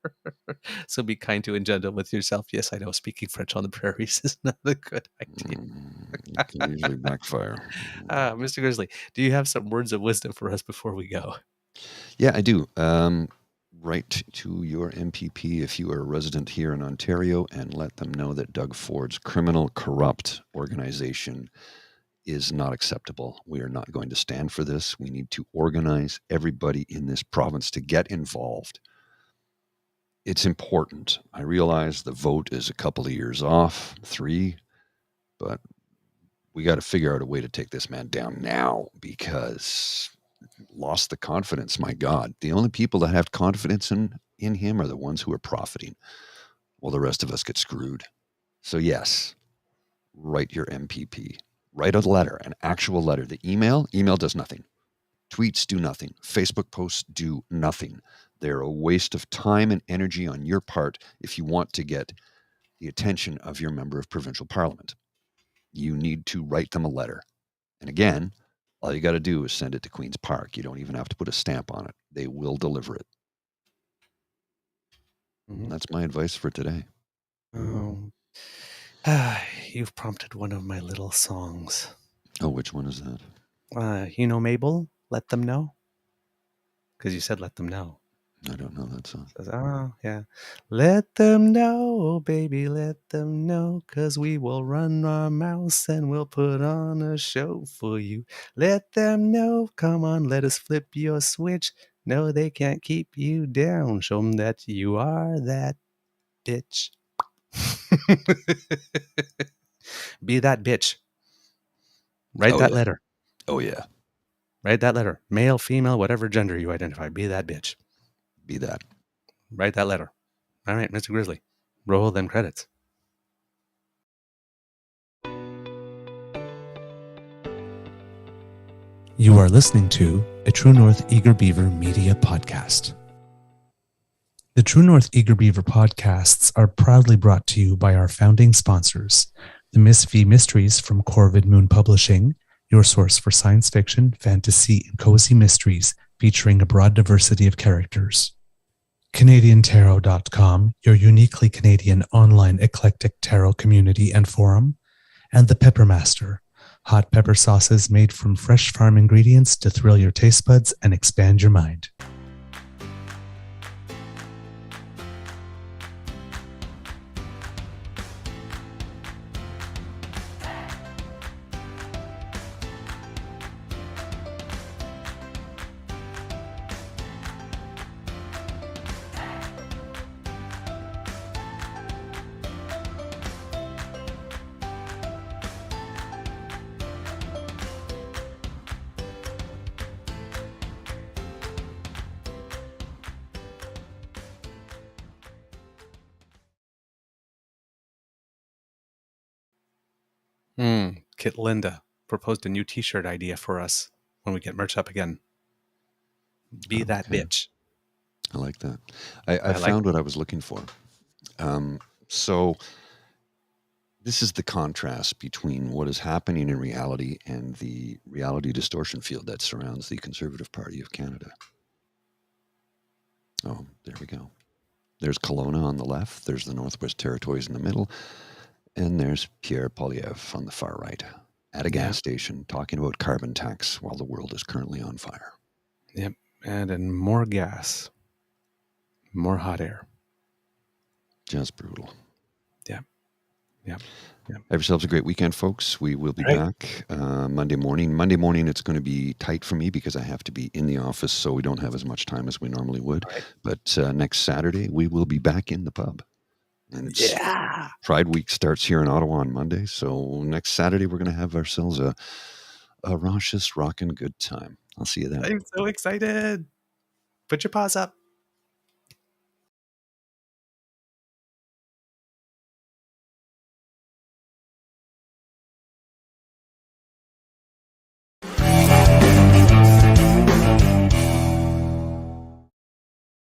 So be kind to and gentle with yourself. Yes, I know speaking French on the prairies is not a good idea. It can usually backfire. Mr. Grizzly, do you have some words of wisdom for us before we go? Yeah, I do. Write to your MPP if you are a resident here in Ontario and let them know that Doug Ford's criminal, corrupt organization is not acceptable. We are not going to stand for this. We need to organize everybody in this province to get involved. It's important. I realize the vote is a couple of years off, 3, but we got to figure out a way to take this man down now, because lost the confidence. My God, the only people that have confidence in him are the ones who are profiting, while the rest of us get screwed. So yes, write your MPP. Write a letter, an actual letter. The email does nothing. Tweets do nothing. Facebook posts do nothing. They're a waste of time and energy on your part if you want to get the attention of your member of provincial parliament. You need to write them a letter. And again, all you got to do is send it to Queen's Park. You don't even have to put a stamp on it. They will deliver it. Mm-hmm. That's my advice for today. You've prompted one of my little songs. Oh, which one is that? You know Mabel? Let them know? Because you said let them know. I don't know that song. Oh, yeah. Let them know, baby, let them know, 'cause we will run our mouths and we'll put on a show for you. Let them know, come on, let us flip your switch. No, they can't keep you down. Show them that you are that bitch. Be that bitch. Write that letter. Oh, yeah. Write that letter. Male, female, whatever gender you identify. Be that bitch. Be that. Write that letter. All right, Mr. Grizzly. Roll them credits. You are listening to a True North Eager Beaver media podcast. The True North Eager Beaver podcasts are proudly brought to you by our founding sponsors, the Miss V Mysteries from Corvid Moon Publishing, your source for science fiction, fantasy, and cozy mysteries featuring a broad diversity of characters. CanadianTarot.com, your uniquely Canadian online eclectic tarot community and forum. And the Peppermaster, hot pepper sauces made from fresh farm ingredients to thrill your taste buds and expand your mind. Kit Linda proposed a new t-shirt idea for us when we get merch up again. Be that bitch. I like that. I found what I was looking for. So this is the contrast between what is happening in reality and the reality distortion field that surrounds the Conservative Party of Canada. Oh, there we go. There's Kelowna on the left. There's the Northwest Territories in the middle. And there's Pierre Poilievre on the far right at a gas station talking about carbon tax while the world is currently on fire. Yep. And then more gas. More hot air. Just brutal. Yep. Have yourselves a great weekend, folks. We will be back Monday morning. Monday morning, it's going to be tight for me because I have to be in the office, so we don't have as much time as we normally would. Right. But next Saturday, we will be back in the pub. And Pride Week starts here in Ottawa on Monday. So next Saturday, we're going to have ourselves a raucous, rockin' good time. I'll see you then. I'm so excited. Put your paws up.